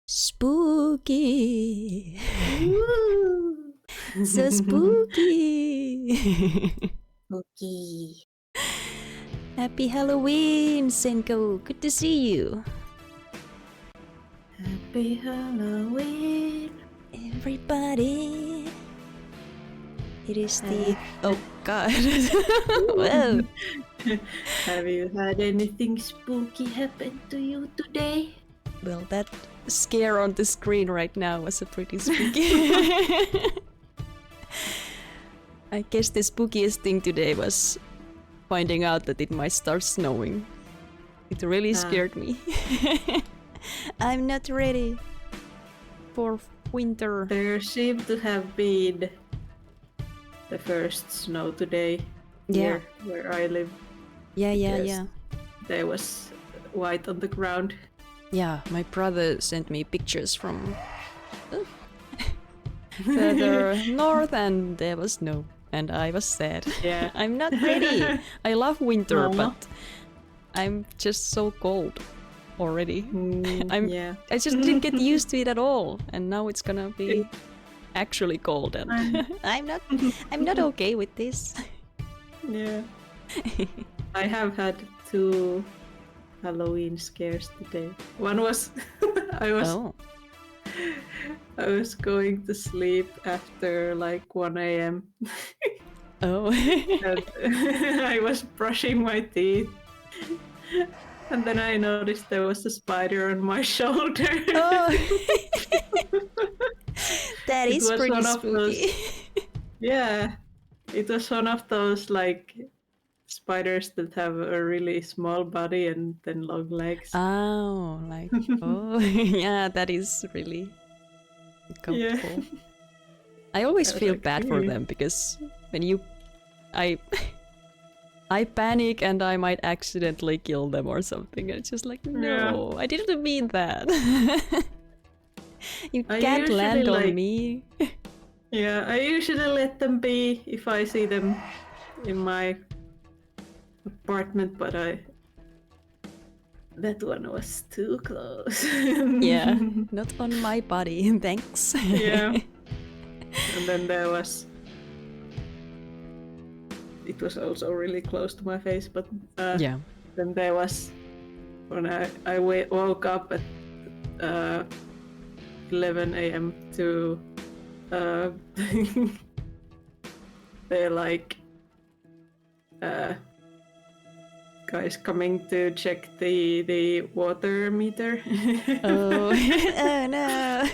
Spooky. So spooky. Okay. Happy Halloween, Senko. Good to see you. Happy Halloween. Everybody. It is the... Oh, God. Whoa. Have you had anything spooky happen to you today? Well, that scare on the screen right now was a pretty spooky. I guess the spookiest thing today was finding out that it might start snowing. It really scared me. I'm not ready for winter. There seemed to have been the first snow today here where I live. Yeah. There was white on the ground. Yeah, my brother sent me pictures from further north and there was snow. And I was sad. Yeah. I'm not ready. I love winter, but I'm just so cold already. I just didn't get used to it at all, and now it's gonna be actually cold, and I'm not okay with this. Yeah. I have had 2 Halloween scares today. One was I was going to sleep after like 1 a.m. Oh. And I was brushing my teeth. And then I noticed there was a spider on my shoulder. Oh. That is pretty spooky. Yeah. It was one of those like spiders that have a really small body and then long legs. Oh, like, oh, yeah, that is really uncomfortable. Yeah. I always feel bad for them because when I panic and I might accidentally kill them or something. And it's just like, no, I didn't mean that. You can't land on me. Yeah, I usually let them be if I see them in my apartment, but that one was too close. Yeah, not on my body, thanks. Yeah. And then there was... It was also really close to my face, but yeah. Then there was... When I woke up at 11 a.m. to... they're like... guys coming to check the water meter. Oh, oh no.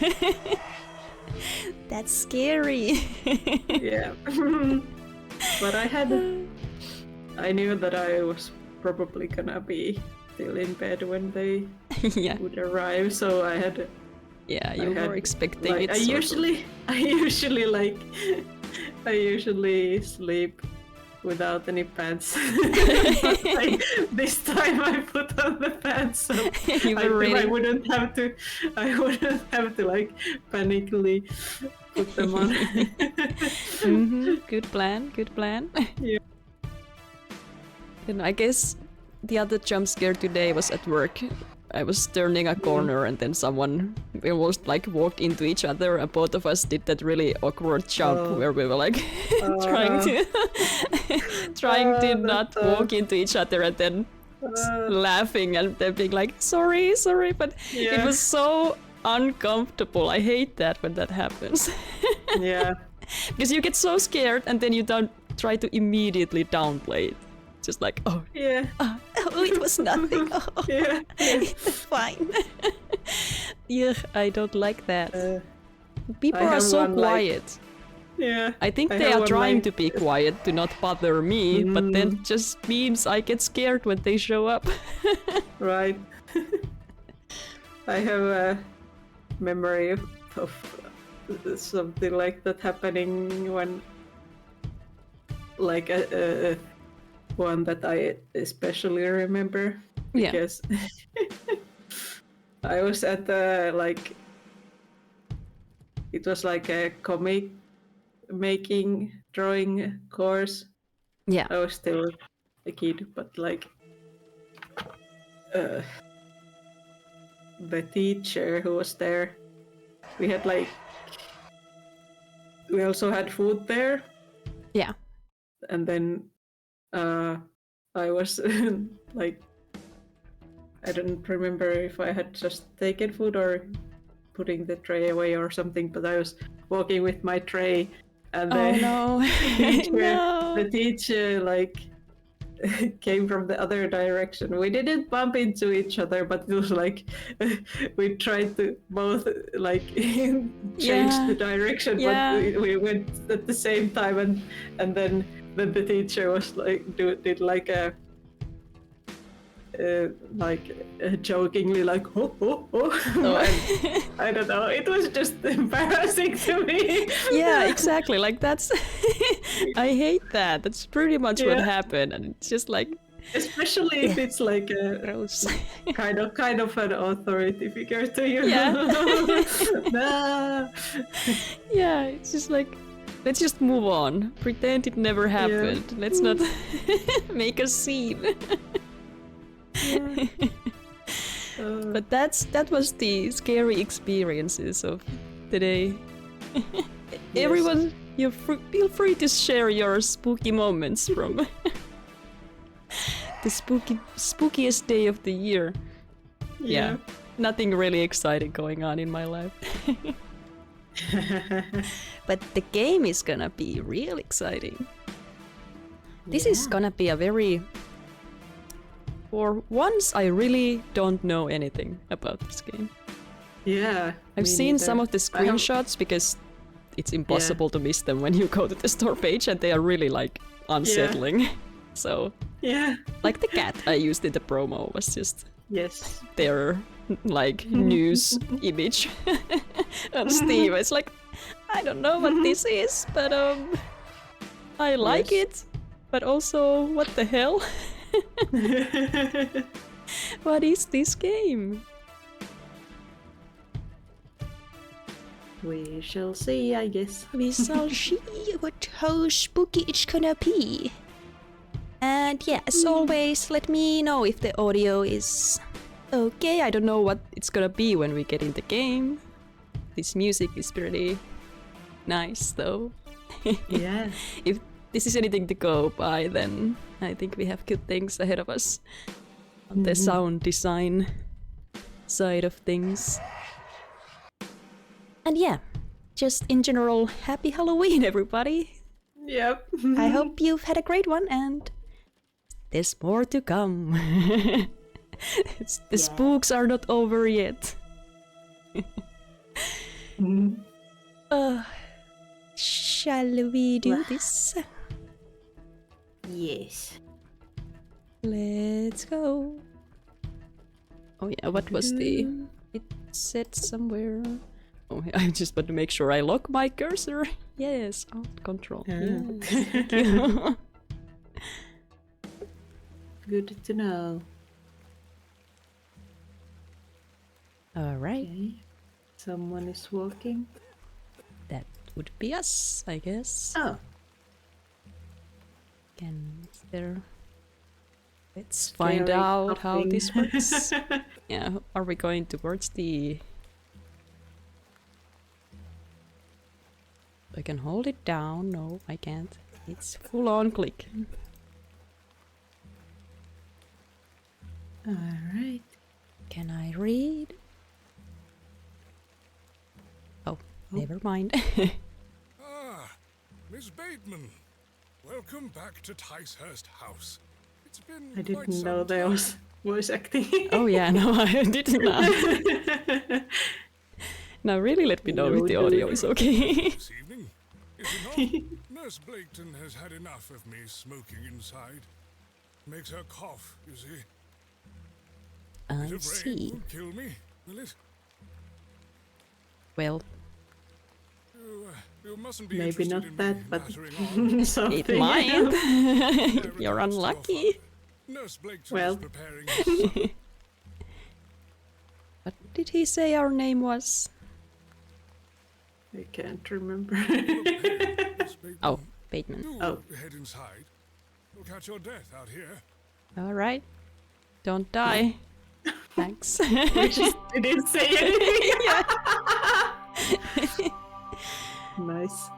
That's scary. Yeah. But I knew that I was probably gonna be still in bed when they would arrive, so I had... Yeah, you were expecting like, it. I usually sleep without any pants. But this time I put on the pants, so I wouldn't have to like panically put them on. Good plan. Yeah. And I guess the other jump scare today was at work. I was turning a corner and then someone almost like walked into each other, and both of us did that really awkward jump where we were like trying to not walk into each other and then laughing and then being like, sorry, but it was so uncomfortable. I hate that when that happens. Yeah. Because you get so scared and then you don't try to immediately downplay it. Just like, oh, yeah. Oh, it was nothing. Oh, yeah. It's fine. Yeah, I don't like that. People are so quiet. Yeah. I think they are trying to be quiet to not bother me, but then just means I get scared when they show up. Right. I have a memory of something like that happening when, like one that I especially remember because I was at like it was like a comic making drawing course. Yeah. I was still a kid, but like the teacher who was there. We had like, we also had food there. Yeah. And then I was like, I don't remember if I had just taken food or putting the tray away or something, but I was walking with my tray and the teacher like came from the other direction. We didn't bump into each other, but it was like we tried to both like change the direction, but we went at the same time, and then the teacher was like did like a jokingly like I don't know, it was just embarrassing to me. Yeah, exactly, like that's I hate that's pretty much what happened, and it's just like, especially if it's like a gross. kind of an authority figure to you. Yeah, it's just like, let's just move on, pretend it never happened. Let's not make a scene. But that was the scary experiences of today. Everyone, feel free to share your spooky moments from the spookiest day of the year. Yeah, nothing really exciting going on in my life. But the game is gonna be real exciting. This is gonna be a very... For once, I really don't know anything about this game. Yeah. I've seen some of the screenshots because it's impossible to miss them when you go to the store page, and they are really like unsettling. So, like the cat I used in the promo was just their like news image on Steam. It's like, I don't know what this is, but I like it, but also what the hell? What is this game? We shall see, I guess. We shall see how spooky it's gonna be. And yeah, as always, let me know if the audio is okay. I don't know what it's gonna be when we get in the game. This music is pretty nice though. Yeah. If this is anything to go by, then I think we have good things ahead of us on the sound design side of things. And yeah, just in general, happy Halloween, everybody! Yep. I hope you've had a great one, and there's more to come. The spooks are not over yet. Shall we do this? Yes. Let's go. Oh yeah, what was the... It said somewhere... Oh, I just want to make sure I lock my cursor. Yes, Alt Control. Yes, thank you. Good to know. Alright. Okay. Someone is walking. That would be us, I guess. Oh. Is there... Let's find out how this works. Yeah, are we going towards the... I can hold it down. No, I can't. It's full on click. Alright. Can I read? Oh, never mind. Miss Bateman. Welcome back to Ticehurst House. It's been I didn't know there was voice acting. Oh yeah, no, I didn't know. Now really let me know if the audio is okay. This evening, is it not? Nurse Blaketon has had enough of me smoking inside. Makes her cough, you see. I see. Won't kill me, will it? Well, you mustn't be maybe not in that, but something. it might. You're unlucky. Well. What did he say our name was? I can't remember. Oh, Bateman. Oh. Head inside. You'll catch your death out here. All right. Don't die. Thanks. We just didn't say anything. Nice.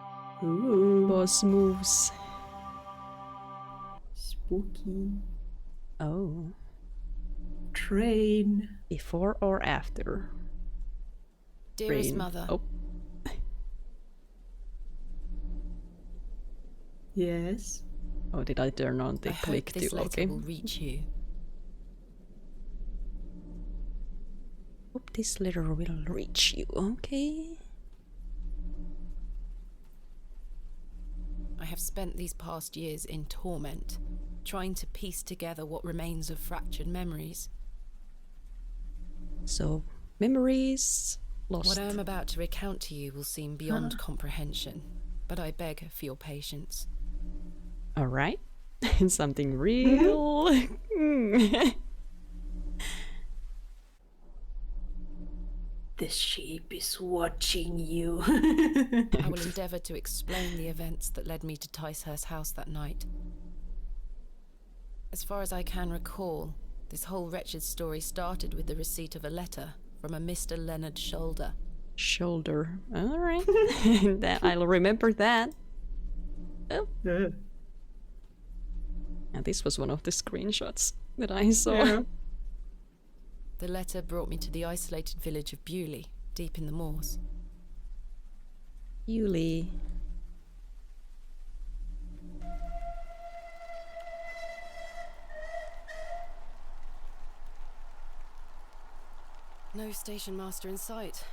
Ooh. Boss moves. Spooky. Oh. Train. Before or after? Dearest Rain. mother. Oh. Yes. Oh, did I turn on the I click hope this to letter okay? will reach you. Hope this letter will reach you. Okay. I have spent these past years in torment, trying to piece together what remains of fractured memories. So, memories lost. What I am about to recount to you will seem beyond comprehension, but I beg for your patience. All right. Something real. The sheep is watching you. I will endeavour to explain the events that led me to Ticehurst House that night. As far as I can recall, this whole wretched story started with the receipt of a letter from a Mr. Leonard Shoulder. Shoulder. All right. I'll remember that. Oh. Yeah. And this was one of the screenshots that I saw. Yeah. The letter brought me to the isolated village of Bewley, deep in the moors. Yuli. No station master in sight.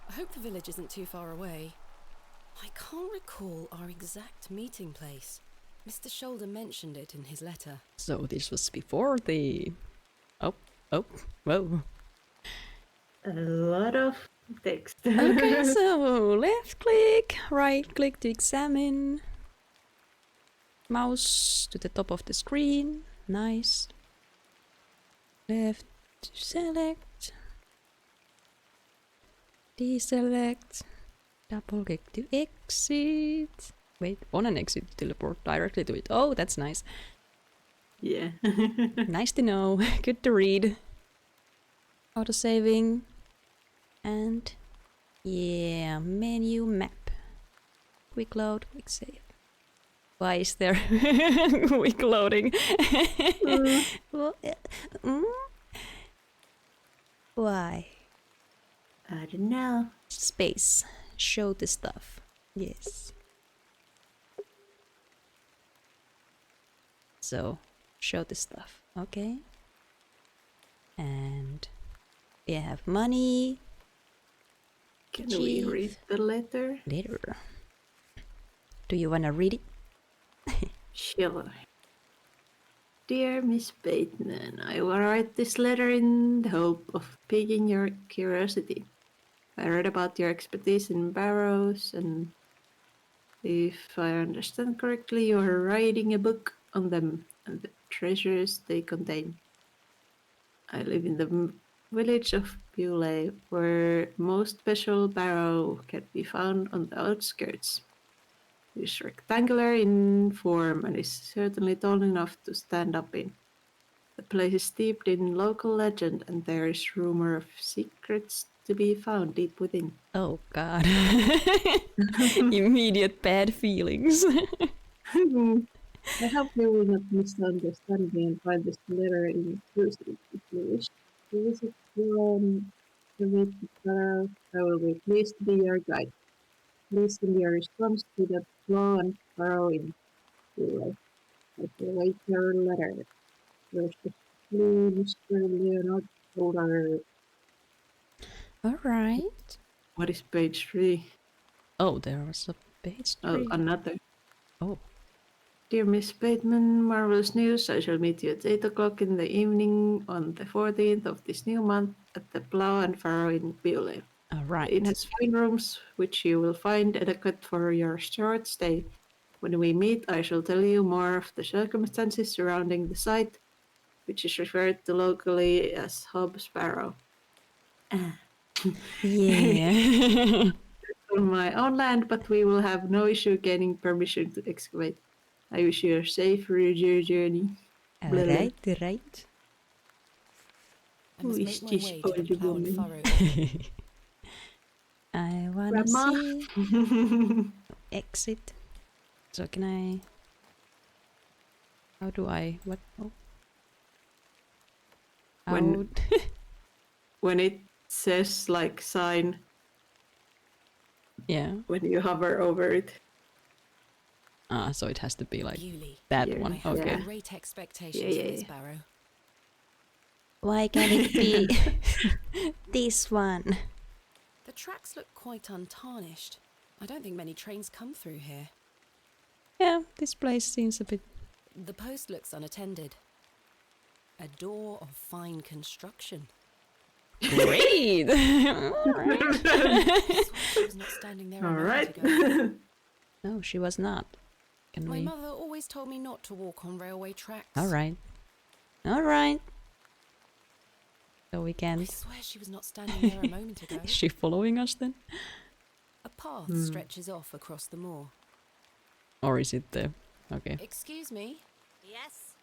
I hope the village isn't too far away. I can't recall our exact meeting place. Mr. Shoulder mentioned it in his letter. So this was before the... Oh, whoa. A lot of text. Okay, so left click, right click to examine. Mouse to the top of the screen. Nice. Left to select. Deselect. Double click to exit. Wait, on an exit to teleport directly to it. Oh, that's nice. Yeah. Nice to know. Good to read. Auto saving. And yeah, menu map. Quick load, quick save. Why is there quick loading? Why? I don't know. Space. Show the stuff. Yes. So, show the stuff. Okay. And we have money. Can we read the letter? Later. Do you wanna read it? Sure. Dear Miss Bateman, I will write this letter in the hope of piquing your curiosity. I read about your expertise in barrows, and if I understand correctly, you are writing a book on them and the treasures they contain. I live in the village of Bewley, where most special barrow can be found on the outskirts. It is rectangular in form and is certainly tall enough to stand up in. The place is steeped in local legend, and there is rumor of secrets to be found deep within. Oh god. Immediate bad feelings. I hope you will not misunderstand me and find this letter intrusive. If you wish to visit the Barrow, I will be pleased to be your guide. Please send your response to the Plough and Barrow in July. I will wait your letter. Yours truly, Mr. Leonard Shoulder. Alright. What is page 3? Oh, there was a page 3. Oh, another. Oh. Dear Miss Bateman, marvelous news. I shall meet you at 8 o'clock in the evening on the 14th of this new month at the Plough and Barrow in Bewley. Alright. The inn has fine rooms, which you will find adequate for your short stay. When we meet, I shall tell you more of the circumstances surrounding the site, which is referred to locally as Hobbs Barrow. Yeah. On my own land, but we will have no issue getting permission to excavate. I wish you a safe journey. Alright. I must make my way to the plough and furrow. I wanna Grandma. see exit. So can I? How do I? What? Oh. When when it says like sign, yeah. when you hover over it. Ah, so it has to be like Bewley. that Yeah. one. I have Okay. great expectations for this Barrow. Why can't it be this one? The tracks look quite untarnished. I don't think many trains come through here. Yeah, this place seems a bit. The post looks unattended. A door of fine construction. Great! She was not standing there a All moment right. ago. No, she was not. Can My we? mother always told me not to walk on railway tracks. Alright. Alright. So we I can. swear she was not standing there a moment ago. Is she following us then? A path stretches off across the moor. Or is it the. Okay. Excuse me. Yes.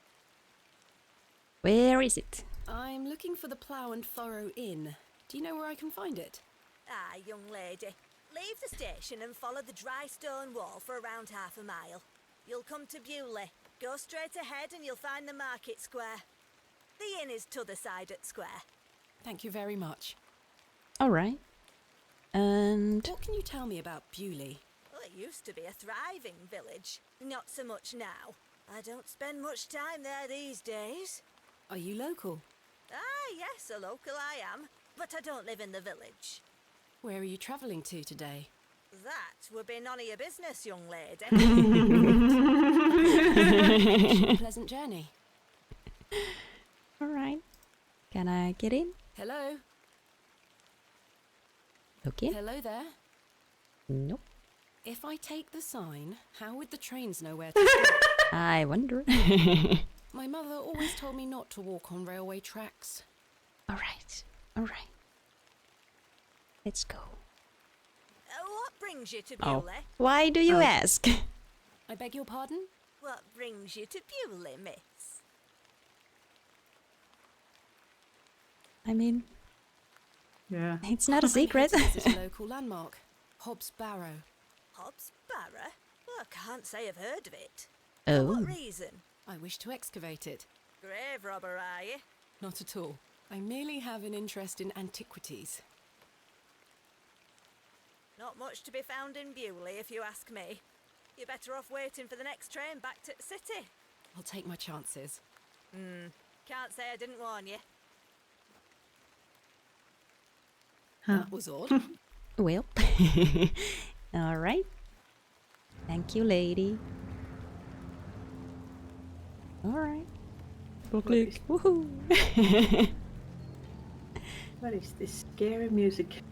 Where is it? I'm looking for the Plough and Furrow Inn. Do you know where I can find it? Ah, young lady. Leave the station and follow the dry stone wall for around half a mile. You'll come to Bewley. Go straight ahead and you'll find the market square. The inn is t'other side at square. Thank you very much. Alright. And. What can you tell me about Bewley? Well, it used to be a thriving village. Not so much now. I don't spend much time there these days. Are you local? Ah, yes, a local I am. But I don't live in the village. Where are you travelling to today? That would be none of your business, young lady. Pleasant journey. Alright. Can I get in? Hello? Okay. Hello there? Nope. If I take the sign, how would the trains know where to stop? I wonder. My mother always told me not to walk on railway tracks. Alright. Alright. Let's go. What brings you to Oh. Bewley? Why do you ask? I beg your pardon? What brings you to Bewley, miss? I mean, Yeah. it's not a secret. This is a local landmark. Hobbs Barrow. Hobbs Barrow? Well, I can't say I've heard of it. For Oh. what reason? I wish to excavate it. Grave robber, are you? Not at all. I merely have an interest in antiquities. Not much to be found in Bewley, if you ask me. You're better off waiting for the next train back to the city. I'll take my chances. Can't say I didn't warn you. That was odd. Well. Alright. Thank you, lady. Alright. Click. Woohoo! What is this scary music?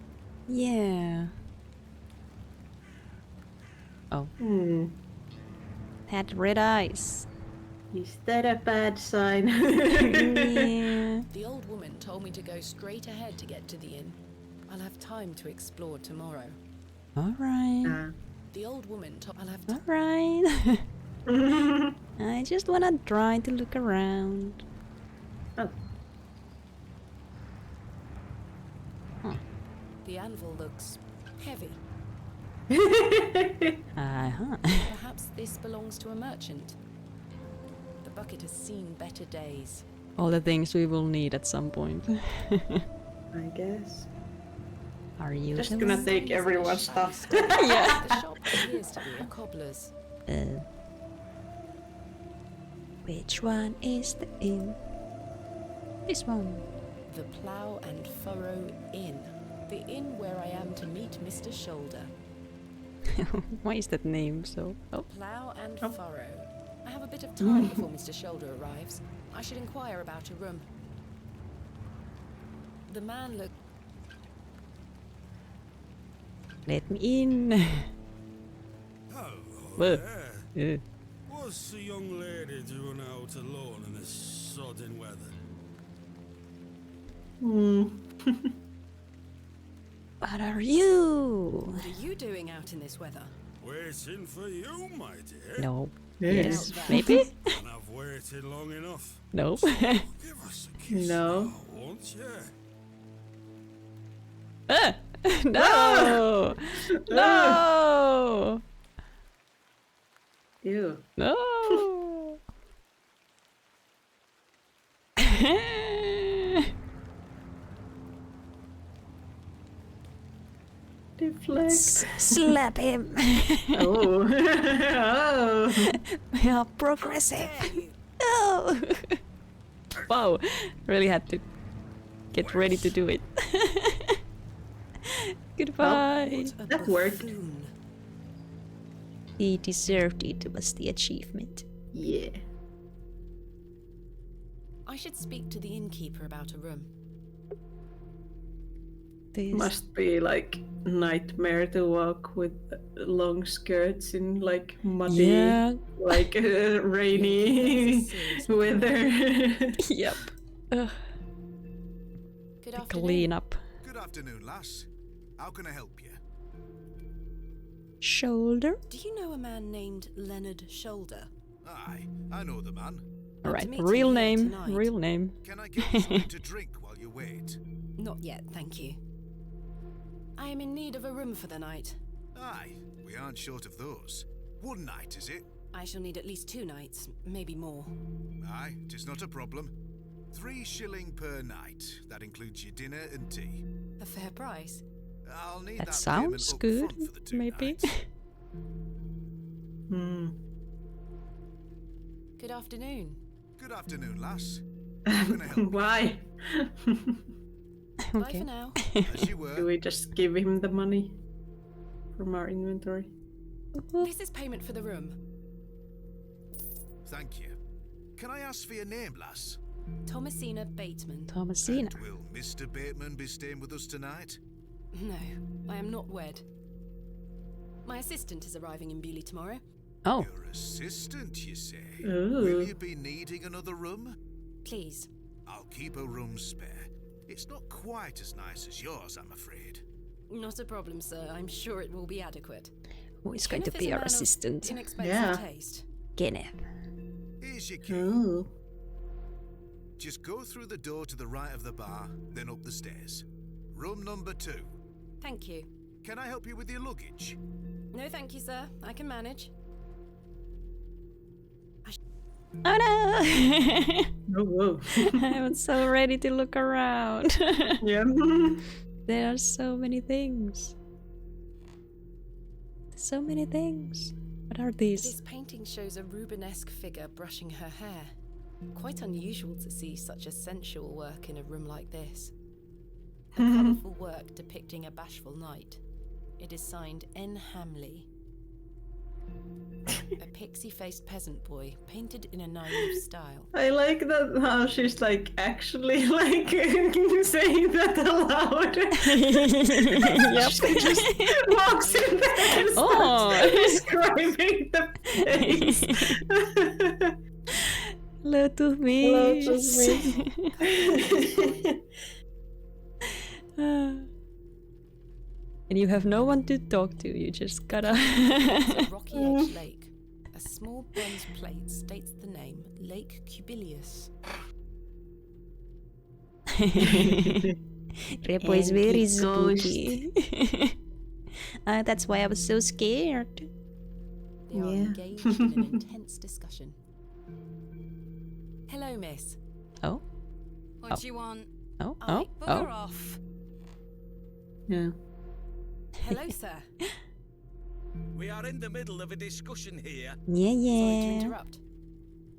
Yeah. Oh. Had red eyes. Is that a bad sign? Yeah. The old woman told me to go straight ahead to get to the inn. I'll have time to explore tomorrow. Alright. The old woman told I'll have time. Alright. I just wanna try to look around. Oh. The anvil looks heavy. Uh-huh. Perhaps this belongs to a merchant. The bucket has seen better days. All the things we will need at some point. I guess. Are you Just the gonna one? take everyone's stuff. Yeah. The shop appears to be a cobbler's. Which one is the inn? This one. The Plough and Furrow Inn. The inn where I am to meet Mr. Shoulder. Why is that name so? Oh. Plough and Furrow. I have a bit of time before Mr. Shoulder arrives. I should inquire about a room. The man looked... Let me in. Hello Whoa. there. What's the young lady doing out alone in this sodden weather? What are you? What are you doing out in this weather? Waiting for you, my dear. No. Yes. Yes. Maybe? And I've waited long enough. No. So give us a kiss No. now, won't you? No! No! Ew. No! Deflect. Slap him! Oh. Oh. We are progressive. Oh! Wow, really had to get ready to do it. Goodbye. That worked. He deserved it. It was the achievement. Yeah. I should speak to the innkeeper about a room. This Must be like nightmare to walk with long skirts in like muddy, Yeah. like rainy weather. Yep. Ugh, Good the afternoon. cleanup. Good afternoon, lass. How can I help you? Shoulder. Do you know a man named Leonard Shoulder? Aye, I know the man. Alright, meet real him here name. tonight. Real name. Can I get you something to drink while you wait? Not yet, thank you. I am in need of a room for the night. Aye, we aren't short of those. One night, is it? I shall need at least 2 nights, maybe more. Aye, 'tis not a problem. 3 shilling per night. That includes your dinner and tea. A fair price. I'll need That that sounds payment up good. front for the 2 Maybe. nights. Hmm. Good afternoon. Good afternoon, lass. How can I help you? Why? Bye Okay. for now. As you Do were. we just give him the money from our inventory? This is payment for the room. Thank you. Can I ask for your name, lass? Thomasina Bateman. Thomasina. And will Mr. Bateman be staying with us tonight? No, I am not wed. My assistant is arriving in Bewley tomorrow. Oh. Your assistant, you say? Ooh. Will you be needing another room? Please. I'll keep a room spare. It's not quite as nice as yours, I'm afraid. Not a problem, sir. I'm sure it will be adequate. Who is going to Kenneth is be a our man of assistant? Inexpensive Yeah. taste. Kenneth. Here's your key. Ooh. Just go through the door to the right of the bar, then up the stairs. Room number 2. Thank you. Can I help you with your luggage? No, thank you, sir. I can manage. Oh no! Oh, whoa. I was so ready to look around. Yeah. There are so many things. So many things. What are these? This painting shows a Rubenesque figure brushing her hair. Quite unusual to see such a sensual work in a room like this. Her colourful work depicting a bashful knight. It is signed N. Hamley. A pixie-faced peasant boy, painted in a naive style. I like that how she's like actually like saying that aloud. Yep. She just walks in there and Oh. starts describing the place. Lotus Mist. And you have no one to talk to, you just gotta... It's a rocky edge lake. A small bronze plate states the name Lake Cubilius. Repo is very spooky. That's why I was so scared. They are Yeah. engaged in an intense discussion. Hello, miss. Oh, What do you want? oh, I oh, Bugger oh. off. Yeah. Hello, sir. We are in the middle of a discussion here. Yeah, Sorry to yeah. interrupt.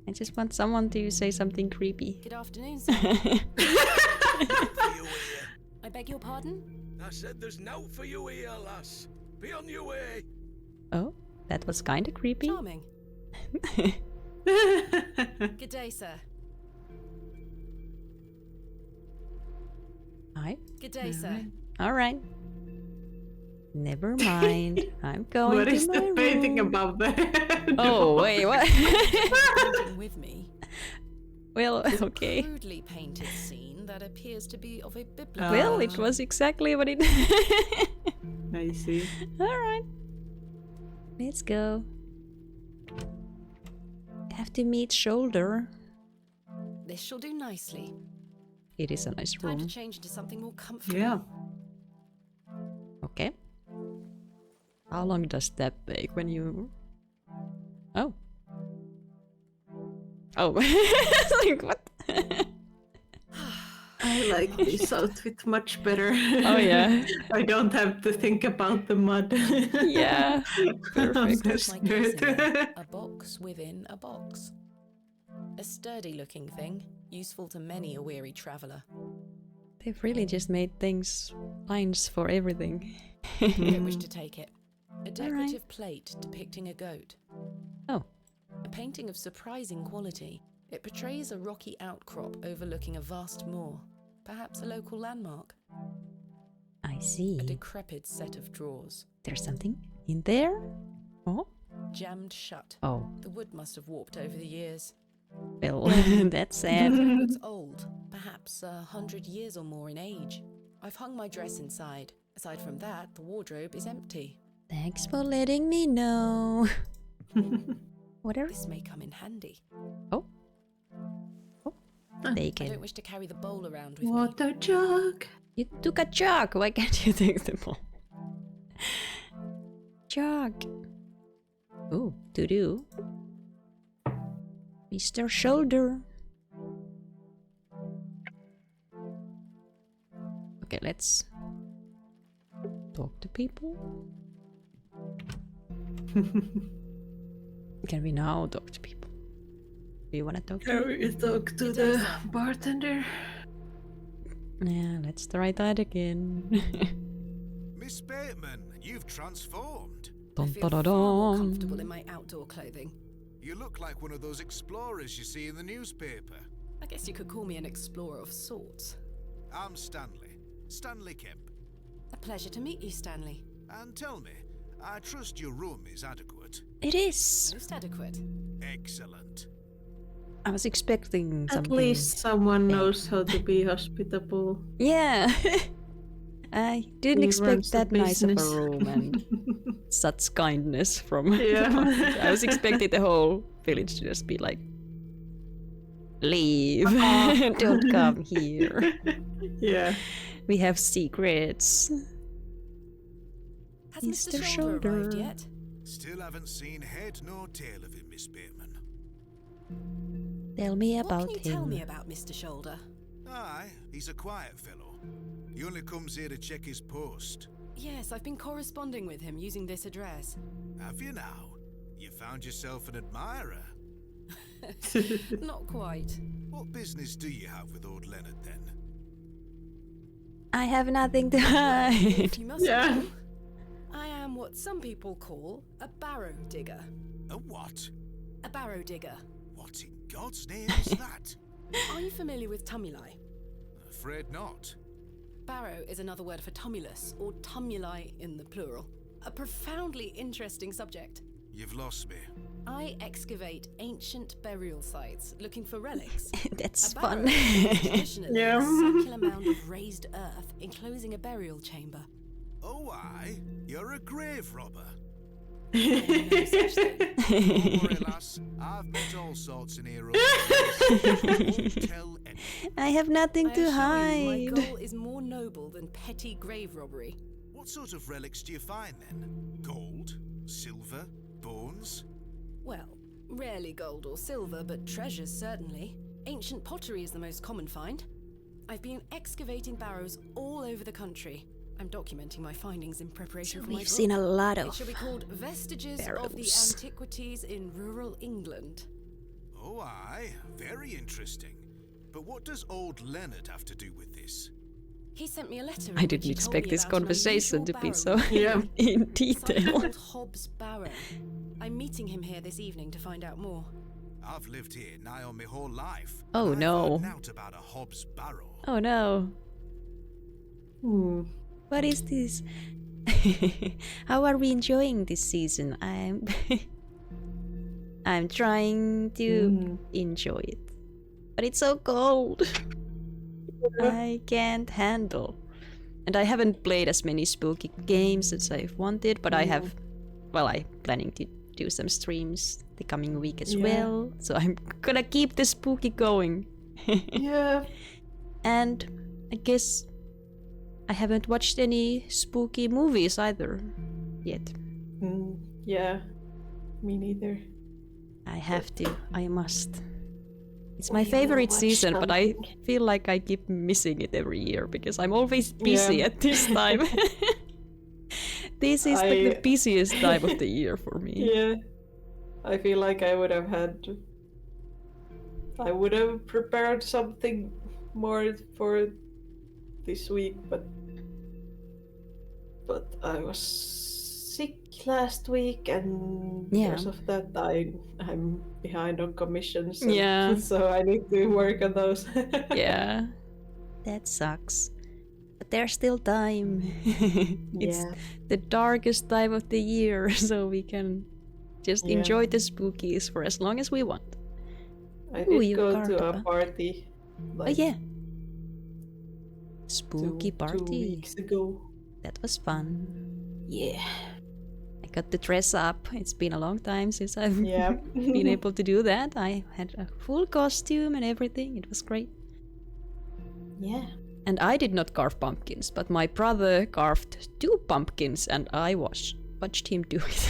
I just want someone to say something creepy. Good afternoon, sir. For you here. I beg your pardon? I said there's no for you here, lass. Be on your way. Oh, that was kinda creepy. Charming. Good day, sir. Hi. Good day, sir. Alright. Never mind. I'm going What to is my the painting room. above there? Oh, wait, what? Painting with me. Well, okay. Crudely painted scene that appears to be of a biblical. Well, it was exactly what it... I see. Alright. Let's go. have to meet Shoulder. This shall do nicely. It is a nice Time room. to change into something more comfortable. Yeah. Okay. How long does that take when you... Oh. Oh. Like, what? I like this outfit much better. Oh yeah. I don't have to think about the mud. Yeah. Perfect. Just My do case it. in there, a box within a box. A sturdy-looking thing, useful to many a weary traveller. They've really just made things lines for everything. I don't wish to take it. A decorative plate depicting a goat. Oh. A painting of surprising quality. It portrays a rocky outcrop overlooking a vast moor, perhaps a local landmark. I see. A decrepit set of drawers. There's something in there? Oh? Jammed shut. Oh. The wood must have warped over the years. Well, that's sad. It looks old, perhaps 100 years or more in age. I've hung my dress inside. Aside from that, the wardrobe is empty. Thanks for letting me know. Whatever. This may come in handy. Oh. Oh. They I can. don't wish to carry the bowl around with me. Water jug. You took a jug. Why can't you take the ball? Jug. Ooh, to-do. Mr. Shoulder. Okay, let's talk to people. Can we now talk to people? Do you want to talk to Can we talk to the bartender? Yeah, let's try that again. Miss Bateman, you've transformed. I feel far more comfortable in my outdoor clothing. You look like one of those explorers you see in the newspaper. I guess you could call me an explorer of sorts. I'm Stanley. Stanley Kemp. A pleasure to meet you, Stanley. And tell me, I trust your room is adequate. It is. Most adequate. Excellent. I was expecting At something. least someone knows how to be hospitable. Yeah. I didn't He expect runs the that nice of a business. room and such kindness from Yeah. the bartender. I was expecting the whole village to just be like, leave. Don't come here. Yeah. We have secrets. Has Mr. Mr. Shoulder arrived Shoulder. yet? Still haven't seen head nor tail of him, Miss Bateman. Tell me What about can you him. tell me about Mr. Shoulder? Aye, he's a quiet fellow. He only comes here to check his post. Yes, I've been corresponding with him using this address. Have you now? You found yourself an admirer. Not quite. What business do you have with old Leonard then? I have nothing to hide. If you must Yeah. know, I am what some people call a barrow digger. A what? A barrow digger. What in God's name is that? Are you familiar with tumuli? Afraid not. Barrow is another word for tumulus, or tumuli in the plural. A profoundly interesting subject. You've lost me. I excavate ancient burial sites looking for relics. That's A barrow fun. is traditionally Yeah. a circular mound of raised earth enclosing a burial chamber. Oh, aye. You're a grave robber. No such thing. Don't worry, lass. I've met all sorts in here over the years. Won't tell anyone. I have nothing I to assure you, hide. my goal is more noble than petty grave robbery. What sort of relics do you find then? Gold? Silver? Bones? Well, rarely gold or silver, but treasures certainly. Ancient pottery is the most common find. I've been excavating barrows all over the country. I'm documenting my findings in preparation for my We've book. seen a lot It of shall be called Vestiges of the barrows. Antiquities in Rural England. Oh, aye. Very interesting. But what does old Leonard have to do with this? He sent me a letter. in I which didn't he told expect me this about an conversation unusual to be barrow so Yeah. in Something detail. called Hobbs Barrow. I'm meeting him here this evening to find out more. I've lived here nigh on my whole life. Oh, and no. I've found out about a Hobbs Barrow. Oh no. Hmm. What is this? How are we enjoying this season? I'm trying to enjoy it. But it's so cold. I can't handle. And I haven't played as many spooky games as I've wanted, but I have, well, I'm planning to do some streams the coming week as well. So I'm gonna keep the spooky going. Yeah. And I guess I haven't watched any spooky movies either yet. Yeah, me neither. I have to. I must. It's my favorite season, but I feel like I keep missing it every year because I'm always busy at this time. This is like the busiest time of the year for me. Yeah. I feel like I would have prepared something more for this week, but I was sick last week, and because of that I'm behind on commissions. So I need to work on those. Yeah, that sucks. But there's still time. It's the darkest time of the year, so we can just enjoy the spookies for as long as we want. I did go to a party. Spooky party. 2 weeks ago. That was fun. Yeah. I got to dress up. It's been a long time since I've been able to do that. I had a full costume and everything. It was great. Yeah. And I did not carve pumpkins, but my brother carved 2 pumpkins and I watched him do it.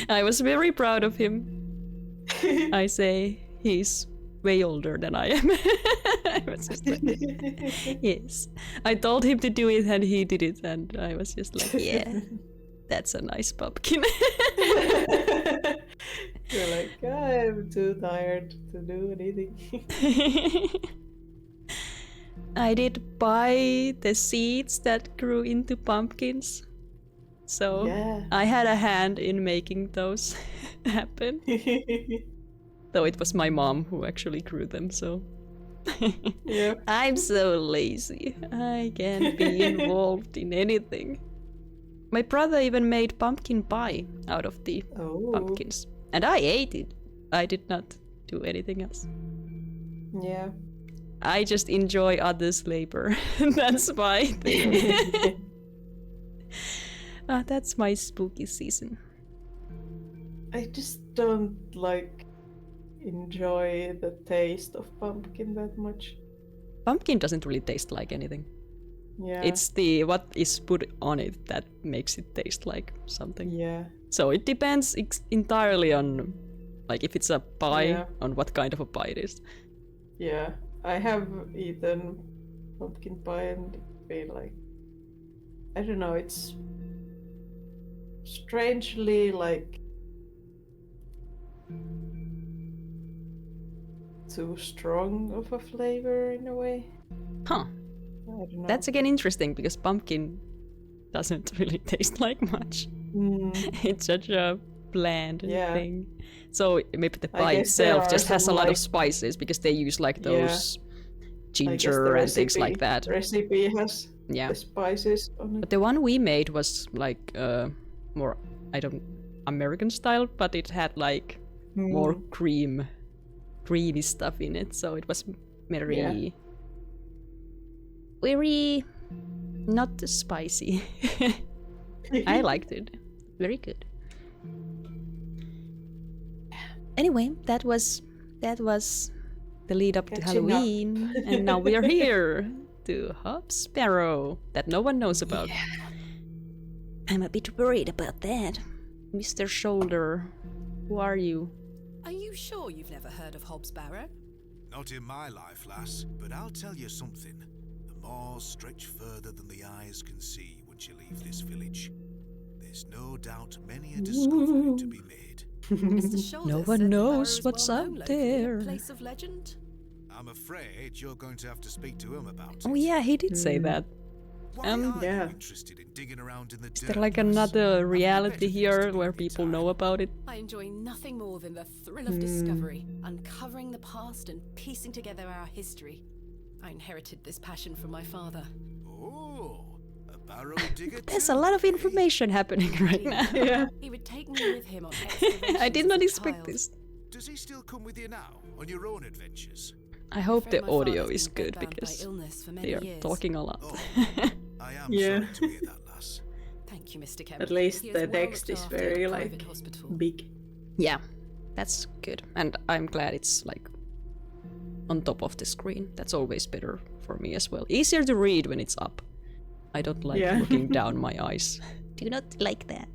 I was very proud of him. I say he's way older than I am. I was just like, yes. I told him to do it and he did it, and I was just like, yeah, that's a nice pumpkin. You're like, I'm too tired to do anything. I did buy the seeds that grew into pumpkins. So I had a hand in making those happen. Though it was my mom who actually grew them, so... I'm so lazy. I can't be involved in anything. My brother even made pumpkin pie out of the pumpkins. And I ate it. I did not do anything else. Yeah. I just enjoy others' labor. That's my thing. That's my spooky season. I just don't enjoy the taste of pumpkin that much. Pumpkin doesn't really taste like anything. Yeah. It's the what is put on it that makes it taste like something. Yeah. So it depends entirely on, like, if it's a pie, on what kind of a pie it is. Yeah, I have eaten pumpkin pie and been like, I don't know, it's strangely too strong of a flavor in a way. Huh. I don't know. That's again interesting because pumpkin doesn't really taste like much. It's such a bland thing. So maybe the pie itself just has a lot of spices because they use those ginger and things like that. Recipe has the spices on it. But the one we made was more American style, but it had more creamy stuff in it, so it was very not spicy. I liked it. Very good. Anyway, that was the lead up to Halloween, and now we are here to Hobbs Barrow that no one knows about. I'm a bit worried about that. Mr. Shoulder, who are you? Are you sure you've never heard of Hobbs Barrow? Not in my life, lass, but I'll tell you something. The moors stretch further than the eyes can see once you leave this village. There's no doubt many a discovery to be made. Mr. Shoulder No one knows what's out there. Place of legend? I'm afraid you're going to have to speak to him about it. Oh yeah, he did say that. Why are you interested in digging around in the Is dirt, there another reality here where people know about it? I enjoy nothing more than the thrill of discovery, uncovering the past and piecing together our history. I inherited this passion from my father. Oh, a barrow digger. There's a lot of information happening right now. Yeah. He would take me with him on excavations. I did not as a expect child. this. Does he still come with you now on your own adventures? I hope the I'm afraid my audio father's is been good bedbound by because illness for they many are years. talking a lot. Oh, I am sorry to hear that, lass. Thank you, Mr. Kemp. At least He is the well text looked is after at very a like private hospital. big. Yeah, that's good. And I'm glad it's like on top of the screen. That's always better for me as well. Easier to read when it's up. I don't like looking down my eyes. Do not like that.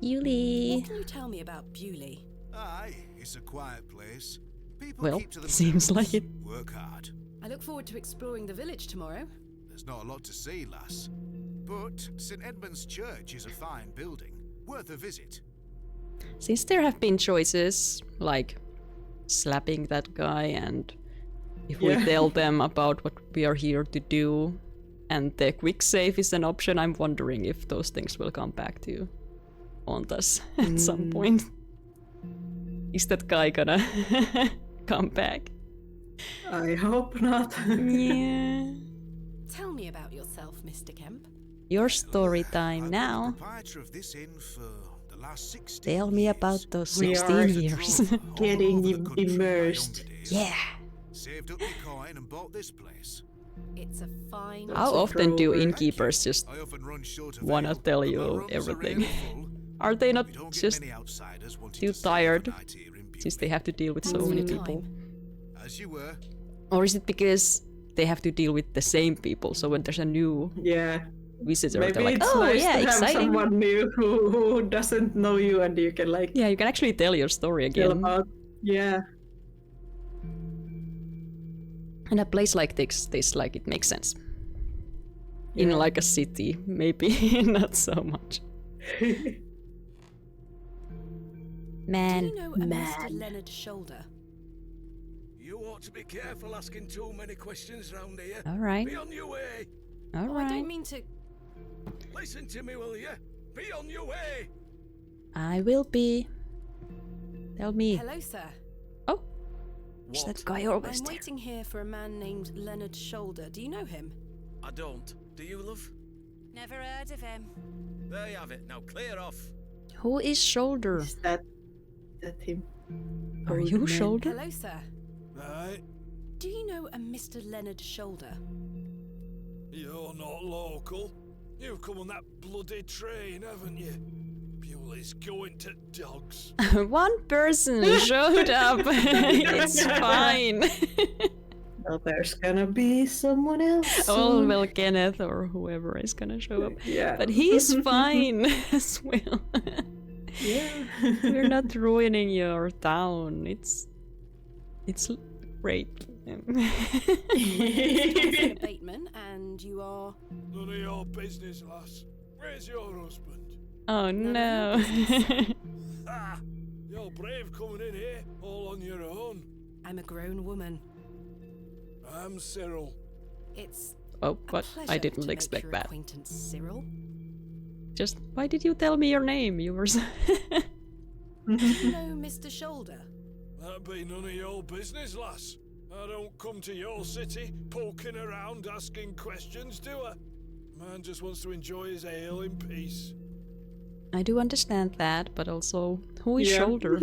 Yuli. What can you tell me about Bewley? Aye, it's a quiet place. People Well, keep to seems themselves, like it. work hard. I look forward to exploring the village tomorrow. There's not a lot to see, lass. But St. Edmund's Church is a fine building, worth a visit. Since there have been choices like slapping that guy, and if we tell them about what we are here to do, and the quick save is an option, I'm wondering if those things will come back to haunt us at some point. Is that guy gonna come back? I hope not. Yeah. Tell me about yourself, Mr. Kemp. Your story time I've now. been the proprietor of this inn for the last 16 Tell me years. about those We 16 are years. Getting All over the country in my immersed. younger days. Yeah. Saved up my coin and bought this place. It's a fine... How a often do thrower. innkeepers just I often run short of wanna ale, tell but my you rums are everything? rarely full. Are they not We don't get just many outsiders wanting too to stay tired overnight here in since Bewley. they have to deal with so Thanks for many your people? time. As you were. Or is it because they have to deal with the same people, so when there's a new Yeah. visitor, Maybe they're like, it's oh nice yeah, to have exciting. someone new who doesn't know you and you can like Yeah, you can actually tell your story tell again. about. Yeah. In a place like this, like, it makes sense. In like a city, maybe not so much. Man, Do you know a Mr. Leonard Shoulder? You ought to be careful asking too many questions round here. All right, Be on your way. all Oh, I right. don't mean to... Listen to me, will you? Be on your way. I will be. Tell me. Hello, sir. Oh, is that guy always I'm there? waiting here for a man named Leonard Shoulder. Do you know him? I don't. Do you, love? Never heard of him. There you have it. Now clear off. Who is Shoulder? Is that him? Are Old you man. Shoulder? Hello, sir. Right. Do you know a Mr. Leonard Shoulder? You're not local. You've come on that bloody train, haven't you? Bewley's going to dogs. One person showed up. It's fine. Well, there's gonna be someone else. Oh, soon. well, Kenneth or whoever is gonna show up. Yeah. But he's fine as well. Yeah. We're not ruining your town. It's great. Vincent Bateman, and you are... None of your business, lass. Where's your husband? Oh no. Ah! You're brave coming in here, all on your own. I'm a grown woman. I'm Cyril. It's Oh, a but pleasure I didn't to make expect your that. acquaintance, Cyril. Just why did you tell me your name? You were so Do you know Mr. Shoulder? That be none of your business, lass. I don't come to your city poking around asking questions, do I? Man just wants to enjoy his ale in peace. I do understand that, but also who is Yeah. Shoulder?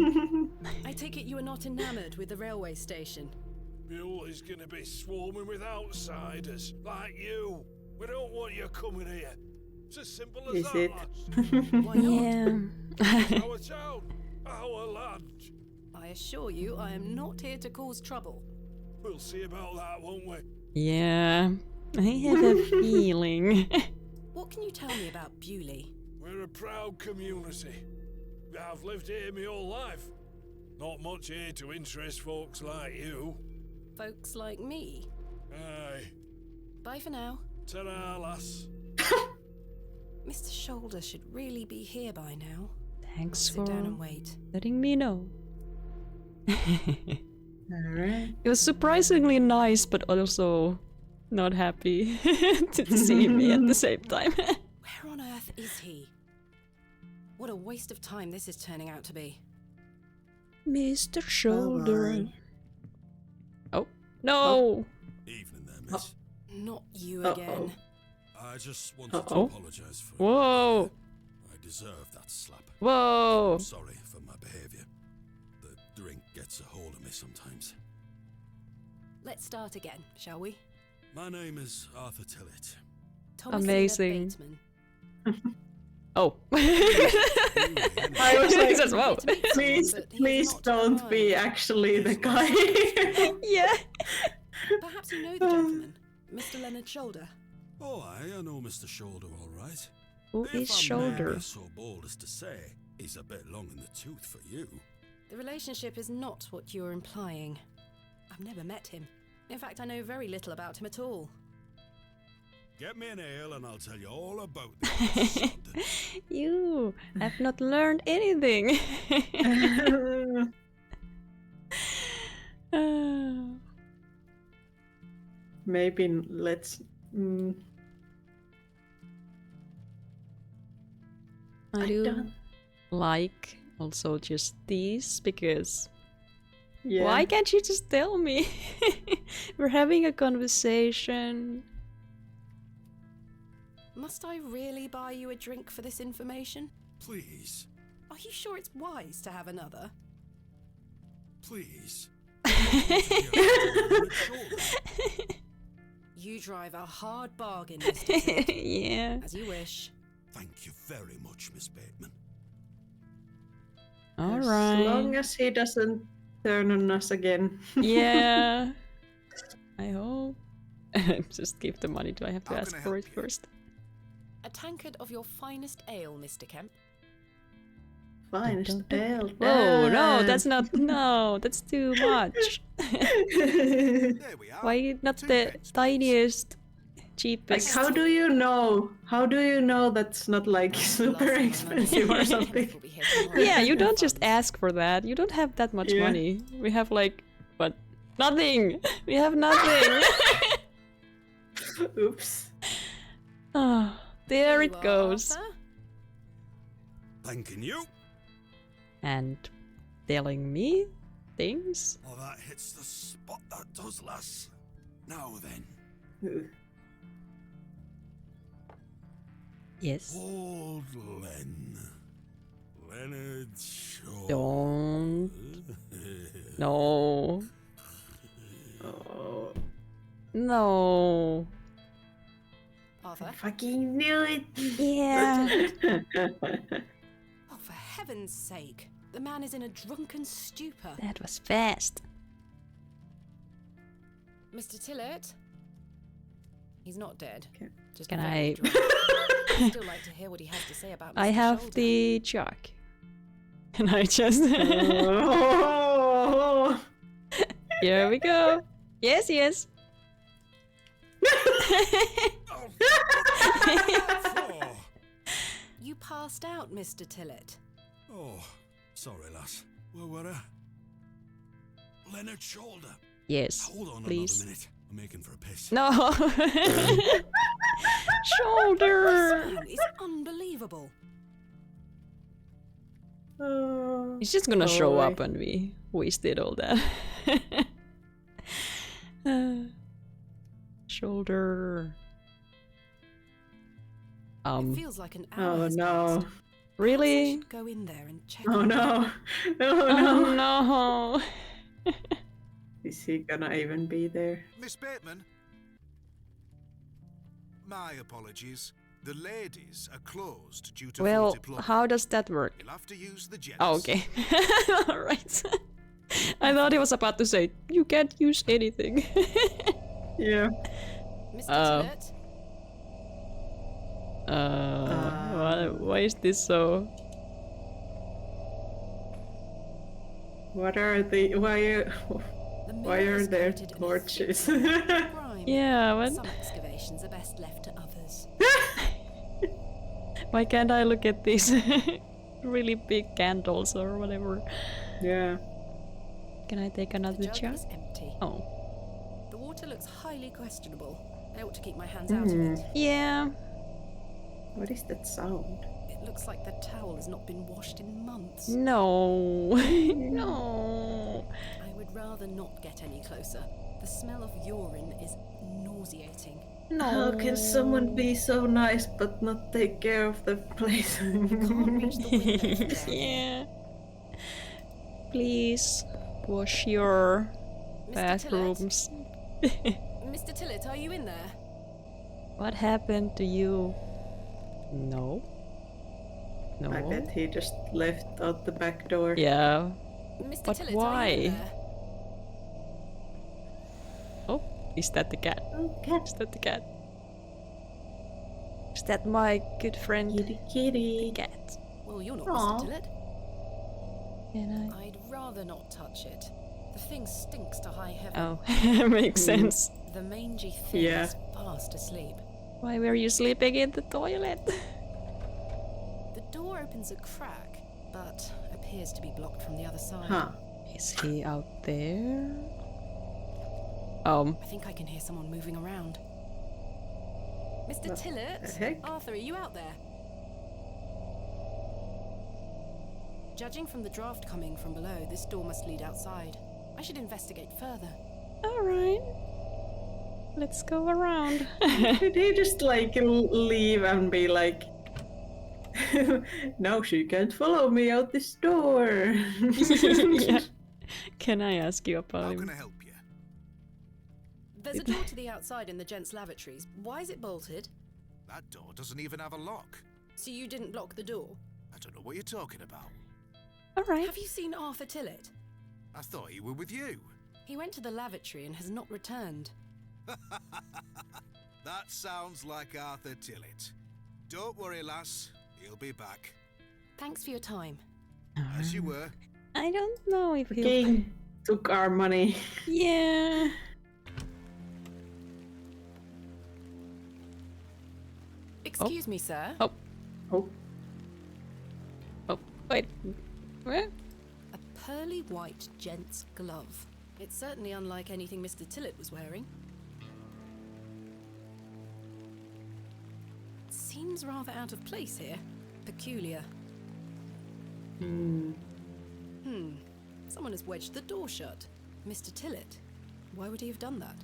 I take it you are not enamored with the railway station. Bewley's gonna be swarming with outsiders, like you. We don't want you coming here. It's as simple as Is that, it? lass. Why not? Yeah. Our town, our land. I assure you, I am not here to cause trouble. We'll see about that, won't we? Yeah. I have a feeling. What can you tell me about Bewley? We're a proud community. I've lived here my whole life. Not much here to interest folks like you. Folks like me. Aye. Bye for now. Ta-ra, lass. Mr. Shoulder should really be here by now. Thanks Sit for down and wait. letting me know. Alright. It was surprisingly nice, but also not happy to see me at the same time. Where on earth is he? What a waste of time this is turning out to be. Mr. Shoulder. boy. Oh, no! Evening there, miss. Not you Uh-oh. again. I just wanted to Uh-oh. apologise for... Whoa! I deserve that slap. Whoa! I'm sorry for my behaviour. The drink gets a hold of me sometimes. Let's start again, shall we? My name is Arthur Tillett. Thomas Amazing. Bateman. Oh. I was like, Says, whoa. please don't be actually the guy. Yeah. Perhaps you know the gentleman, Mr. Leonard Shoulder. Oh, I know Mr. Shoulder all right. Who If is I may Shoulder? be so bold as to say, he's a bit long in the tooth for you. The relationship is not what you're implying. I've never met him. In fact, I know very little about him at all. Get me an ale and I'll tell you all about this. You have not learned anything. Maybe let's. I do don't- like also just these because Yeah. why can't you just tell me? We're having a conversation. Must I really buy you a drink for this information? Please, Are you sure it's wise to have another? please. You drive a hard bargain, Mr. Tilt. Yeah. As you wish. Thank you very much, Miss Bateman. All As right. long as he doesn't turn on us again. Yeah. I hope. Just give the money. Do I have to How ask can I for help it you? first? A tankard of your finest ale, Mr. Kemp. Finest ale. Whoa, no, that's not. No, that's too much. There we are. Why not 2 the pence, please. tiniest, Like, cheapest? how do you know? How do you know that's not like super expensive or something? Will be here tomorrow. Yeah, you don't just Funds. ask for that. You don't have that much Yeah. money. We have like, what? Nothing! We have nothing! Oops. Ah, there Here it you are, goes. Arthur. Thanking you. And telling me things? Oh, that hits the spot, that does, lass. Now then, Yes. old Len. Leonard Shaw. Don't. No. Oh, No. Arthur. fucking knew it. Yeah. Oh, for heaven's sake. The man is in a drunken stupor. That was fast. Mr. Tillett? He's not dead. Okay. Just Can very I- drunk. I'd still like to hear what he has to say about Mr. I have Shoulder. the jug. And I just. Oh. Here we go. Yes, yes. Oh, You passed out, Mr. Tillett. oh, sorry, lass. Where were I? Leonard Shoulder. Yes, Hold on please. another minute. I'm making for a piss. No. Shoulder. This man is unbelievable. Oh. He's just gonna show Boy. up and we wasted all that. Shoulder. It feels like an hour Oh has no. passed. Perhaps I Really? should go in there and check. Oh on no. him. Oh Oh no. no. Is he gonna even be there? Miss Bateman? My apologies. The ladies are closed due to Well, faulty plumbing. how does that work? You'll have to use the gents. Oh, okay. Alright. I thought he was about to say, you can't use anything. Yeah. Mr. Oh. Tillett? Why is this so? What are the why The why mill are is there coated in a torches? thick coat of grime. Yeah, what? Some excavations are best left to others. Why can't I look at these really big candles or whatever? Yeah. Can I take The another jug jug? is empty. Oh. The water looks highly questionable. I ought to keep my hands out of it. Yeah. What is that sound? It looks like the towel has not been washed in months. No. No. I would rather not get any closer. The smell of urine is nauseating. No. How can someone be so nice but not take care of the place? Can't reach the window from down here. Yeah. Please wash your Mr. Tillett? bathrooms. Mr. Tillett, are you in there? What happened to you? No. No. I bet he just left out the back door. Yeah. Mr. But Tillett, why? are you in there? Oh, is that the cat? Oh, cat. Is that the cat? Is that my good friend? Kitty, kitty. The cat. Well, you're not Aw. Mr. Tillett. Can I'd rather not touch it. The thing stinks to high heaven. Oh, makes sense. The mangy thing Yeah. is fast asleep. Why were you sleeping in the toilet? The door opens a crack, but appears to be blocked from the other side. Huh. Is he out there? I think I can hear someone moving around. Mr. What Tillett? the heck? Arthur, are you out there? Judging from the draft coming from below, this door must lead outside. I should investigate further. Alright. Let's go around. Did he just like leave and be like, now she can't follow me out this door? Yeah. Can I ask you about How him? can I help you? There's a door to the outside in the gents' lavatories. Why is it bolted? That door doesn't even have a lock. So you didn't block the door? I don't know what you're talking about. Alright. Have you seen Arthur Tillett? I thought he were with you. He went to the lavatory and has not returned. That sounds like Arthur Tillett. Don't worry, lass. He'll be back. Thanks for your time. As you were. I don't know if he'll... King took our money. Yeah. Excuse me, sir. Oh. Oh. Oh, wait. Where? A pearly white gent's glove. It's certainly unlike anything Mr. Tillett was wearing. Seems rather out of place here. Peculiar. Someone has wedged the door shut. Mr. Tillett. Why would he have done that?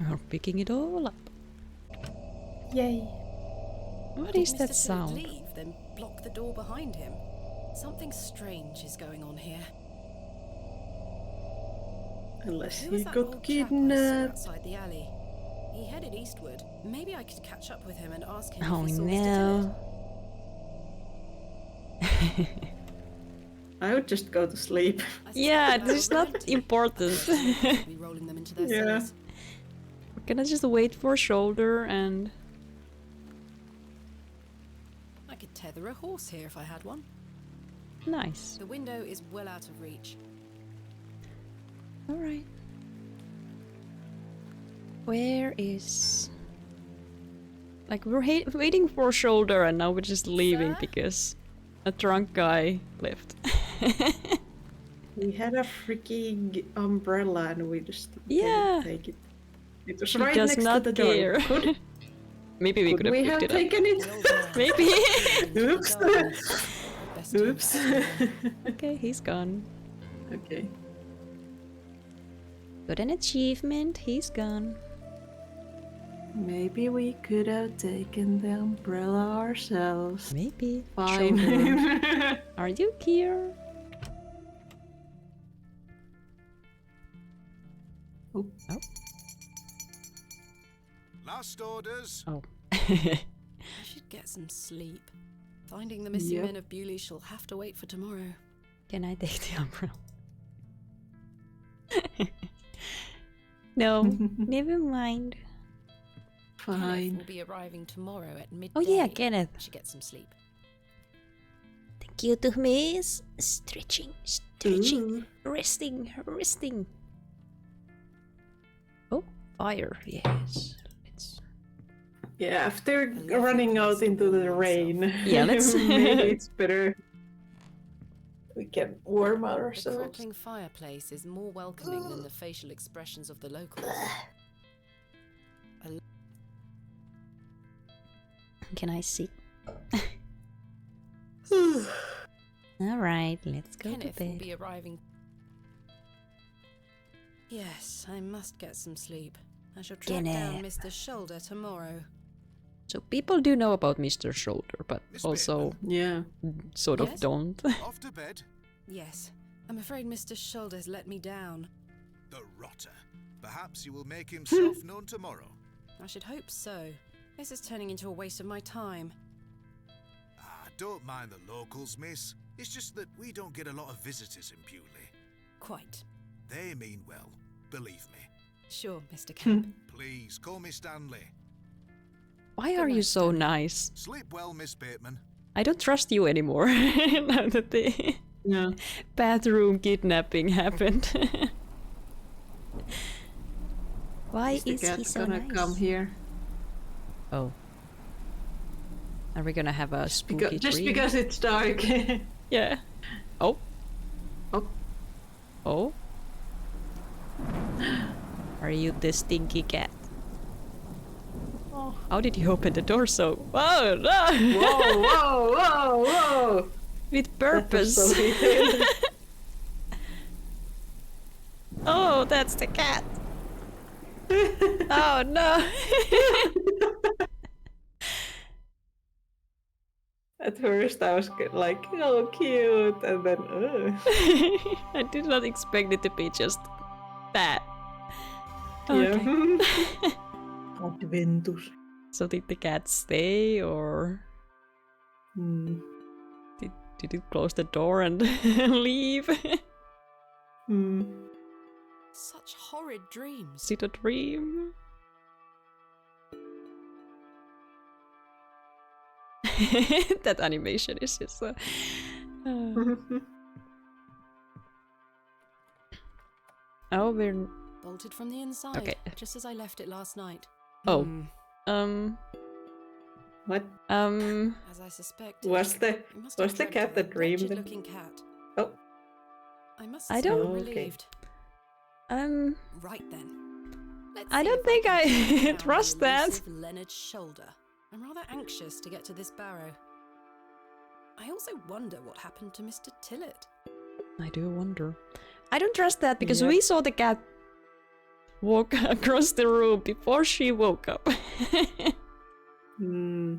We're picking it all up. Yay. What Did is that Mr. Tillett sound? leave, then block the door behind him? Something strange is going on here. Unless Who he was that got old chap I saw kidnapped. outside the alley? He headed eastward. Maybe I could catch up with him and ask him Oh if he saw Mr. no. I would just go to sleep. Tillett. Yeah, this is not important. Be rolling them into their Yeah. cellars. We're gonna just wait for shoulder and... I could tether a horse here if I had one. Nice. The window is well out of reach. Alright. Where is... Like, we're waiting for shoulder and now we're just leaving Sir? because a drunk guy left. We had a freaking umbrella and we just Yeah. didn't take it. It was He right does next not to the door. care. Could, Maybe we could could have we picked have it up. taken it? Maybe. Oops. Best to Oops. Okay, he's gone. Okay. Got an achievement, he's gone. Maybe we could have taken the umbrella ourselves. Maybe. Fine. Shoulder. Are you here? Oh. Oh. Last orders. Oh. I should get some sleep. Finding the missing Yep. men of Bewley shall have to wait for tomorrow. Can I take the umbrella? No, never mind. Kenneth Fine. will be arriving tomorrow at midday. Oh yeah, Kenneth. I should get some sleep. Thank you to miss. Stretching, stretching, Ooh. resting, resting. Oh, fire, yes. Let's... Yeah, after running out into the rain, Yeah, let's- maybe it's better. We can warm The ourselves. crackling fireplace is more welcoming than the facial expressions of the locals. Can I sit? Alright, let's go Kenneth to will bed. be arriving. Yes, I must get some sleep. I shall track down Kenneth. Mr. Shoulder tomorrow. So people do know about Mr. Shoulder, but Miss also Yeah. sort of Yes? don't. Off to bed. Yes, I'm afraid Mr. Shoulder's let me down. The rotter. Perhaps he will make himself known tomorrow. I should hope so. This is turning into a waste of my time. Don't mind the locals, miss. It's just that we don't get a lot of visitors in Bewley. Quite. They mean well, believe me. Sure, Mr. Kemp. Please, call me Stanley. Why are you so nice? Sleep well, Miss Bateman. I don't trust you anymore now that the bathroom kidnapping happened. Why is he so gonna nice? come here? Oh. Are we gonna have a spooky Just dream? because it's dark. Yeah. Oh. Oh. Oh. Are you the stinky cat? Oh. How did you open the door so? Whoa! No! Whoa! Whoa! Whoa! Whoa! With purpose. That was so detailed. Oh, that's the cat. Oh no! At first I was like, oh, cute, and then, I did not expect it to be just that. Yeah. Okay. Adventure. So did the cat stay, or Hmm. did it close the door and leave? Hmm. Such horrid dreams. Is it a dream? That animation is just so... Oh, we're... Bolted from the inside, Okay. just as I left it last night. Oh. What? As I suspected. Was the dreamt cat of that a dreamed? wretched-looking cat. Oh. I must I say don't- I'm Okay. relieved. Right then. Let's I see don't if think can I track down trust the that. elusive Leonard's shoulder. I'm rather anxious to get to this barrow. I also wonder what happened to Mr. Tillett. I do wonder. I don't trust that because Yeah. we saw the cat walk across the room before she woke up. Hmm.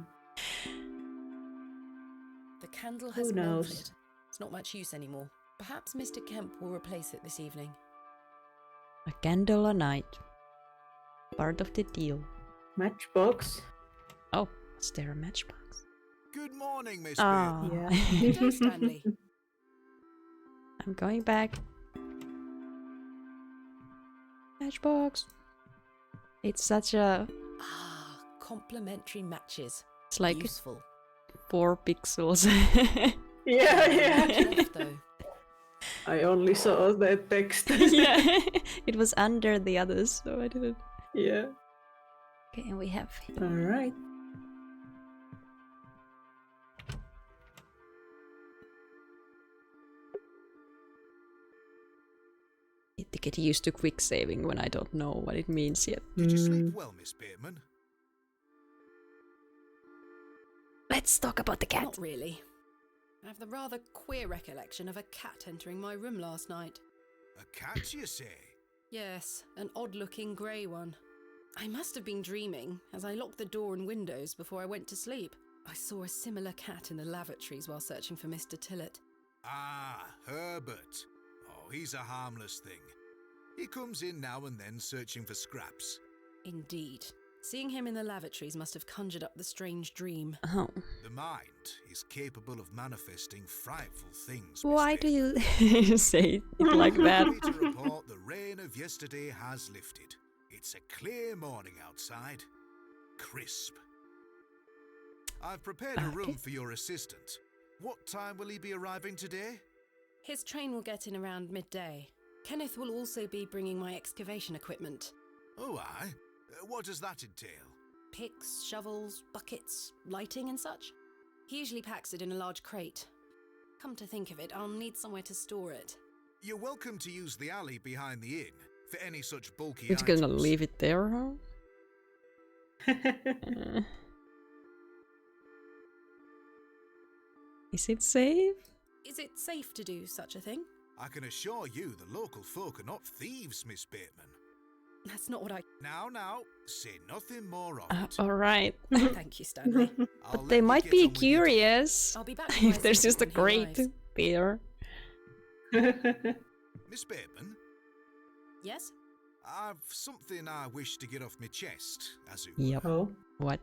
The candle Who has knows? melted. It's not much use anymore. Perhaps Mr. Kemp will replace it this evening. A candle a night. Part of the deal. Matchbox. Oh, is there a matchbox? Good morning, Miss Ah. Bateman. Yeah. Good day, Stanley. I'm going back. Matchbox. It's such a... Ah, complimentary matches. It's like Useful. 4 pixels. Yeah, yeah. Left, though. I only saw the text. Yeah, it was under the others, so I didn't... Yeah. Okay, and we have... Alright. Need to get used to quick saving when I don't know what it means yet. Did you Hmm. sleep well, Miss Bateman? Let's talk about the cat. Not really. I have the rather queer recollection of a cat entering my room last night. A cat, you say? Yes, an odd-looking grey one. I must have been dreaming, as I locked the door and windows before I went to sleep. I saw a similar cat in the lavatories while searching for Mr. Tillett. Ah, Herbert. Oh, he's a harmless thing. He comes in now and then searching for scraps. Indeed. Seeing him in the lavatories must have conjured up the strange dream. Oh. The mind is capable of manifesting frightful things. Miss Why do Bateman. you say it like that? Happy to report the rain of yesterday has lifted. It's a clear morning outside. Crisp. I've prepared a room for your assistant. What time will he be arriving today? His train will get in around midday. Kenneth will also be bringing my excavation equipment. Oh, aye. What does that entail? Picks, shovels, buckets, lighting and such. He usually packs it in a large crate. Come to think of it, I'll need somewhere to store it. You're welcome to use the alley behind the inn for any such bulky It's items. gonna leave it there, huh? Is it safe? Is it safe to do such a thing? I can assure you the local folk are not thieves, Miss Bateman. That's not what I... Now, say nothing more of it. Alright. Thank you, Stanley. I'll But let they you might get be on with your day. curious I'll be back with my if there's just a assistant when he grate arrives. there. Miss Bateman, Yes? I've something I wish to get off my chest, as it were. Yep. Oh. What?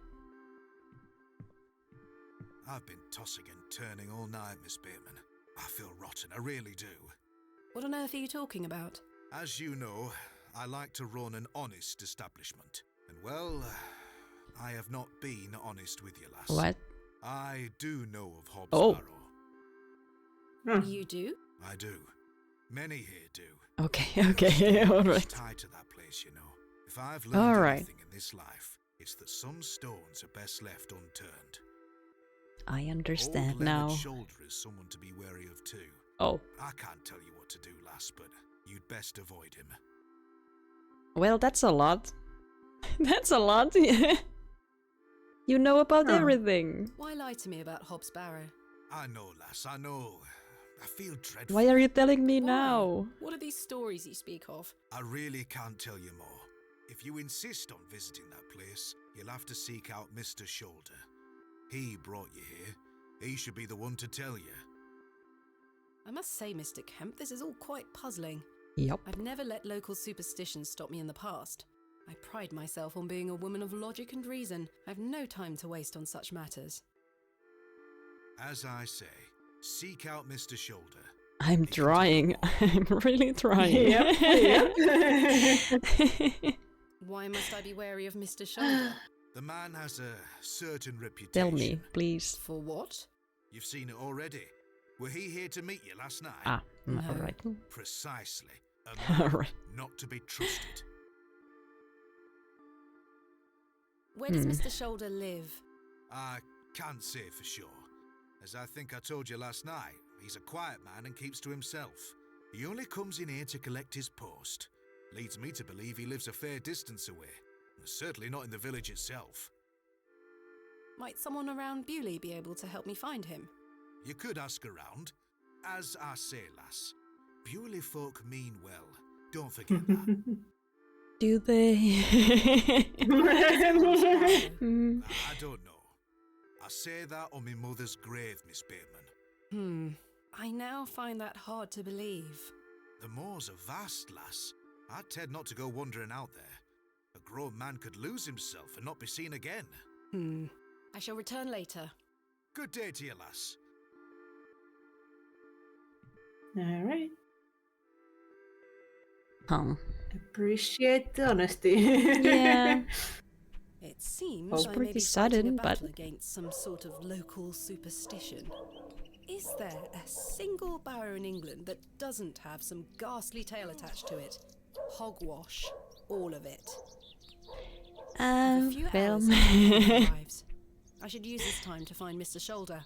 I've been tossing and turning all night, Miss Bateman. I feel rotten, I really do. What on earth are you talking about? As you know, I like to run an honest establishment. And well, I have not been honest with you, lass. What? I do know of Hobbs Oh. Barrow. You do? I do. Many here do. Okay, okay, alright. It's tied to that place, you know. If I've learned anything in this life, it's that some stones are best left unturned. I understand Old now. Leonard Shoulder is someone to be wary of too. Oh. I can't tell you what to do, lass, but you'd best avoid him. Well, that's a lot. That's a lot. You know about everything. Why lie to me about Hobbs Barrow? I know, lass, I know. I feel dreadful. Why are you telling me Why? now? What are these stories you speak of? I really can't tell you more. If you insist on visiting that place, you'll have to seek out Mr. Shoulder. He brought you here. He should be the one to tell you. I must say, Mr. Kemp, this is all quite puzzling. Yep. I've never let local superstitions stop me in the past. I pride myself on being a woman of logic and reason. I've no time to waste on such matters. As I say, seek out Mr. Shoulder. I'm trying. I'm really trying. Why must I be wary of Mr. Shoulder? The man has a certain reputation. Tell me, please. For what? You've seen it already. Were he here to meet you last night? Ah, No. alright. Precisely. A man Alright. not to be trusted. Where does Mr. Shoulder live? I can't say for sure. As I think I told you last night, he's a quiet man and keeps to himself. He only comes in here to collect his post. Leads me to believe he lives a fair distance away. Certainly not in the village itself. Might someone around Bewley be able to help me find him? You could ask around. As I say, lass, Bewley folk mean well. Don't forget that. Do they? I don't know. I say that on my mother's grave, Miss Bateman. I now find that hard to believe. The moors are vast, lass. I'd tend not to go wandering out there. A grown man could lose himself and not be seen again. I shall return later. Good day to you, lass. Alright. Appreciate the honesty. Yeah. It seems It's I may pretty be sudden, fighting a but- battle against some sort of local superstition. Is there a single barrow in England that doesn't have some ghastly tale attached to it? Hogwash. All of it. A few Well. hours until he arrives. I should use this time to find Mr. Shoulder.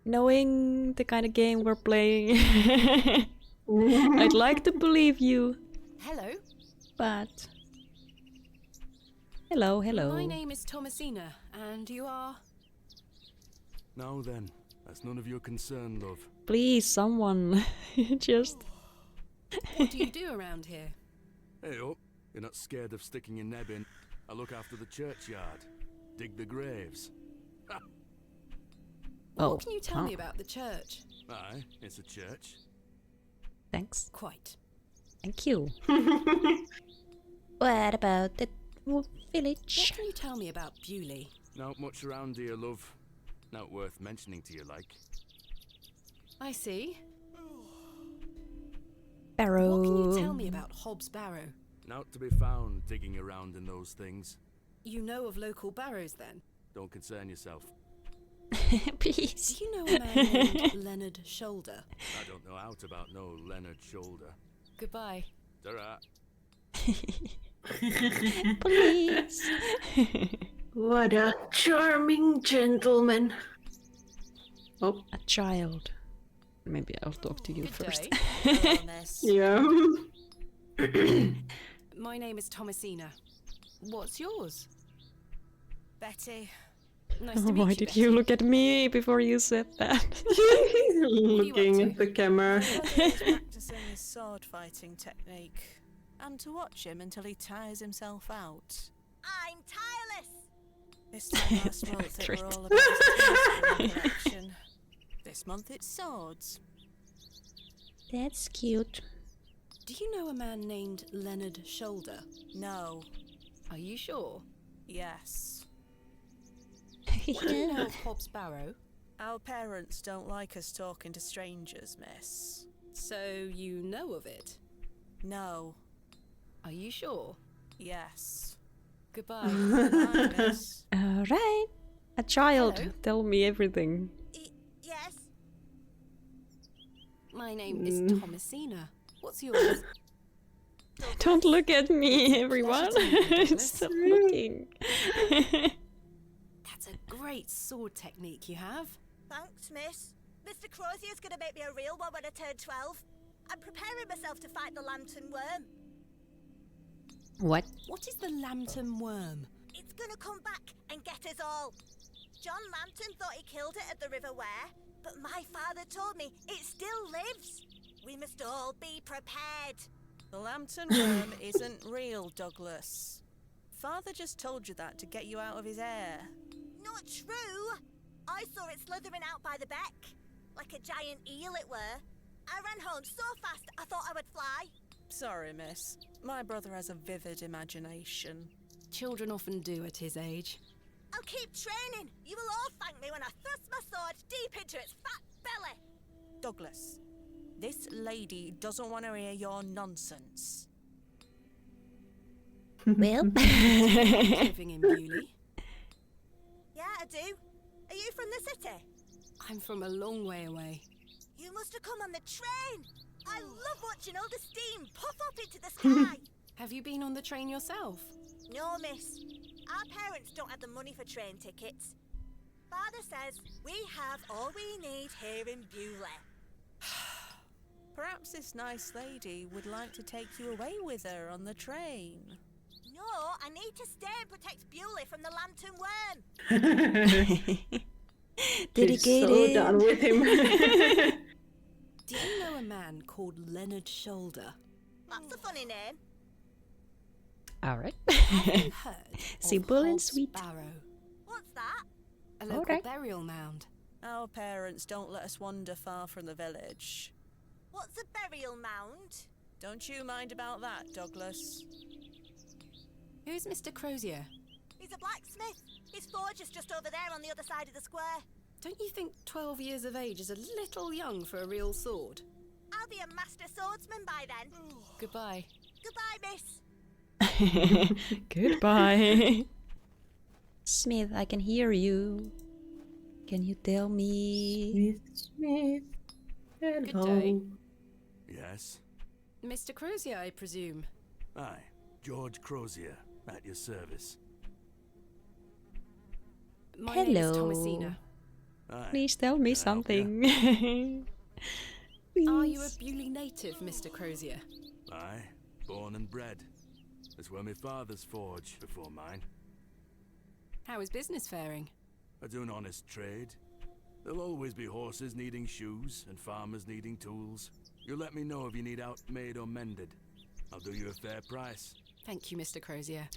Knowing the kind of game we're playing, I'd like to believe you, Hello. but... Hello, hello. My name is Thomasina, and you are... Now then, that's none of your concern, love. Please, someone, just... What do you do around here? Hey up, you're not scared of sticking your neb in. I look after the churchyard. Dig the graves. Oh, What can you tell me about the church? Aye, it's a church. Thanks. Quite. Thank you. What about the village? What can you tell me about Bewley? Not much around here, love. Not worth mentioning to you, like. I see. Barrow. What can you tell me about Hobbs Barrow? Not to be found digging around in those things. You know of local barrows, then? Don't concern yourself. Please. Do you know a man named Leonard Shoulder? I don't know out about no Leonard Shoulder. Goodbye. Ta-ra. Please. What a charming gentleman. Oh, A child. Maybe I'll talk to you Good first. day. Hello, miss. yeah. My name is Thomasina. What's yours? Betty. Nice to meet Why you, did Betty. you look at me before you said that? Looking up at the camera. He's practicing his sword fighting technique. And to watch him until he tires himself out. I'm tireless! This time last month it were all about his teaspoon collection. This month it's swords. That's cute. Do you know a man named Leonard Shoulder? No. Are you sure? Yes. What do you know of Hobbs Barrow? Our parents don't like us talking to strangers, miss. So you know of it? No. Are you sure? Yes. Goodbye. Bye, miss. Alright. A child. Hello? Tell me everything. Yes. My name is Thomasina. What's yours? Don't look at me, everyone. Stop looking. That's a great sword technique you have. Thanks, miss. Mr. Crozier's gonna make me a real one when I turn 12. I'm preparing myself to fight the lantern worm. What? What is the lantern worm? It's gonna come back and get us all. John Lantern thought he killed it at the River Ware, but my father told me it still lives. We must all be prepared. The lantern worm isn't real, Douglas. Father just told you that to get you out of his hair. Not true. I saw it slithering out by the beck. Like a giant eel it were. I ran home so fast I thought I would fly. Sorry, miss. My brother has a vivid imagination. Children often do at his age. I'll keep training. You will all thank me when I thrust my sword deep into its fat belly. Douglas, this lady doesn't want to hear your nonsense. Well. Living in Bewley. Yeah, I do. Are you from the city? I'm from a long way away. You must have come on the train. I love watching all the steam puff up into the sky. Have you been on the train yourself? No, miss. Our parents don't have the money for train tickets. Father says we have all we need here in Bewley. Perhaps this nice lady would like to take you away with her on the train. No, I need to stay and protect Bewley from the lantern worm. She's so done with him. Do you know a man called Leonard Shoulder? That's a funny name. Alright. Have you heard Simple of and Hobbs sweet. Barrow? What's that? A local Alright. burial mound. Our parents don't let us wander far from the village. What's a burial mound? Don't you mind about that, Douglas. Who's Mr. Crozier? He's a blacksmith. His forge is just over there on the other side of the square. Don't you think 12 years of age is a little young for a real sword? I'll be a master swordsman by then. Goodbye. Goodbye, miss. Goodbye. Smith, I can hear you. Can you tell me? Smith. Hello. Good day. Yes? Mr. Crozier, I presume. Aye, George Crozier, at your service. My name is Hello. Thomasina. Aye. Please tell me Can I help ya? something. Are you a Bewley native, Mr. Crozier? Aye, born and bred. That's where my father's forge before mine. How is business faring? I do an honest trade. There'll always be horses needing shoes and farmers needing tools. You let me know if you need out made or mended. I'll do you a fair price. Thank you, Mr. Crozier.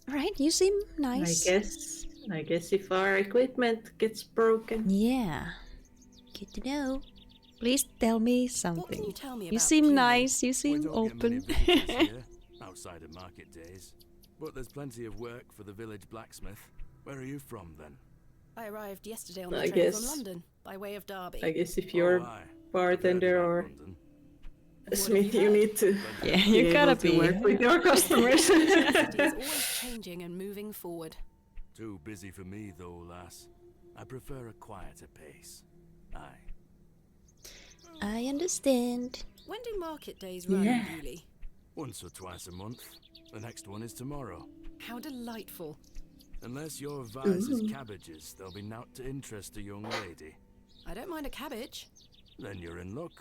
Right, you seem nice. I guess if our equipment gets broken. Yeah. Good to know. Please tell me What can something. you tell me You about seem Bewley? nice, you We seem don't get many open. visitors here, outside of market days. But there's plenty of work for the village blacksmith. Where are you from, then? I arrived yesterday on the I train guess- from London, by way of Derby. I guess if you're Oh, aye. bartender I've heard or about London. a smith, you need to Yeah, be you gotta able to be. work with your customers. The city is always changing and moving forward. Too busy for me, though, lass. I prefer a quieter pace. Aye. I understand. When do market days run Yeah. in Bewley? Once or twice a month. The next one is tomorrow. How delightful. Unless your vice is cabbages, there'll be naught to interest a young lady. I don't mind a cabbage. Then you're in luck.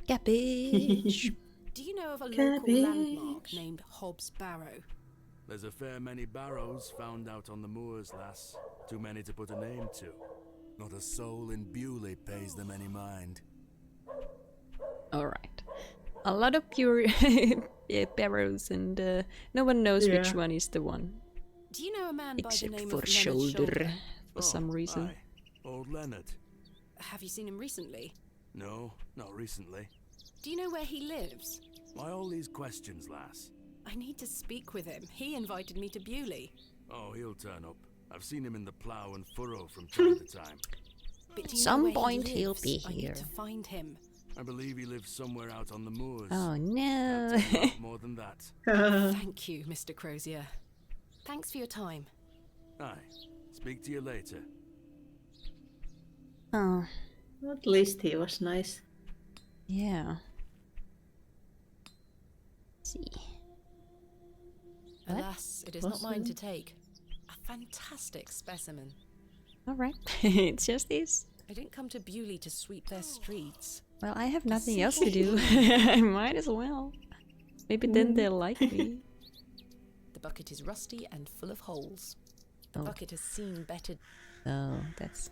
Cabbage. Do you know of a local Cabbage. landmark named Hobbs Barrow? There's a fair many barrows found out on the moors, lass. Too many to put a name to. Not a soul in Bewley pays them any mind. Alright. A lot of pure barrows and no one knows which Yeah. one is the one. Do you know a man by the Except name for of Leonard shoulder. For Oh, some reason. Aye. Old Leonard. Have you seen him recently? No, not recently. Do you know where he lives? Why all these questions, lass? I need to speak with him. He invited me to Bewley. Oh, he'll turn up. I've seen him in the plough and furrow from time to time. But do you Some know where point he he'll lives? be I here. need to find him. I believe he lives somewhere out on the moors. Oh no. Can't tell you more than that. Thank you, Mr. Crozier. Thanks for your time. Aye. Speak to you later. Oh, At least he was nice. yeah. Let's see. What? Alas, it is not mine to take. A fantastic specimen. Alright. It's just this. I didn't come to Bewley to sweep their streets. Well, I have nothing else to do. I might as well. Maybe then they'll like me. The bucket is rusty and full of holes. The Oh. bucket has seen better. Oh, that's...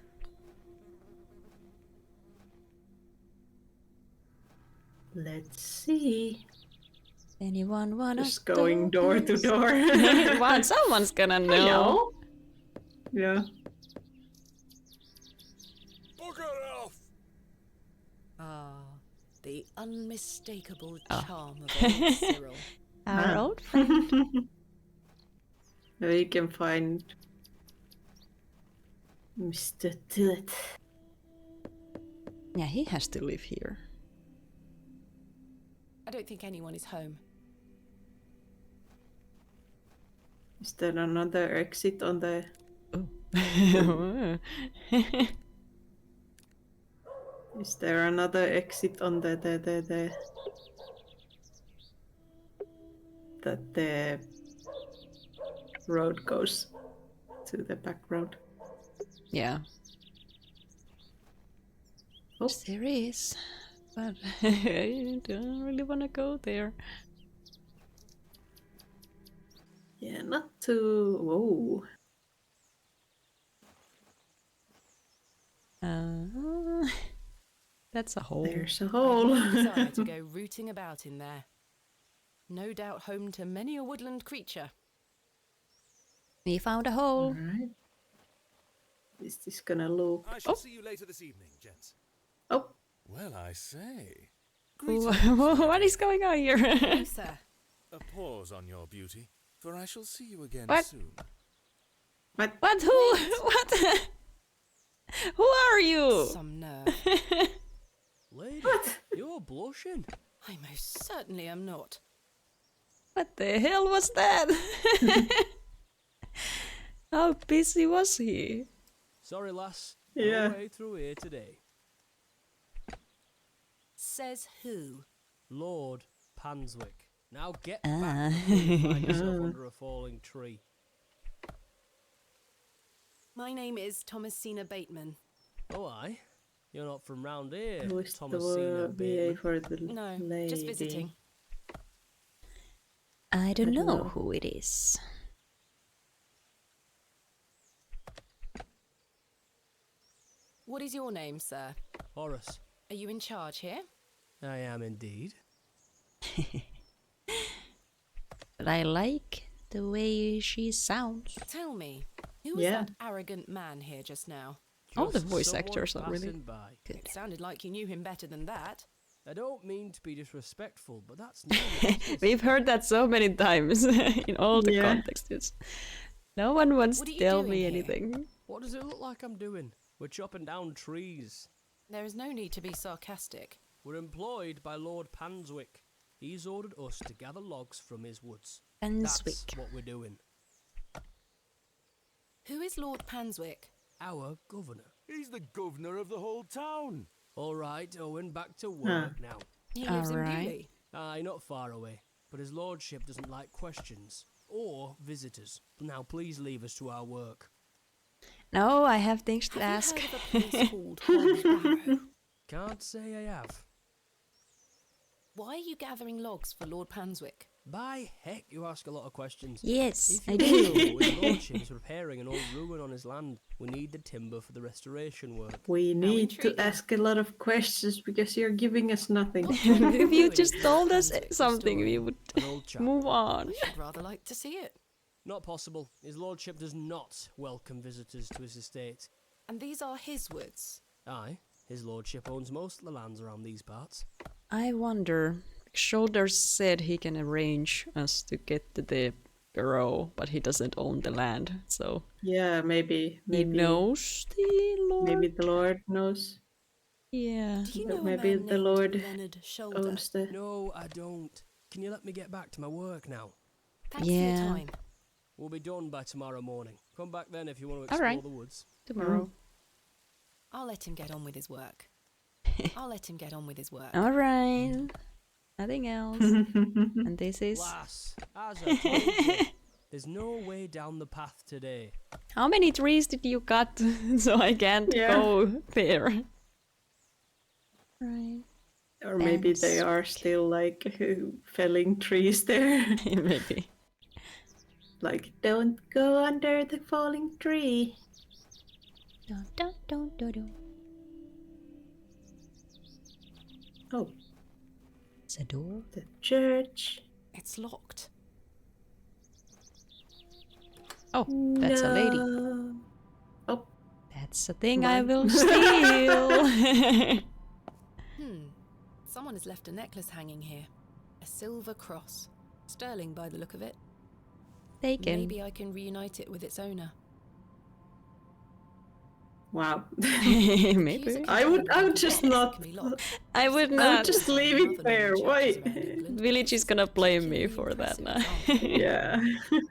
Let's see. Anyone wanna Just going door to this? door. Well, someone's gonna know. Hello? Yeah. Bugger off! Ah, the unmistakable Oh. charm of old Cyril. Our old friend. We can find Mr. Tillet. Yeah, he has to live here. I don't think anyone is home. Is there another exit on the... Oh. Is there another exit on that the road goes to the back road? Yeah. Oh. There is. But I don't really want to go there. Yeah, not too... Whoa. That's a hole. There's a I hole. have no desire to go rooting about in there. No doubt home to many a woodland creature. We found a hole. Alright. Is this gonna look... I shall see you later this evening, gents. Oh, Well, I say. What is going on here? No, sir. A pause on your beauty, for I shall see you again What? soon. what? What? Who? What? Who are you? Some nerve. Lady, you're blushing. I most certainly am not. What the hell was that? How busy was he? Sorry, lass. Yeah. No way through here today. Says who? Lord Panswick. Now get Ah. back before you find yourself under a falling tree. My name is Thomasina Bateman. Oh, aye. You're not from round here, Who is Thomasina the VA Bateman. for the No, lady? just visiting. I don't don't know know. who it is. What is your name, sir? Horace. Are you in charge here? I am indeed. But I like the way she sounds. Tell me, who was Yeah. that arrogant man here just now? All the Just voice someone actors are really passing by. good. It sounded like you knew him better than that. I don't mean to be disrespectful, but that's none of your business. We've heard that so many times in all the Yeah. contexts. No one wants What to are you tell doing me here? anything. What does it look like I'm doing? We're chopping down trees. There is no need to be sarcastic. We're employed by Lord Panswick. He's ordered us to gather logs from his woods. Panswick. That's what we're doing. Who is Lord Panswick? Our governor. He's the governor of the whole town. All right, Owen, back to work now. He lives in Alright. Bewley. Aye, not far away, but his lordship doesn't like questions or visitors. Now, please leave us to our work. No, I have things to Have ask. you heard of a place called Holmes Barrow? Can't say I have. Why are you gathering logs for Lord Panswick? By heck, you ask a lot of questions. Yes, If I you do. know his lordship is repairing an old ruin on his land, we need the timber for the restoration work. We need to intriguing. ask a lot of questions because you're giving us nothing. What kind of If you ruin just is told Lord us Panswick's something, we restoring? would An old chap. move on. I should rather like to see it. Not possible. His lordship does not welcome visitors to his estate. And these are his woods. Aye, his lordship owns most of the lands around these parts. I wonder. Shoulders said he can arrange us to get to the Barrow, but he doesn't own the land, so yeah, maybe he knows the Lord. Maybe the Lord knows. Yeah. Do you know maybe a man the named Lord Leonard Shoulder? owns the. No, I don't. Can you let me get back to my work now? Thanks for your time. We'll be done by tomorrow morning. Come back then if you want to explore the woods. Tomorrow. I'll let him get on with his work. All right. Nothing else. And this is... Lass, as I told you, there's no way down the path today. How many trees did you cut so I can't go there? Right. Or maybe they are still like felling trees there. Maybe. Like, don't go under the falling tree. Oh. It's a door. The church. It's locked. Oh, that's a lady. Oh. That's a thing I will steal. Someone has left a necklace hanging here. A silver cross. Sterling by the look of it. Taken. Maybe I can reunite it with its owner. Wow. Maybe. I would just not. I would not. I would just leave it there. Why? Village is gonna blame me for that now. Yeah.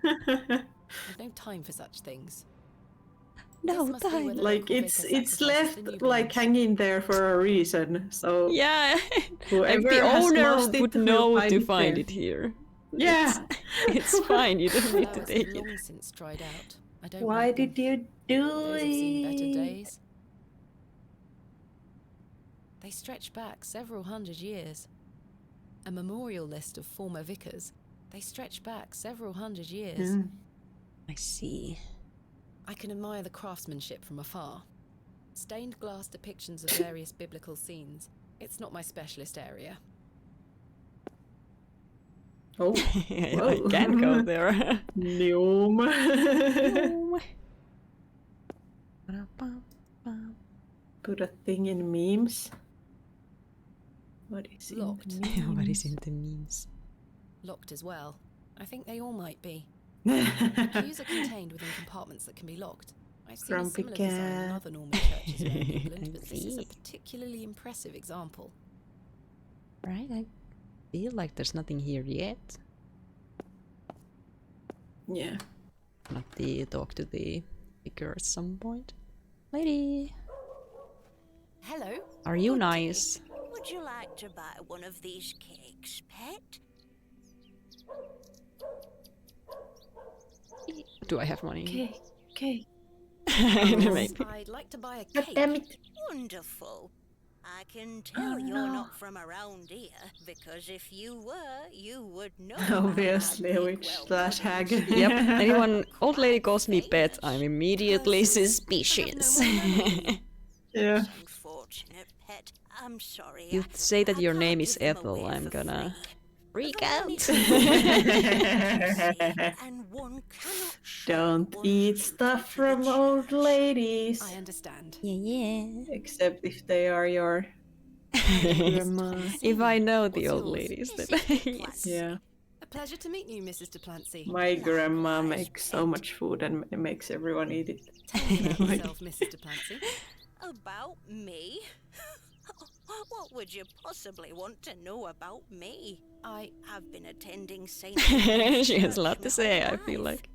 I've no time for such things. No time. Like it's left like hanging there for a reason. So yeah, whoever like the owner would know to find it it here. Yeah, it's fine. You don't need to take it. Long since dried out. I don't. Why did you do Those have seen better it? days. They stretch back several hundred years. A memorial list of former vicars. They stretch back several hundred years. I see. I can admire the craftsmanship from afar. Stained glass depictions of various biblical scenes. It's not my specialist area. Oh, I can't go there. Neom. Put a thing in memes. What is locked? What is in the memes? Locked as well. I think they all might be. Keys are contained within compartments that can be locked. I've seen a similar design in other Norman churches around England, but this is a particularly impressive example. Right, I feel like there's nothing here yet. Yeah. Not the talk to the vicar at some point. Lady! Hello. Are you nice? Would you like to buy one of these cakes, pet? Do I have money? Cake. I'd like to buy a cake. Damn it. Wonderful. I can tell you're not from around here, because if you were, you would know. Obviously, a witch slash hag. Yep, anyone, old lady calls me pet, I'm immediately suspicious. Yeah. Unfortunate pet. I'm sorry. You say that your name is Ethel, I'm gonna freak out. Don't eat stuff from old ladies. I understand. Yeah. Except if they are your grandma. If I know the old ladies, then yes. Yeah. A pleasure to meet you, Mrs. Duplancy. My grandma makes so much food and makes everyone eat it. Tell me about yourself, Mrs. Duplancy. About me? What would you possibly want to know about me? I have been attending St. She has a lot to say, I feel like.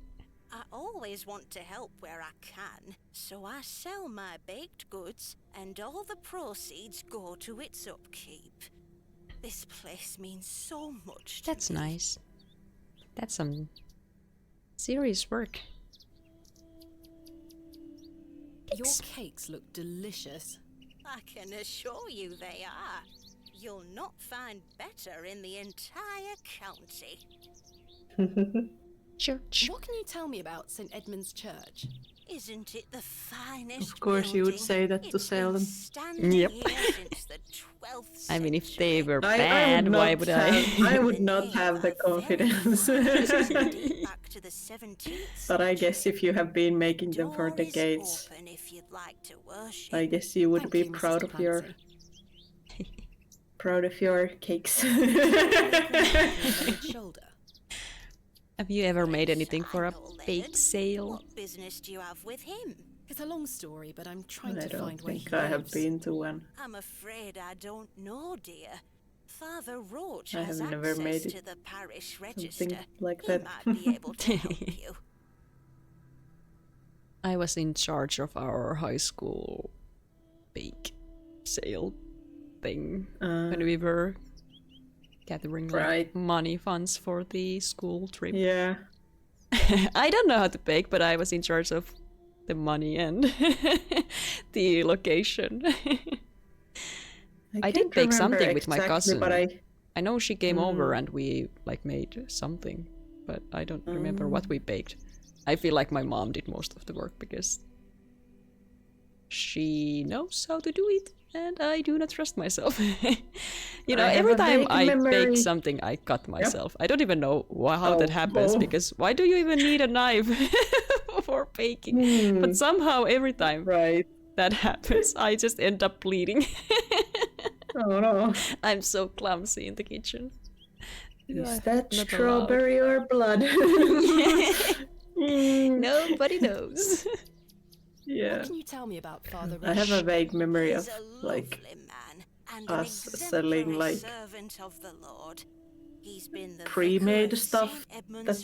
I always want to help where I can, so I sell my baked goods, and all the proceeds go to its upkeep. This place means so much to That's me. nice. That's some serious work. Your cakes look delicious. I can assure you they are. You'll not find better in the entire county. Church. What can you tell me about St. Edmund's Church? Isn't it the finest Of course you would building? say that to It's sell been them. standing Yep. here since the 12th I mean, if century. they were I bad, why would I? I would not have the confidence. Back to the 17th But I guess if you have been making them for Door is decades, open if you'd like to worship. I guess you would Thank be you, Mrs. proud of your Duplancy. proud of your cakes. Have you ever made anything for a bake sale? What business do you have with him? It's a long story, but I'm trying I to find don't where he think I have lives. been to one. I'm afraid I don't know, dear. Father Roach I has have never access made it. to the parish Something register. like He that. might be able to help you. I was in charge of our high school bake sale thing when we were gathering like money funds for the school trip. Yeah. I don't know how to bake, but I was in charge of the money and the location. I did bake something with my cousin. But I know she came over and we like made something, but I don't remember what we baked. I feel like my mom did most of the work because she knows how to do it, and I do not trust myself. You know, every time I bake something, I cut myself. Yep. I don't even know how that happens, because why do you even need a knife for baking? But somehow every time that happens, I just end up bleeding. Oh no. I'm so clumsy in the kitchen. Is that strawberry or blood? Nobody knows. Yeah. What can you tell me about Father Roach? I have a vague memory of like us selling like pre-made stuff that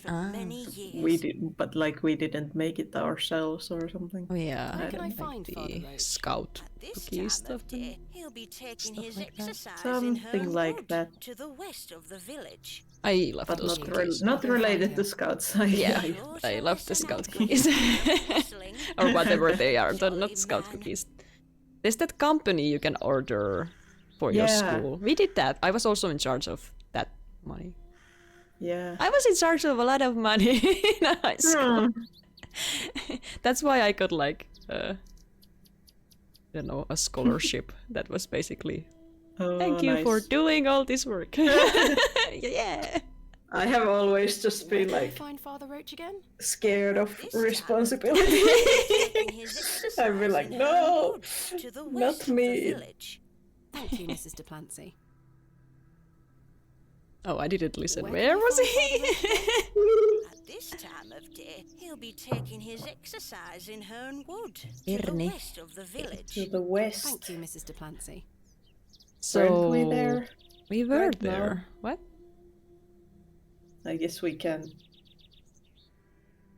we did, but like we didn't make it ourselves or something. Oh yeah, Where can I find the scout cookies stuff. He'll be taking his exercise something like that. To the west of the village. I love but those not related to scouts. Yeah, I love the scout cookies. Or whatever they are, they're not scout cookies. There's that company you can order for your school. We did that. I was also in charge of that money. Yeah. I was in charge of a lot of money in high school. That's why I got like, you know, a scholarship that was basically, thank you for doing all this work. Yeah. I have always just been like find Father Roach again? Scared of responsibility. I've been like, no, not me. Thank you, Mrs. Duplancy. Oh, I didn't listen. Where was he? At this time of day, he'll be taking his exercise in Herne Wood, to the west of the village. To the west. Thank you, Mrs. Duplancy. So weren't we there? We were there. What? I guess we can.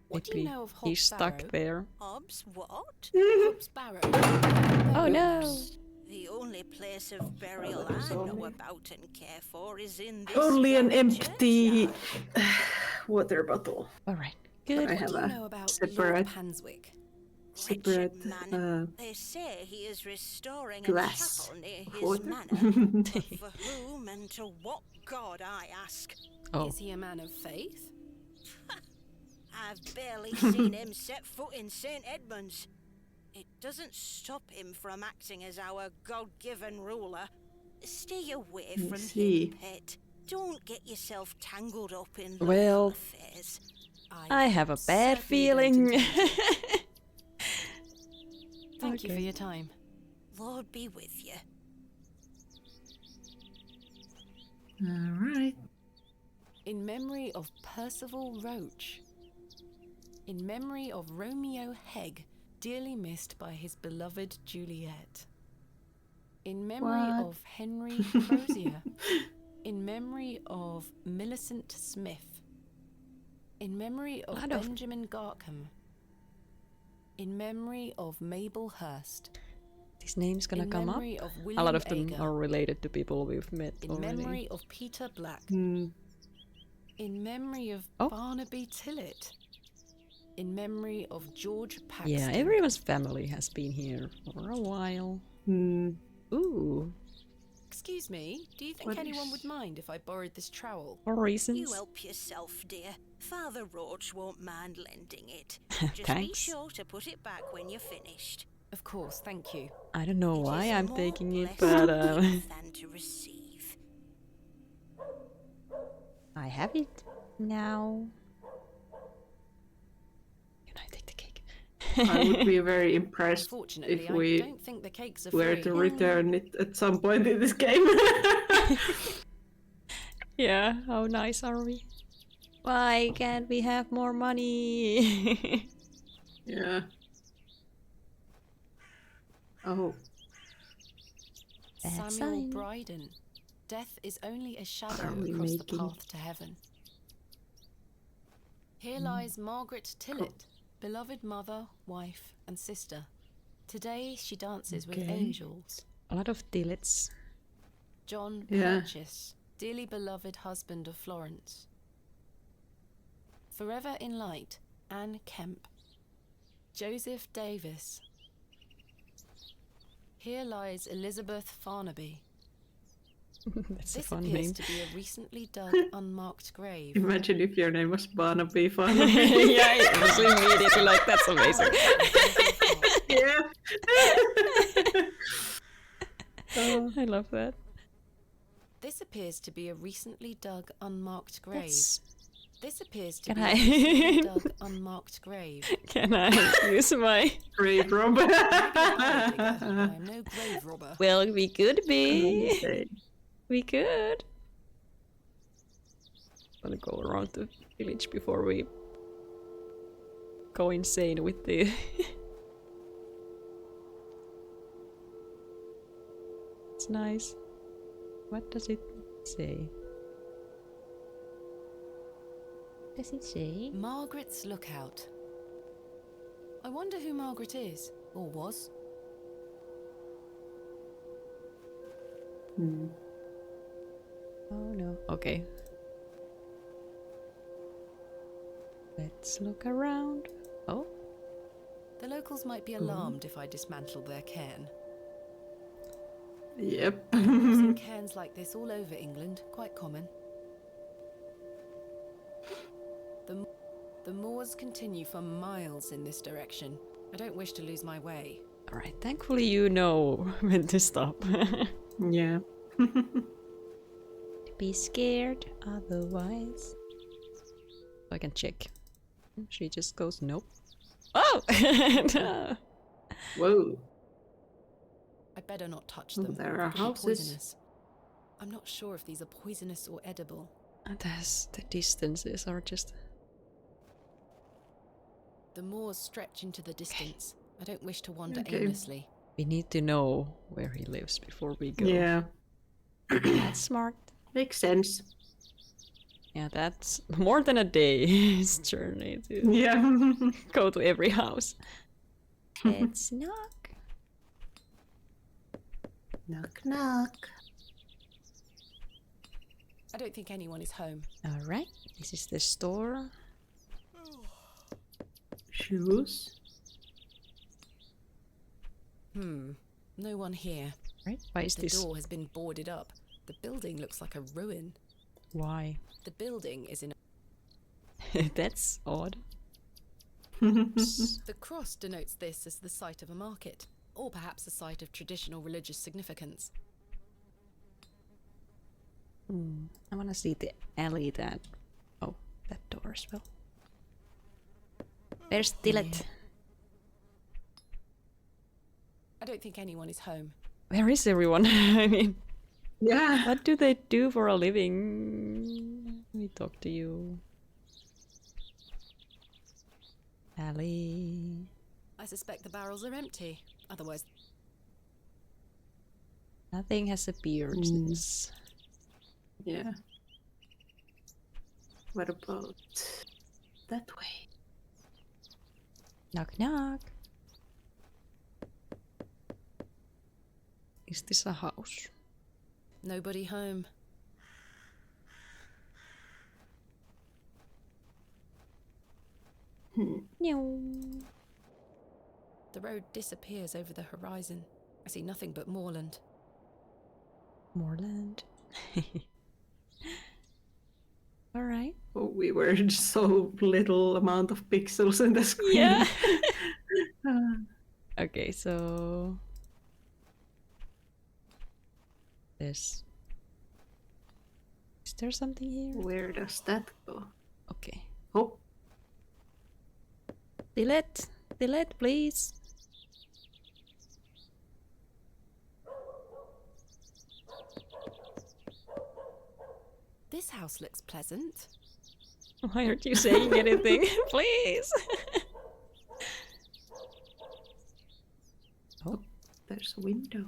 What do you know of Hobbs he's stuck Barrow? there. Hobbs what? Hobbs Barrow. Oh no. The only place of burial I know about and care for is in this only an empty water bottle. All right. Good. I have What do you know about separate Panswick? They say he is restoring glass a chapel near his water. manor. For whom and to what god, I ask? Oh. Is he a man of faith? I've barely seen him set foot in St. Edmunds. It doesn't stop him from acting as our God-given ruler. Stay away from him, pet. Don't get yourself tangled up in local affairs. I have a bad feeling. Thank you for your time. Lord be with you. All right. In memory of Percival Roach. In memory of Romeo Hegg, dearly missed by his beloved Juliet. In memory of Henry Crozier. In memory of Millicent Smith. In memory of Benjamin Garkham. In memory of Mabel Hurst. These names gonna come up. A lot of them are related to people we've met already. In memory of Peter Black. In memory of Barnaby Tillett. In memory of George Paxton. Yeah, everyone's family has been here for a while. Ooh. Excuse me, do you think anyone would mind if I borrowed this trowel? For reasons? You help yourself, dear. Father Roach won't mind lending it. Just be sure to put it back when you're finished. Of course, thank you. I don't know why I'm taking it, but than to receive. I have it now. Can I take the cake? I would be very impressed Fortunately, if we I don't think the cakes are were free. to return it at some point in this game. Yeah, how nice are we? Why can't we have more money? Yeah. Oh. Bad Samuel sign. Bryden. Death is only a shadow Are we across the making- path to heaven. Here lies Margaret Tillett, beloved mother, wife, and sister. Today she dances with Okay. angels. A lot of Tillets. John Yeah. Purchase, dearly beloved husband of Florence. Forever in light, Anne Kemp. Joseph Davis. Here lies Elizabeth Farnaby. That's a This fun appears name. to be a recently dug, unmarked grave. Imagine if your name was Barnaby. Yeah, it was immediately like, that's amazing. Yeah. I love that. This appears to be a recently dug, unmarked grave. That's... This appears to Can be I- a recently dug, unmarked grave. Can I use my... Grave robber. I'm no grave robber. Well, we could be. Okay. We could. Wanna go around the village before we go insane with the... It's nice. What does it say? Does it say? Margaret's Lookout. I wonder who Margaret is, or was. Hmm. Oh no. Okay. Let's look around. Oh, The locals might be alarmed if I dismantle their cairn. Yep. I've seen cairns like this all over England, quite common. The moors continue for miles in this direction. I don't wish to lose my way. alright. Thankfully you know when to stop. Yeah. Be scared, otherwise. I can check. She just goes, nope. Oh! No. Whoa. I'd better not touch Oh, them. there are They could be houses. poisonous. I'm not sure if these are poisonous or edible. And the distances are just... The moors stretch into the distance. I don't wish to wander Okay. aimlessly. We need to know where he lives before we go. Yeah. That's smart. Makes sense. Yeah, that's more than a day's journey to Yeah. go to every house. Let's knock. Knock knock. I don't think anyone is home. Alright, this is the store. Shoes. No one here. Right, why is The this? door has been boarded up. The building looks like a ruin. Why? The building is in That's odd. The cross denotes this as the site of a market, or perhaps a site of traditional religious significance. I wanna see the alley that... Oh, that door as well. Where's Tillet? I don't think anyone is home. Where is everyone? I mean, Yeah. what do they do for a living? Let me talk to you. Alley. I suspect the barrels are empty. Otherwise, Nothing has appeared since... Yeah. What about that way? Knock knock. Is this a house? nobody home. No. The road disappears over the horizon. I see nothing but moorland. Moorland. Alright. Oh, we were just so little amount of pixels in the screen. Yeah. Okay, so there's... Is there something here? Where does that go? Okay. Oh, Tillet, The lead, please. This house looks pleasant. Why aren't you saying anything? Please! Oh, there's a window.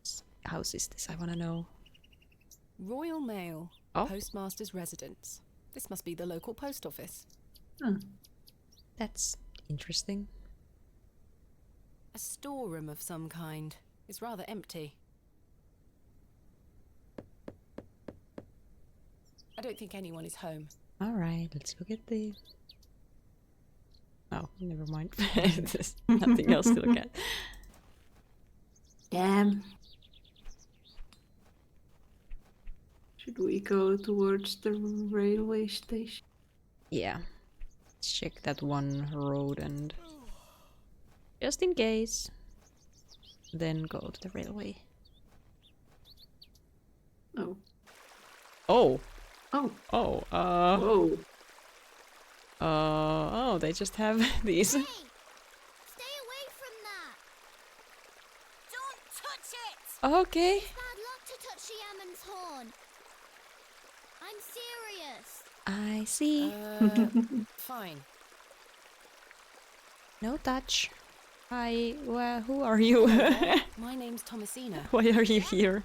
Whose house is this? I want to know. Royal Mail. Oh. Postmaster's residence. This must be the local post office. That's interesting. A storeroom of some kind. It's rather empty. I don't think anyone is home. Alright, let's look at the... Oh, never mind. There's nothing else to look at. Damn. Should we go towards the railway station? Yeah. Let's check that one road and... just in case. Then go to the railway. Oh. Oh! Oh. Oh, Whoa. Oh, they just have these. Hey! Stay away from that! Don't touch it! Okay. It's bad luck to touch the Ammon's horn. I'm serious. I see. Fine. No touch. Hi, well, who are you? My name's Thomasina. Why are you here?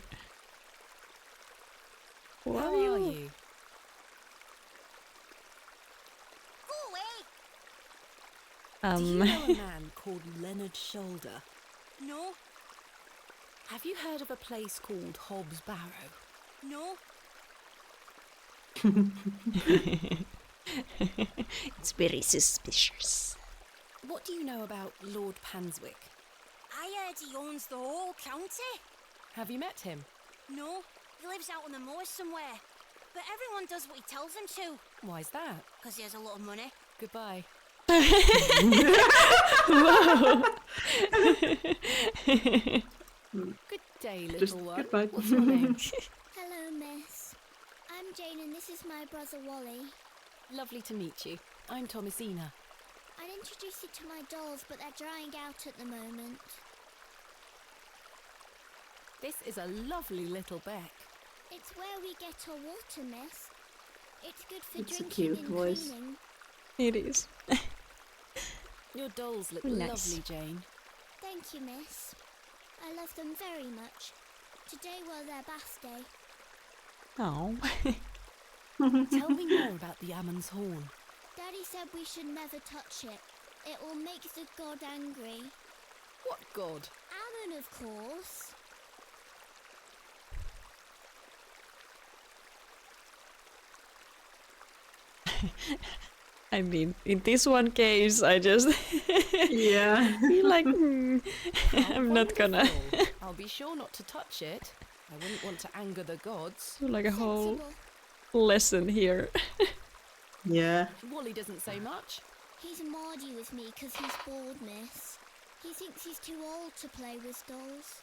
Who How are you? Go away! Do you know a man called Leonard Shoulder? No, Have you heard of a place called Hobbs Barrow? no. It's very suspicious. What do you know about Lord Panswick? I heard he owns the whole county. Have you met him? No, he lives out on the moors somewhere. But everyone does what he tells them to, Why's that? because he has a lot of money. Goodbye. Good day, Just little one. goodbye. What's your name? Hello, miss. I'm Jane and this is my brother Wally. Lovely to meet you. I'm Thomasina. I'd introduce you to my dolls, but they're drying out at the moment. This is a lovely little beck. It's where we get our water, miss. It's good for It's a drinking cute and voice. cleaning. It is. Your dolls look Nice. lovely, Jane. Thank you, miss. I love them very much. Today was their bath day. Oh. Tell me more about the Ammon's horn. Daddy said we should never touch it. It will make the god angry. What god? Ammon, of course. I mean, in this one case, I just Yeah. feel like, How I'm not gonna. wonderful. I'll be sure not to touch it. I wouldn't want to anger the gods. Like a whole Sensible. lesson here. Yeah. Wally doesn't say much. He's mardy with me because he's bored, miss. He thinks he's too old to play with dolls.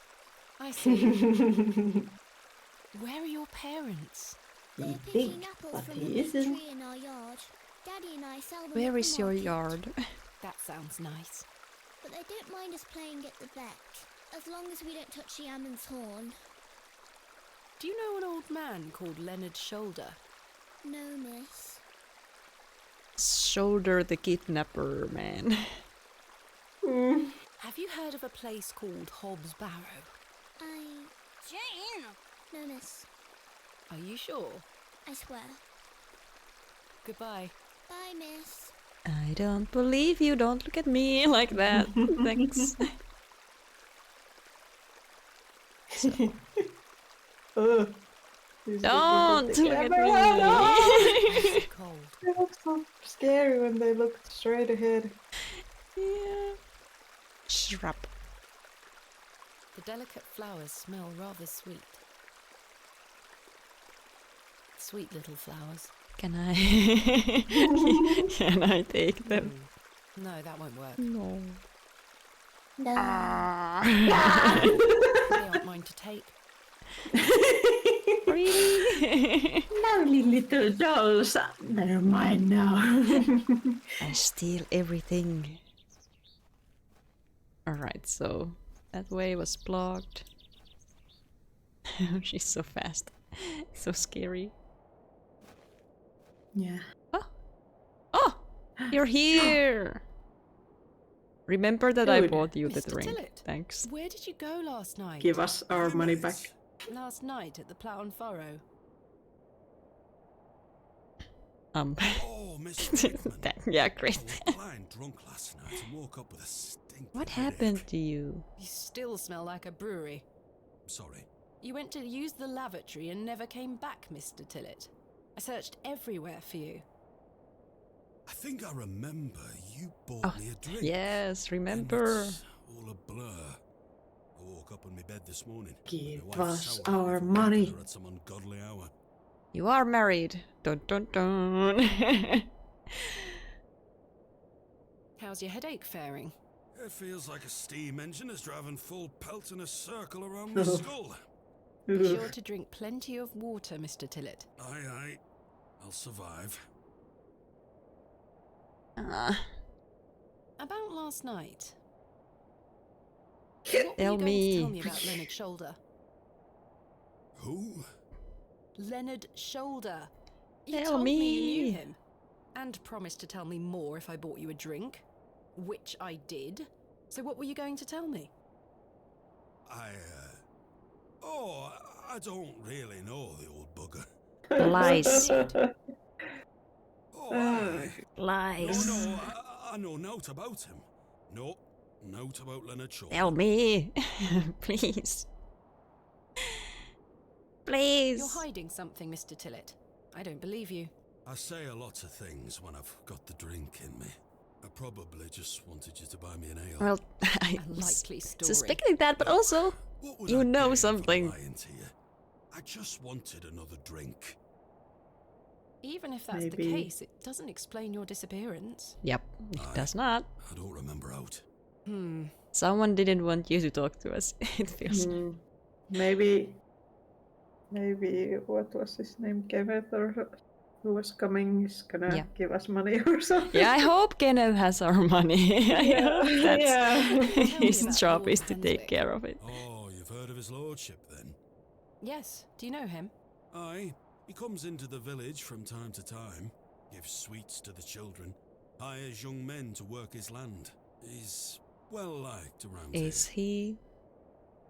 I see. Where are your parents? They're You picking think, apples but from he the big isn't. tree in our yard. Daddy and I sell them Where at the is your market. yard? That sounds nice. But they don't mind us playing at the beck, as long as we don't touch the Ammon's horn. Do you know an old man called Leonard Shoulder? No, miss. Shoulder the kidnapper, man. Have you heard of a place called Hobbs Barrow? Jane! No, miss. Are you sure? I swear. Goodbye. Bye, miss. I don't believe you. Don't look at me like that. Thanks. Don't look at me. It's cold. They look so scary when they look straight ahead. Yeah. Shrub. The delicate flowers smell rather sweet. Sweet little flowers. Can I? Can I take them? No, that won't work. No. No. They aren't mine to take. Really? Lovely little dolls. Never mind now. I steal everything. Alright, so that way was blocked. She's so fast. So scary. Yeah. Oh! Oh! You're here! Remember that I bought you the Mr. drink. Tillett, Thanks. where did you go last night? Give us our money back. Last night at the Plough and Furrow. Oh, Miss Wakeman. Yeah, great. I was lying drunk last night and woke up with a stinking What headache. happened to you? You still smell like a brewery. Sorry. You went to use the lavatory and never came back, Mr. Tillett. I searched everywhere for you. I think I remember you bought me a drink. Yes, remember. It's all a blur. I woke up in my bed this morning. Give My wife us sounded our like a money. burglar at some ungodly hour. You are married. Dun dun dun. How's your headache faring? It feels like a steam engine is driving full pelt in a circle around my skull. Be sure to drink plenty of water, Mr. Tillett. Aye, aye. I'll survive. About last night. What were you Tell going me. to tell me about Leonard Shoulder? Who? Leonard Shoulder. You Tell told me you me. knew him. And promised to tell me more if I bought you a drink. Which I did. So what were you going to tell me? Oh, I don't really know the old bugger. Lies. Oh, aye. Lies. No, I know naught about him. No, naught about Leonard Shoulder. Tell me. Please. Please. You're hiding something, Mr. Tillett. I don't believe you. I say a lot of things when I've got the drink in me. I probably just wanted you to buy me an ale. Well, I A was likely story. suspecting that, but also, What would you I know gain from something. lying to you? I just wanted another drink. Even if that's Maybe. the case, it doesn't explain your disappearance. Yep, it does not. I don't remember out. Someone didn't want you to talk to us. It feels. Maybe what was his name? Kenneth or who was coming is gonna give us money or something. Yeah, I hope Kenneth has our money. I hope that's his about job Lord is to take Hanswick. care of it. Oh, you've heard of his lordship then? Yes. Do you know him? Aye, he comes into the village from time to time, gives sweets to the children, hires young men to work his land. He's well liked around Is here. he?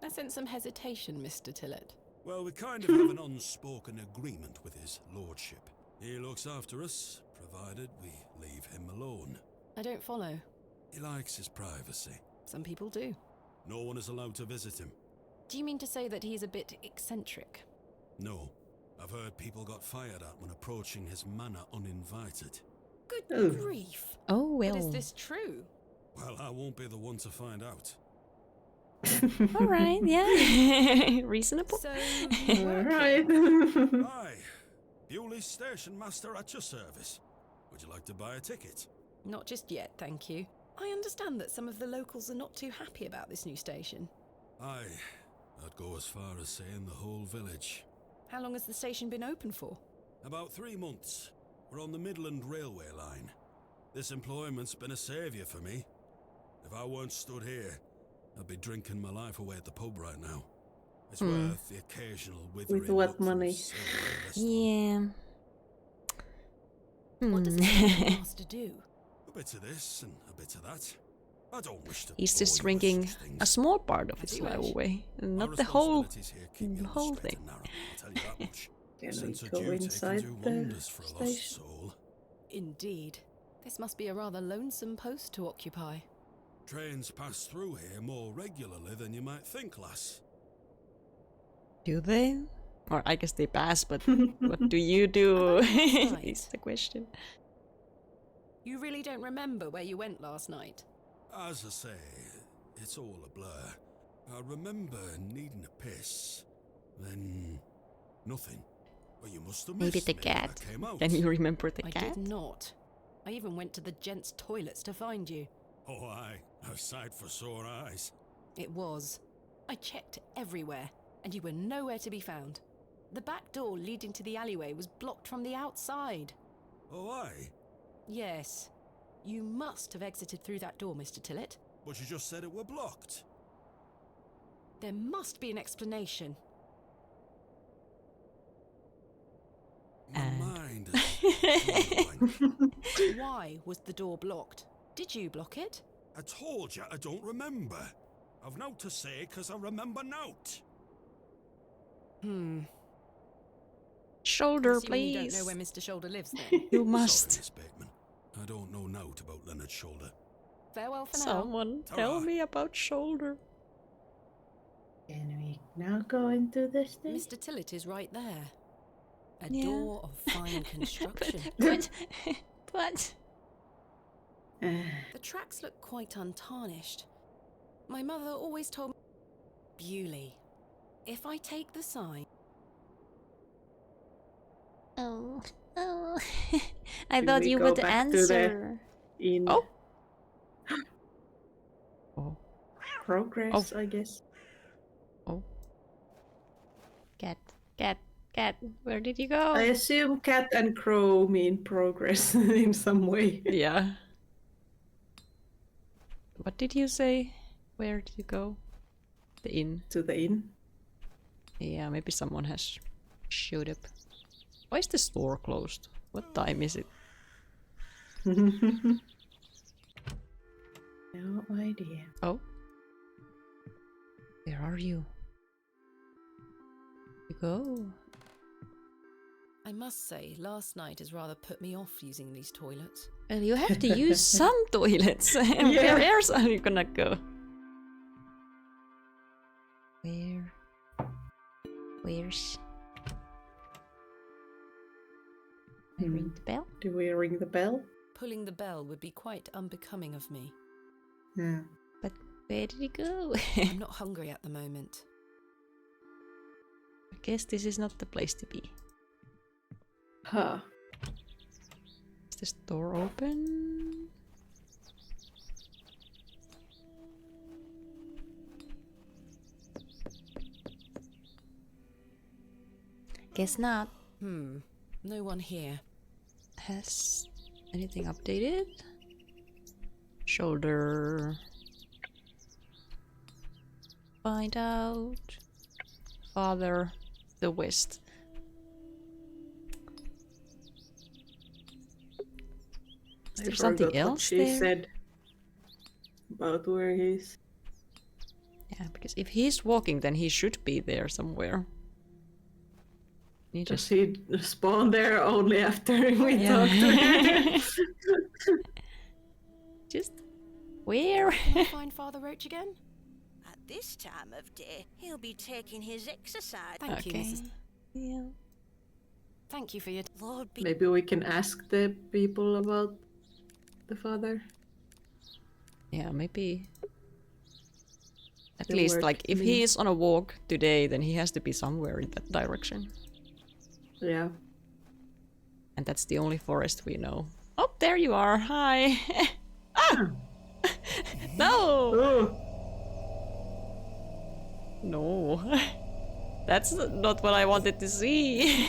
I sense some hesitation, Mr. Tillett. Well, we kind of have an unspoken agreement with his lordship. He looks after us, provided we leave him alone. I don't follow. He likes his privacy. Some people do. No one is allowed to visit him. Do you mean to say that he's a bit eccentric? No. I've heard people got fired at when approaching his manor uninvited. Good grief. Oh, well. But is this true? Well, I won't be the one to find out. All right, yeah. Reasonable. So, Alright. Aye. Bewley's station master at your service. Would you like to buy a ticket? not just yet, thank you. I understand that some of the locals are not too happy about this new station. Aye. I'd go as far as saying the whole village. How long has the station been open for? About 3 months. We're on the Midland Railway line. This employment's been a saviour for me. If I weren't stood here, I'd be drinking my life away at the pub right now. It's worth the occasional withering. With what look from money? silver restaurant. Yeah. What does the station master do? A bit of this and a bit of that. I don't wish to. He's bore just you with drinking such things. a small part of I its do life wish. away, and My not the whole, responsibilities here keep me on the whole straight thing. and narrow, I'll tell you that much. Can Sense we of go duty inside can do the wonders for a lost station? soul. Indeed. This must be a rather lonesome post to occupy. Trains pass through here more regularly than you might think, lass. Do they? Or I guess they pass, but what do you do? About last night. Is the question. You really don't remember where you went last night? As I say, it's all a blur. I remember needing a piss, then nothing. Well, you must have missed Maybe the me when I cat. came out. Can you remember the I cat? did not. I even went to the gents' toilets to find you. Oh, aye, a sight for sore eyes. It was. I checked everywhere, and you were nowhere to be found. The back door leading to the alleyway was blocked from the outside. Oh, aye. Yes. You must have exited through that door, Mr. Tillett. But you just said it were blocked. There must be an explanation. My mind is blank. Why was the door blocked? Did you block it? I told you I don't remember. I've nought to say 'cause I remember nought. Shoulder, Assuming please. you don't know where Mr. Shoulder lives then. You must. Sorry, Miss Bateman. I don't know nought about Leonard's shoulder. Farewell for now. Someone tell me about Shoulder. Can we now go into the station? Mr. Tillett is right there. A Yeah. door of fine construction. But The tracks look quite untarnished. My mother always told me... Bewley, if I take the sign... oh, I Do thought we you go would back to the answer. In Oh. Oh. progress, I guess. Oh. Cat. Where did you go? I assume cat and crow mean progress in some way. Yeah. What did you say? Where did you go? The inn. To the inn. Yeah, maybe someone has showed up. Why is this door closed? What time is it? No idea. Oh. Where are you? You go. I must say, last night has rather put me off using these toilets. Well, you have to use some toilets. And Yeah. where else are you gonna go? Where's... I ring the bell? Do we ring the bell? Pulling the bell would be quite unbecoming of me. Yeah. But where did he go? I'm not hungry at the moment. I guess this is not the place to be. Huh. Is this door open? Guess not. No one here. Has anything updated? Shoulder. Find out. Father, the West. Is there something forgot what else she there? said about where he's. Yeah, because if he's walking, then he should be there somewhere. He Does just he spawn there only after we Yeah. talk to him? just where? Can I find Father Roach again? At this time of day, he'll be taking his exercise. Thank you, Mrs. Yeah. Thank you for your... Lord be Maybe we can ask the people about the father. Yeah, maybe. At The least, work, like, if I he mean. is on a walk today, then he has to be somewhere in that direction. Yeah. And that's the only forest we know. Oh, there you are. Hi. Ah! No! Oh, No. That's not what I wanted to see.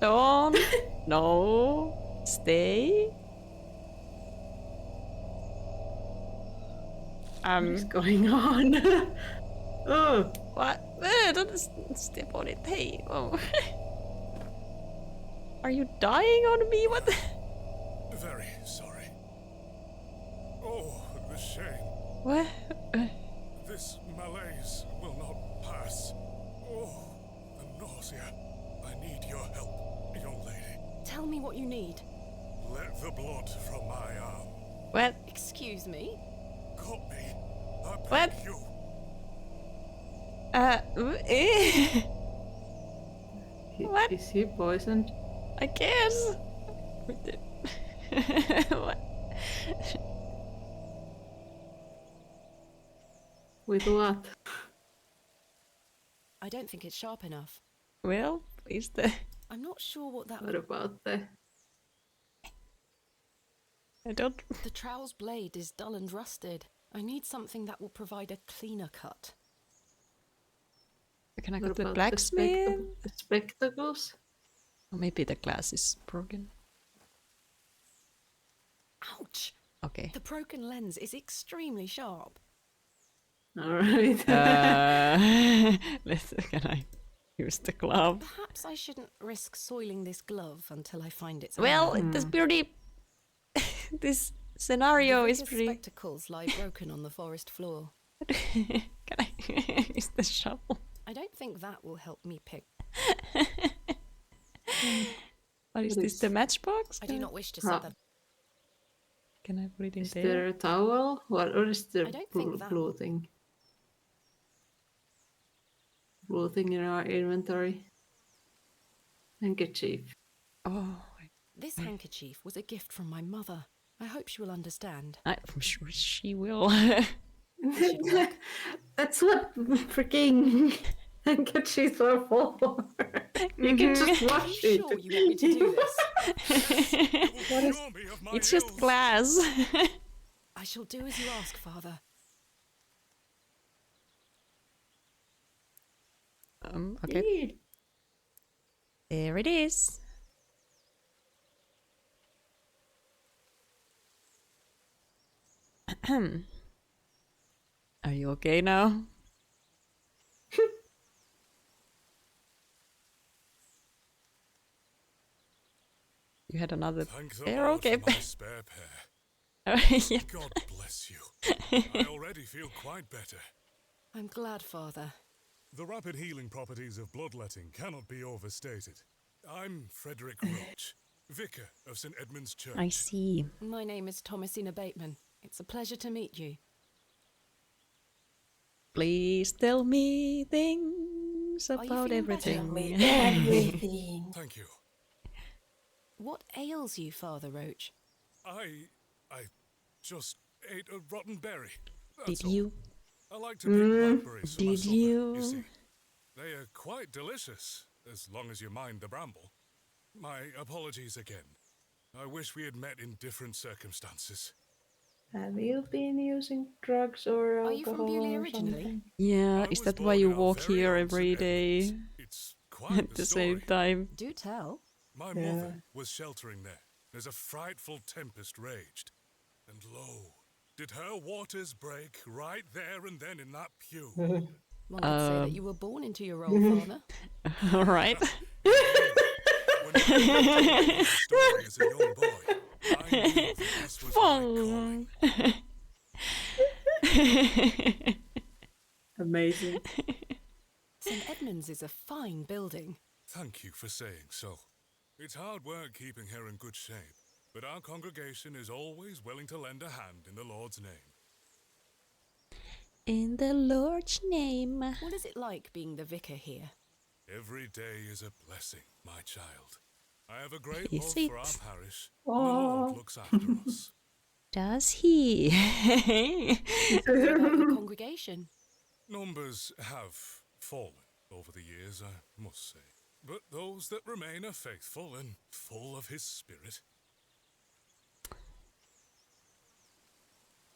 Don't. No. Stay. what's going on? Oh, What? Don't step on it. Hey. Oh. Are you dying on me? What? Very sorry. Oh, the shame. What? This malaise will not pass. Oh, the nausea. I need your help, young lady. Tell me what you need. Let the blood from my arm What? Excuse me? cut me. I beg What? you. What? Is he poisoned? I guess. What? With what? I don't think it's sharp enough. Well, is the I'm not sure what that What would... about the... I don't. The trowel's blade is dull and rusted. I need something that will provide a cleaner cut. Can I go What to the about blacksmith? the spectacles? Or maybe the glass is broken. Ouch! Okay. The broken lens is extremely sharp. Alright. Can I use the glove? Perhaps I shouldn't risk soiling this glove until I find its Well, owner. this pretty... this scenario is pretty... spectacles lie broken on the forest floor. Can I use the shovel? I don't think that will help me pick. What is this, the matchbox? I do not wish to set that. Can I put it in Is there? there a towel? What is the I don't think that blue thing? Blue thing in our inventory. Handkerchief. Oh. This handkerchief was a gift from my mother. I hope she will understand. I'm sure she will. That's what freaking handkerchiefs are for. You can just wash it. Sure you want me to do this? It's just glass. I shall do as you ask, Father. Okay. There it is. Are you okay now? You had another pair? Okay. My spare pair. Yep. God bless you. I already feel quite better. I'm glad, Father. The rapid healing properties of bloodletting cannot be overstated. I'm Frederick Roach, Vicar of St. Edmund's Church. I see. My name is Thomasina Bateman. It's a pleasure to meet you. Please tell me things about everything. Everything. Thank you. What ails you, Father Roach? I just ate a rotten berry. Did you? I like to pick blackberries for my Did supper, you see. They are quite delicious, as long as you mind the bramble. My apologies again. I wish we had met in different circumstances. Have you been using drugs or alcohol? Are you from Beaulieu originally? Something? Yeah, I is was that born why you in our walk very here own every St. day Edmunds. It's quite at the same story. time? Do tell. My mother was sheltering there as a frightful tempest raged. And lo, did her waters break right there and then in that pew. One could say that you were born into your role, Father. All right. When I heard the story as a young boy, I knew that this was my calling. Amazing. St. Edmund's is a fine building. Thank you for saying so. It's hard work keeping her in good shape, but our congregation is always willing to lend a hand in the Lord's name. In the Lord's name. What is it like being the vicar here? Every day is a blessing, my child. I have a great Is love for our it? parish, and the Lord looks after us. Does he? What about the congregation? Numbers have fallen over the years, I must say. But those that remain are faithful and full of his spirit.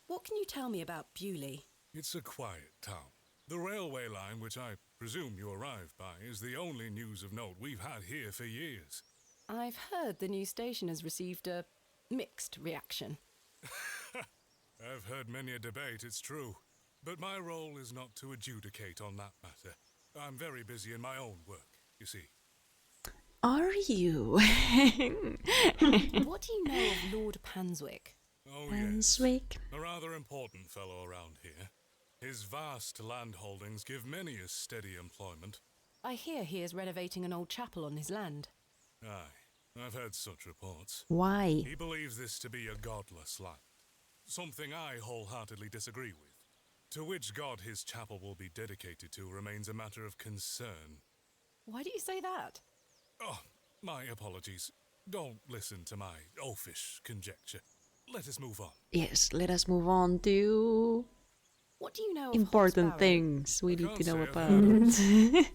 What can you tell me about Beaulieu? It's a quiet town. The railway line, which I presume you arrived by, is the only news of note we've had here for years. I've heard the new station has received a mixed reaction. I've heard many a debate, it's true. But my role is not to adjudicate on that matter. I'm very busy in my own work, you see. Are you? What do you know of Lord Panswick? Oh, Panswick. yes. A rather important fellow around here. His vast land holdings give many a steady employment. I hear he is renovating an old chapel on his land. Aye, I've heard such reports. Why? He believes this to be a godless land. Something I wholeheartedly disagree with. To which god his chapel will be dedicated to remains a matter of concern. Why do you say that? Oh, my apologies. Don't listen to my oafish conjecture. Let us move on. Yes, let us move on to What do you know of important Barrow? things we need to can't know say I've about. heard of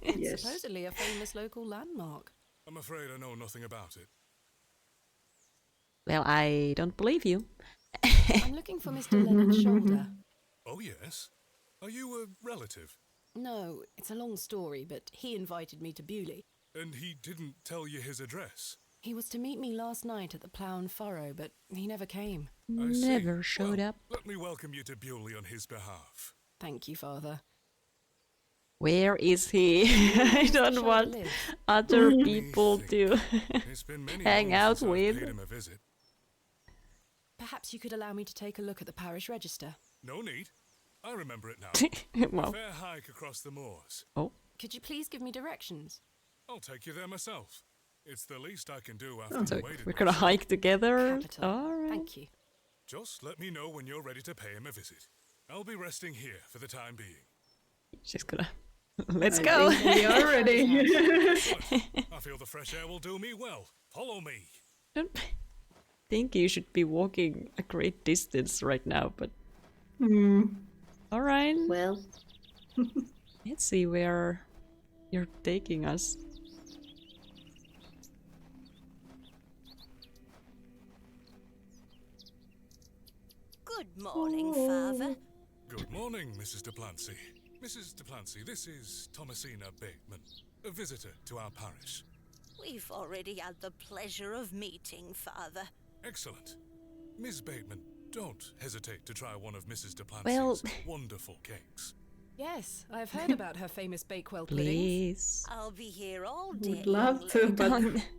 It's Yes. supposedly a famous local landmark. I'm afraid I know nothing about it. Well, I don't believe you. I'm looking for Mr. Leonard Shoulder. Oh, yes? Are you a relative? No, it's a long story, but he invited me to Beaulieu. And he didn't tell you his address? He was to meet me last night at the Plough and Furrow, but he never came. Never showed up. Let me welcome you to Bewley on his behalf. Thank you, Father. Where is he? I don't want other people to hang out with. Perhaps you could allow me to take a look at the parish register. No need. I remember it now. Wow. A fair hike across the moors. Oh. Could you please give me directions? I'll take you there myself. It's the least I can do after So the waiting. we're gonna hike together. Capital. All right. Thank you. Just let me know when you're ready to pay him a visit. I'll be resting here for the time being. She's gonna. Let's go. We are ready. I feel the fresh air will do me well. Follow me. I don't think you should be walking a great distance right now, but. All right. Well. Let's see where you're taking us. Good morning, Father. Good morning, Mrs. Duplancy. Mrs. Duplancy, this is Thomasina Bateman, a visitor to our parish. We've already had the pleasure of meeting, Father. Excellent. Miss Bateman, don't hesitate to try one of Mrs. Duplancy's wonderful cakes. Yes, I've heard about her famous Bakewell puddings. Please. I'll be here all day. Would love to, but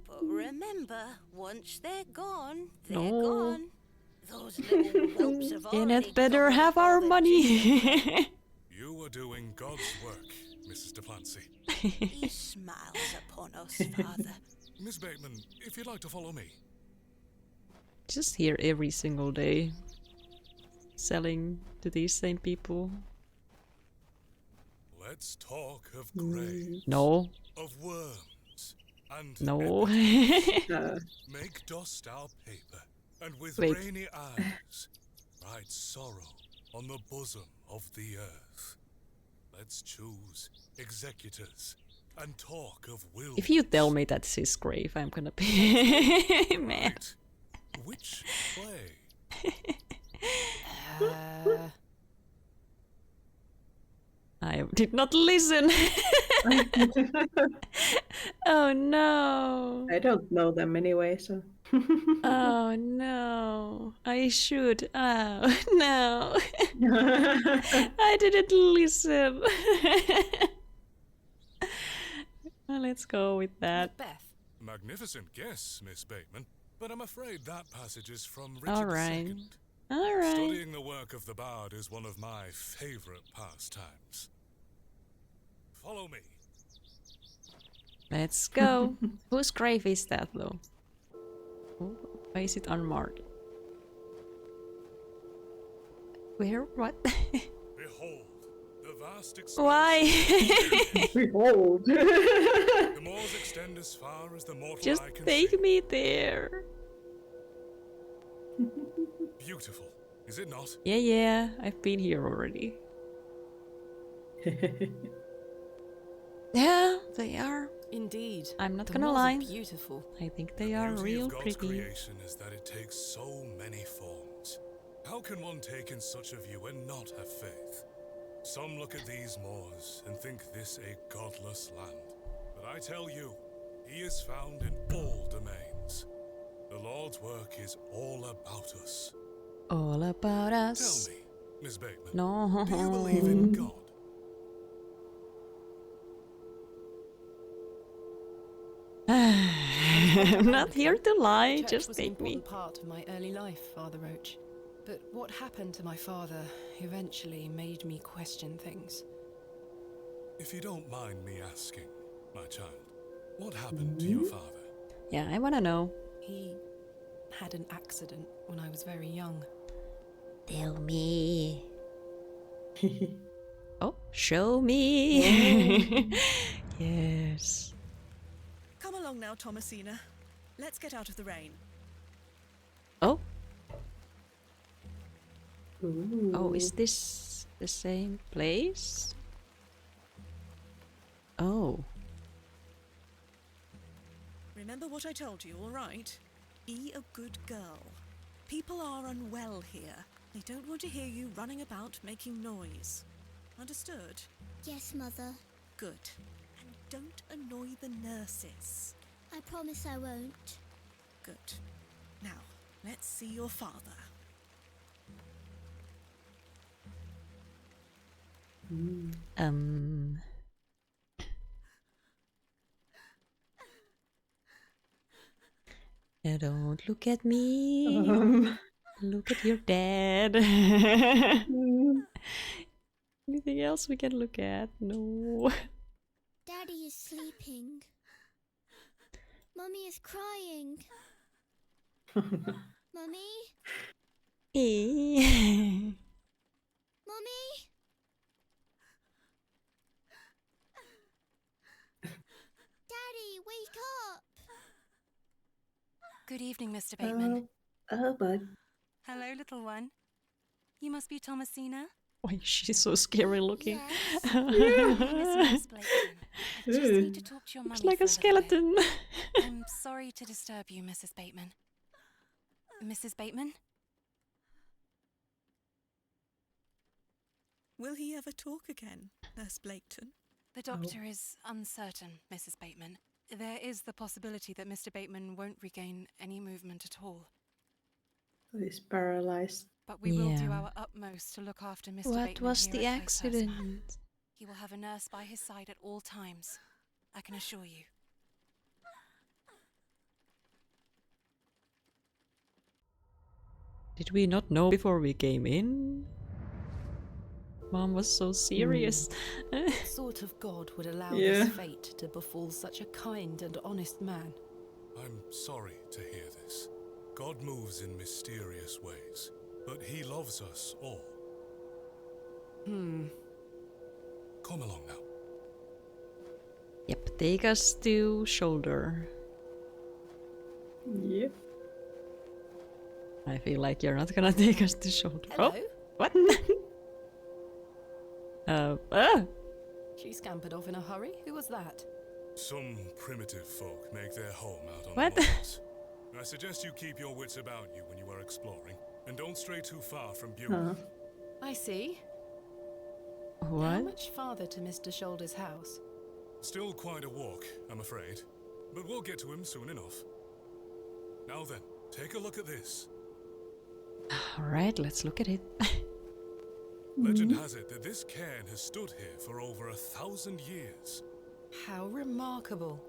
But remember, once they're gone, they're No. gone. Those little whelps have already Kenneth better gobbled have up all our the money. You are doing God's work, Mrs. Duplancy. He smiles upon us, Father. Miss Bateman, if you'd like to follow me. Just here every single day. Selling to these same people. Let's talk of graves. No. Of worms. And No. make dust our paper, and with Wait. rainy eyes write sorrow on the bosom of the earth. Let's choose executors and talk of wills. If you tell me that's his grave, I'm gonna be mad. Which play? I did not listen. Oh no. I don't know them anyway, so. Oh no. I should. Oh no. I didn't listen. Well, let's go with that. Macbeth. Magnificent guess, Miss Bateman, but I'm afraid that passage is from Richard All right. II. All right. Studying the work of the bard is one of my favorite pastimes. Follow me. Let's go. Whose grave is that, though? Oh, why is it unmarked? Where? What? Behold, the vast expanse. Why? Behold. The moors extend as far as the mortal Just eye can take see. me there. Beautiful, is it not? Yeah, I've been here already. Yeah, they are. Indeed. I'm not The gonna moors lie. are beautiful. I think they The are beauty real of God's pretty. creation is that it takes so many forms. How can one take in such a view and not have faith? Some look at these moors and think this a godless land. But I tell you, he is found in all domains. The Lord's work is all about us. All about us. Tell me, Miss Bateman, No. do you believe in God? I'm not here to lie, Church just was an take me. important part of my early life, Father Roach. But what happened to my father eventually made me question things. If you don't mind me asking, my child, what happened to your father? Yeah, I wanna know. He had an accident when I was very young. Tell me. Oh, show me. Yes. Come along now, Thomasina. Let's get out of the rain. Oh. Ooh. Oh, is this the same place? Oh. Remember what I told you, all right? Be a good girl. People are unwell here. They don't want to hear you running about making noise. Understood? Yes, Mother. Good. And don't annoy the nurses. I promise I won't. Good. Now, let's see your father. Don't look at me. Look at your dad. Anything else we can look at? No. Daddy is sleeping. Mummy is crying. Mummy? Mummy? Daddy, wake up! Good evening, Mr. Bateman. Bud. Hello, little one. You must be Thomasina. Why she's so scary looking? Yes. My name is Miss Blaketon. I just need to talk to your mummy. Looks like for a little skeleton. bit. I'm sorry to disturb you, Mrs. Bateman. Mrs. Bateman? Will he ever talk again, Nurse Blaketon? The doctor is uncertain, Mrs. Bateman. There is the possibility that Mr. Bateman won't regain any movement at all. He's paralyzed. But we will do our utmost to look after Mr. Bateman. What was here the at Close House. accident? He will have a nurse by his side at all times. I can assure you. Did we not know before we came in? Mom was so serious. What sort of god would allow this fate to befall such a kind and honest man? I'm sorry to hear this. God moves in mysterious ways, but he loves us all. Come along now. Yep, take us to shoulder. Yep. I feel like you're not gonna take us to shoulder. Hello? Oh, what? She scampered off in a hurry. Who was that? Some primitive folk make their home out on What? the moors. I suggest you keep your wits about you when you are exploring, and don't stray too far from Buell. I see. How What? much farther to Mr. Shoulder's house? Still quite a walk, I'm afraid, but we'll get to him soon enough. Now then, take a look at this. Alright, let's look at it. Legend has it that this cairn has stood here for over 1,000 years. How remarkable.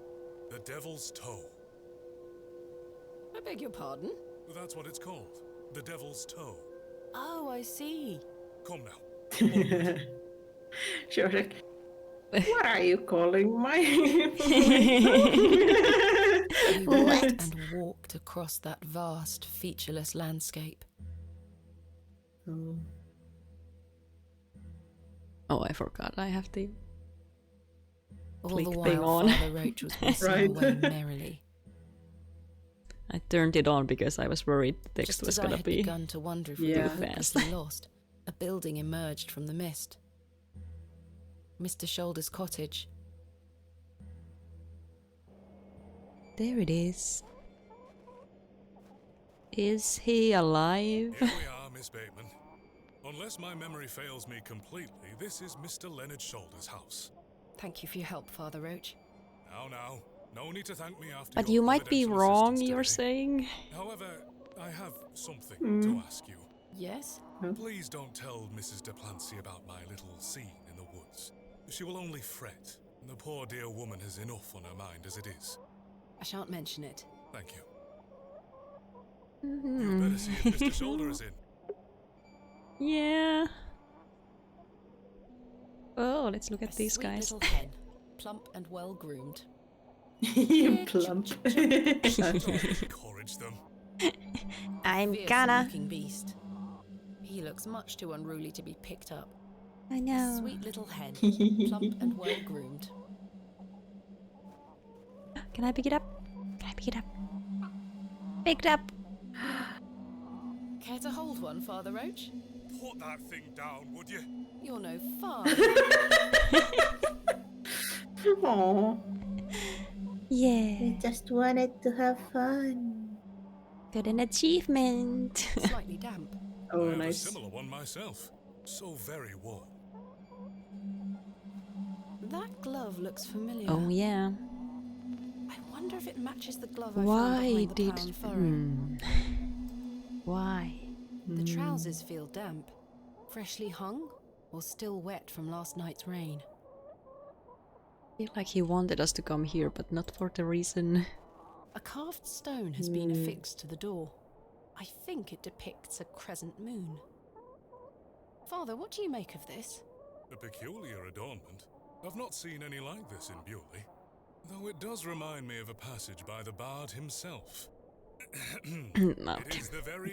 The Devil's Toe. I beg your pardon? That's what it's called. The Devil's Toe. Oh, I see. Come now. Sure. What are you calling my... We walked and walked across that vast, featureless landscape. Oh, I forgot. I have to All click the thing while, on. Father Roach was whistling away merrily. I turned it on because I was worried the text Just was as I gonna had be begun to wonder if we Yeah. were hopelessly lost, a building emerged from the mist. Mr. Shoulder's cottage. There it is. Is he alive? Here we are, Miss Bateman. Unless my memory fails me completely, this is Mr. Leonard Shoulder's house. Thank you for your help, Father Roach. Now, no need to thank me after But your you might be providential wrong, assistance you're today. saying? However, I have something to ask you. Yes? Please don't tell Mrs. de Plancy about my little scene in the woods. She will only fret. The poor dear woman has enough on her mind as it is. I shan't mention it. Thank you. You'd better see if Mr. Shoulder is in. Yeah. Oh, let's look at these Sweet guys. little hen, plump and well groomed. You plump. Don't encourage them. I'm Fearsome-looking beast. He looks much too unruly to be picked up. I know. Sweet little hen, plump and well groomed. Can I pick it up? Can I pick it up? Picked up. Care to hold one, Father Roach? Put that thing down, would you? You're no fun. Aww. Yeah. I just wanted to have fun. Got an achievement. Slightly damp. Oh, I have nice. a similar one myself. So very warm. That glove looks familiar. Oh yeah. I wonder wonder if it matches the glove I found behind the pound furrow. Why? The trousers feel damp. Freshly hung or still wet from last night's rain? I feel like he wanted us to come here, but not for the reason. A carved stone has been affixed to the door. I think it depicts a crescent moon. Father, what do you make of this? A peculiar adornment. I've not seen any like this in Bewley. Though it does remind me of a passage by the bard himself. It is the very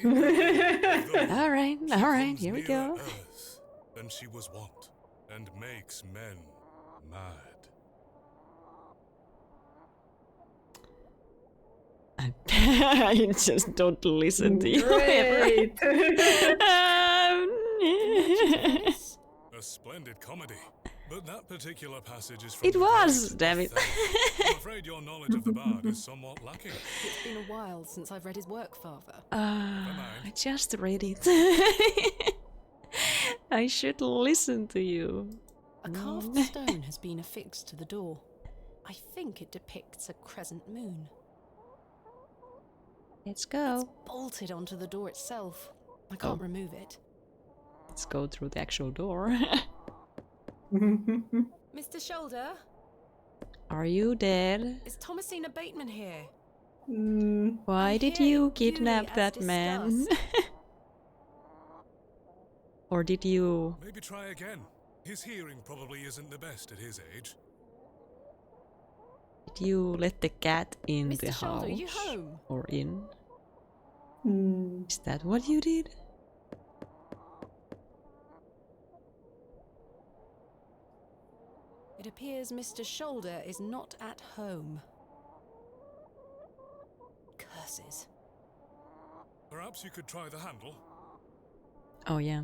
Alright, here we go. Earth than she was wont, and makes men mad. I just don't listen to you. A splendid comedy, but that particular passage is from It was, damn it. I'm afraid your knowledge of the bard is somewhat lacking. It's been a while since I've read his work, Father. I just read it. I should listen to you. A carved stone has been affixed to the door. I think it depicts a crescent moon. Let's go. It's bolted onto the door itself. I can't remove it. Let's go through the actual door. Mr. Shoulder? Are you dead? Is Thomasina Bateman here? Why did you kidnap that man? Or did you... Maybe try again. His hearing probably isn't the best at his age. Did you let the cat in Mr. the Shoulder, house? you home? Or in? Is that what you did? It appears Mr. Shoulder is not at home. Curses. Perhaps you could try the handle. Oh yeah.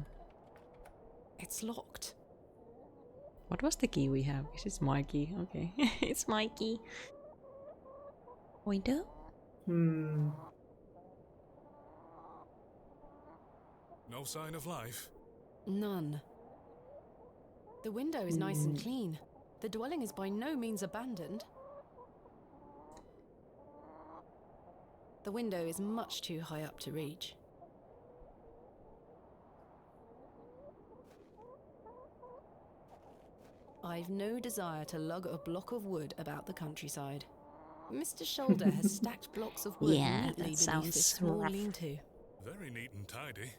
It's locked. What was the key we have? This is my key. Okay. It's my key. Window? No sign of life? None. The window is nice and clean. The dwelling is by no means abandoned. The window is much too high up to reach. I've no desire to lug a block of wood about the countryside. Mr. Shoulder has stacked blocks of wood Yeah, neatly that beneath sounds this small rough. lean-to. Very neat and tidy.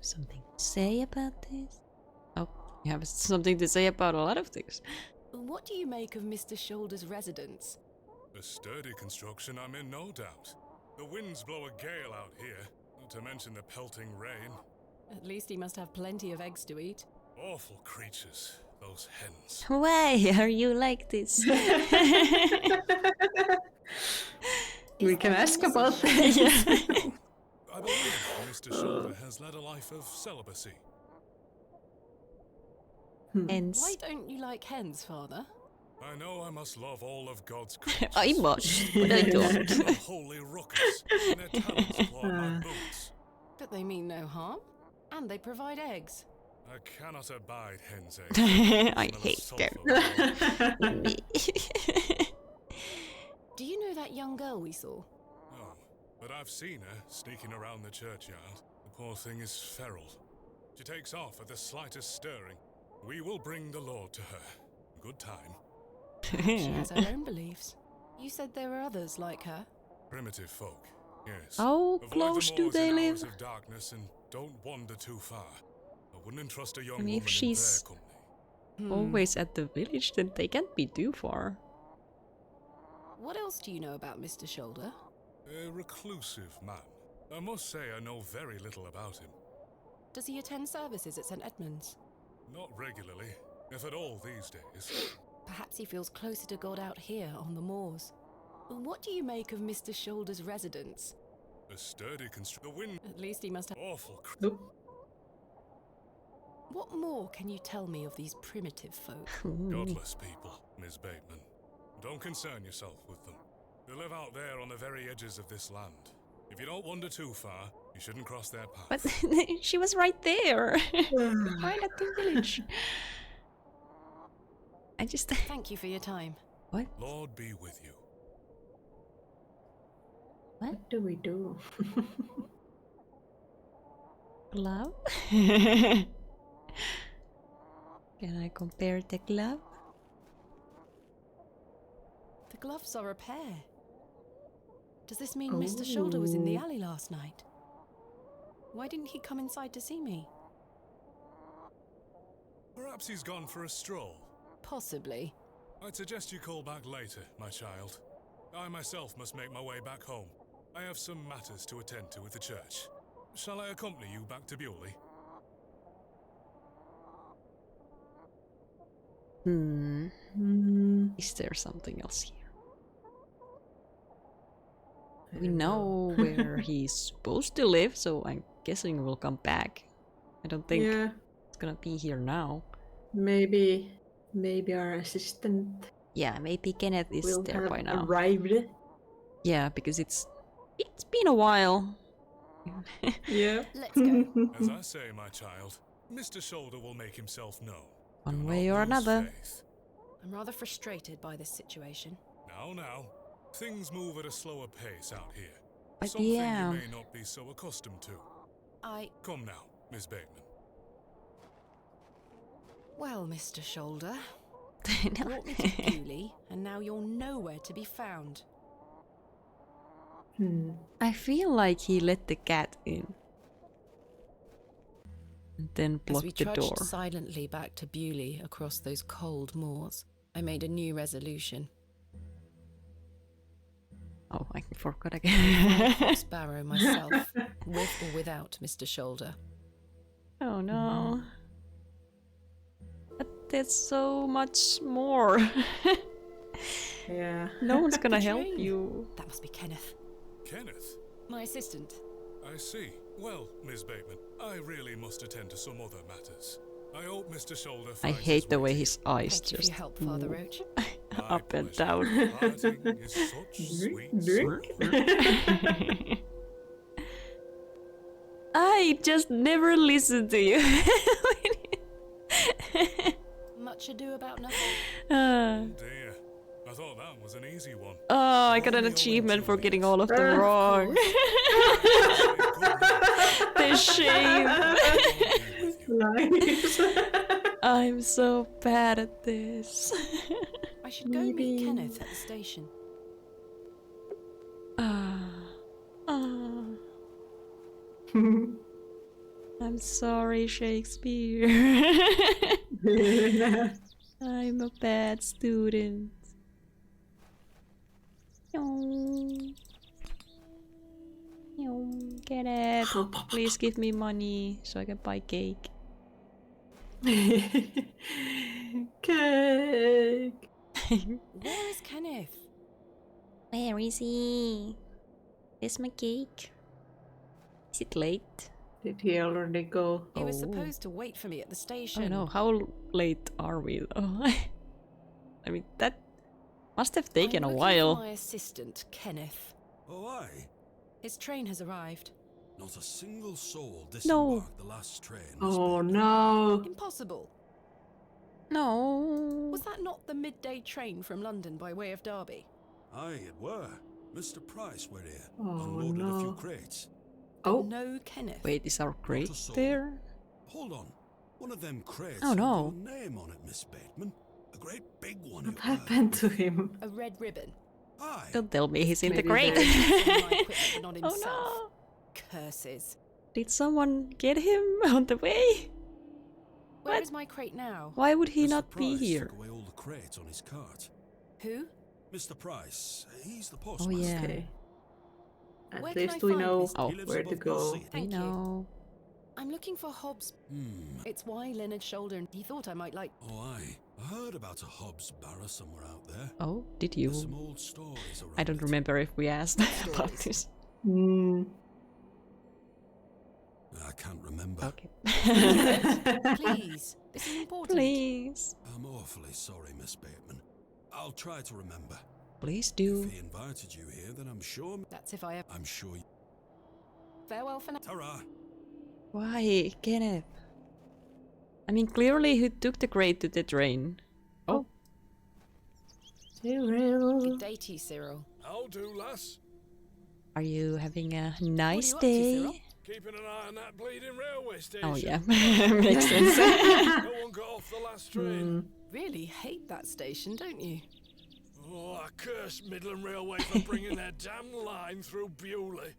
Something to say about this? Oh, you have something to say about a lot of things. What do you make of Mr. Shoulder's residence? A sturdy construction, I'm in no doubt. The winds blow a gale out here, not to mention the pelting rain. At least he must have plenty of eggs to eat. Awful creatures, those hens. Why are you like this? We can ask about that. I believe Mr. Shoulder has led a life of celibacy. Hens. Why don't you like hens, Father? I know I must love all of God's creatures. I must, but I don't. A holy ruckus, and their talons claw my boots. But they mean no harm, and they provide eggs. I cannot abide hens' eggs. I hate them. Do you know that young girl we saw? No, but I've seen her sneaking around the churchyard. The poor thing is feral. She takes off at the slightest stirring. We will bring the Lord to her. Good time. She has her own beliefs. You said there were others like her. Primitive folk, yes. How Avoid close the do moors they in live? hours of darkness and don't wander too far. I wouldn't entrust a young I mean, if woman she's in their company. always at the village, then they can't be too far. What else do you know about Mr. Shoulder? A reclusive man. I must say I know very little about him. Does he attend services at St. Edmund's? Not regularly, if at all these days. Perhaps he feels closer to God out here on the moors. What do you make of Mr. Shoulder's residence? A sturdy the wind. At least he must have... Awful. What more can you tell me of these primitive folk? Godless people, Miss Bateman. Don't concern yourself with them. They live out there on the very edges of this land. If you don't wander too far, You shouldn't cross their path. But she was right there. Right at the village. I just... Thank you for your time. What? Lord be with you. What do we do? Glove? Can I compare the glove? The gloves are a pair. Does this mean Mr. Shoulder was in the alley last night? Why didn't he come inside to see me? Perhaps he's gone for a stroll. Possibly. I'd suggest you call back later, my child. I myself must make my way back home. I have some matters to attend to at the church. Shall I accompany you back to Bewley? Is there something else here? We know where he's supposed to live, so I'm guessing we'll come back. I don't think it's gonna be here now. Maybe our assistant. Yeah, maybe Kenneth is there by now. Arrived. Yeah, because it's been a while. Yeah. Let's go. As I say, my child, Mr. Shoulder will make himself known. One way or another. I'm rather frustrated by this situation. Now. Things move at a slower pace out here. But Something yeah. you may not be so accustomed to. Come now, Miss Bateman. Well, Mr. Shoulder, you brought me to Bewley, and now you're nowhere to be found. I feel like he let the cat in. And then blocked the door. As we trudged silently back to Bewley across those cold moors, I made a new resolution. Oh, I forgot again. Cross Barrow myself, with or without Mr. Shoulder. Oh no. But there's so much more. Yeah. No one's gonna help you. That must be Kenneth. Kenneth? My assistant. I see. Well, Miss Bateman, I really must attend to some other matters. I hope Mr. Shoulder I finds hate the way his eyes Thank you for just your help, Father Roach. up and down. Parting is such sweet I just never listen to you. Much ado about nothing. Oh dear. I thought that was an easy one. Oh, I got an achievement for getting all of them wrong. The shame. Nice. I'm so bad at this. I should go meet Kenneth at the station. I'm sorry, Shakespeare. I'm a bad student. Kenneth, please give me money so I can buy cake. Cake. Where is Kenneth? Where is he? Where's my cake? Is it late? Did he already go? He was supposed to wait for me at the station. Oh no, how late are we though? I mean, that must have taken I'm a looking while. for my assistant, Kenneth. Oh, aye. His train has arrived. Not a single soul disembarked the last train. Oh no. Impossible. No. Was that not the midday train from London by way of Derby? Aye, it were. Mr. Price were here. Oh, Unloaded a few no. crates. Oh. No Kenneth. Wait, is our crate Not a soul. there? Hold on. One of them crates Oh, had no. your name on it, Miss Bateman. A great big one. What it were. happened to him? A red ribbon. Aye. Don't tell me he's in the Maybe crate. there's My equipment, but not Oh himself. no. Curses. Did someone get him on the way? Where What? is my crate now? Why would he Mr. not be Price here? took away all the crates on his cart. Who? Mr. Price, he's the Oh postmaster. yeah. Okay. At Where can least I we find know this? Oh. He lives where to above go. Bossy. We Thank you. know. I'm looking for Hobbs. It's why Leonard Shoulder, and he thought I might like. Oh, aye. I heard about a Hobbs Barrow somewhere out there. Oh, did There's you? some old stories around I don't it. remember if we asked about this. I can't remember. Okay. Please, this is important. Please. I'm awfully sorry, Miss Bateman. I'll try to remember. Please If do. he invited you here, then I'm sure... That's if I ever. I'm sure... Farewell for now. Ta-ra. Why, Kenneth? I mean, clearly he took the crate to the train. Oh. Cyril. Good day to you, Cyril. How do, lass? Are you having a nice What are you up to, day? Cyril? Keeping an eye on that bleeding railway station. Oh yeah, makes sense. No one got off the last train. Really hate that station, don't you? Oh, I curse Midland Railway for bringing their damn line through Bewley.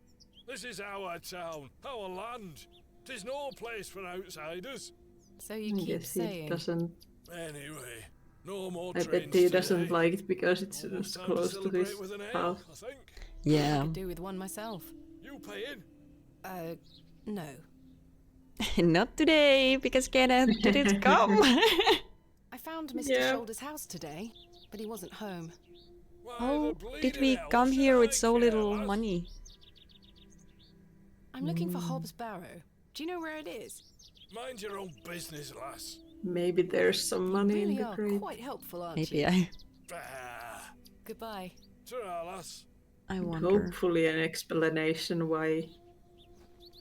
This is our town, our land. 'Tis no place for outsiders. So you keep Yes, he saying. doesn't. Anyway, no more I trains bet he doesn't today. like it because it's Almost time close to celebrate his with an ale, house. I think. Yeah. Could do with one myself. You paying? No. Not today, because Kenneth didn't come. I found Mr. Yeah. Shoulder's house today, but he wasn't home. Why, How the did bleeding we hell come should here I with so care, little lass? money? I'm looking for Hobbs Barrow. Do you know where it is? Mind your own business, lass. Maybe there's some money You in really the are crate. quite helpful, aren't Maybe you? Bah. Goodbye. Ta-ra, lass. I wonder. Hopefully an explanation why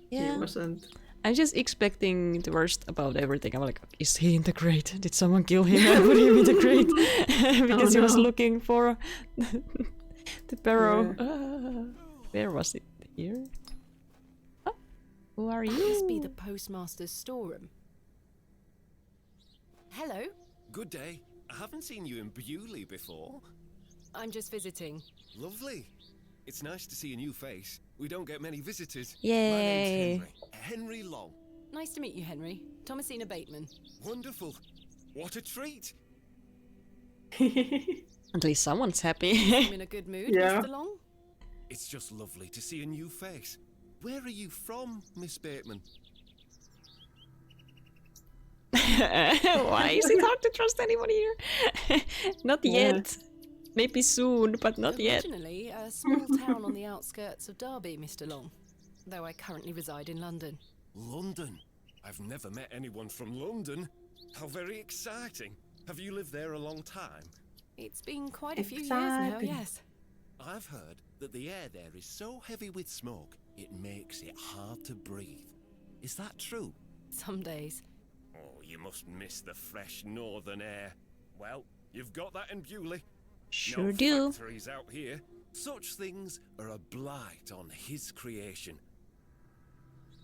he Yeah. wasn't. I'm just expecting the worst about everything. I'm like, is he in the crate? Did someone kill him and put him in the crate? Because he was no. looking for the Barrow. Where was it? Here? Oh, who are That must be you? the postmaster's storeroom. Hello. Good day. I haven't seen you in Bewley before. I'm just visiting. Lovely. It's nice to see a new face. We don't get many visitors. Yay. My name's Henry. Henry Long. Nice to meet you, Henry. Thomasina Bateman. Wonderful. What a treat. At least someone's happy. I'm in a good mood, Yeah. Mr. Long. It's just lovely to see a new face. Where are you from, Miss Bateman? Why is it hard to trust anyone here? Not Yeah. yet. Maybe soon, but not yet. Originally a small town on the outskirts of Derby, Mr. Long. Though I currently reside in London. London. I've never met anyone from London. How very exciting. Have you lived there a long time? It's been quite a few years now, Exciting. yes. I've heard that the air there is so heavy with smoke, it makes it hard to breathe. Is that true? Some days. Oh, you must miss the fresh northern air. Well, you've got that in Bewley. Sure No do. factories out here. Such things are a blight on his creation.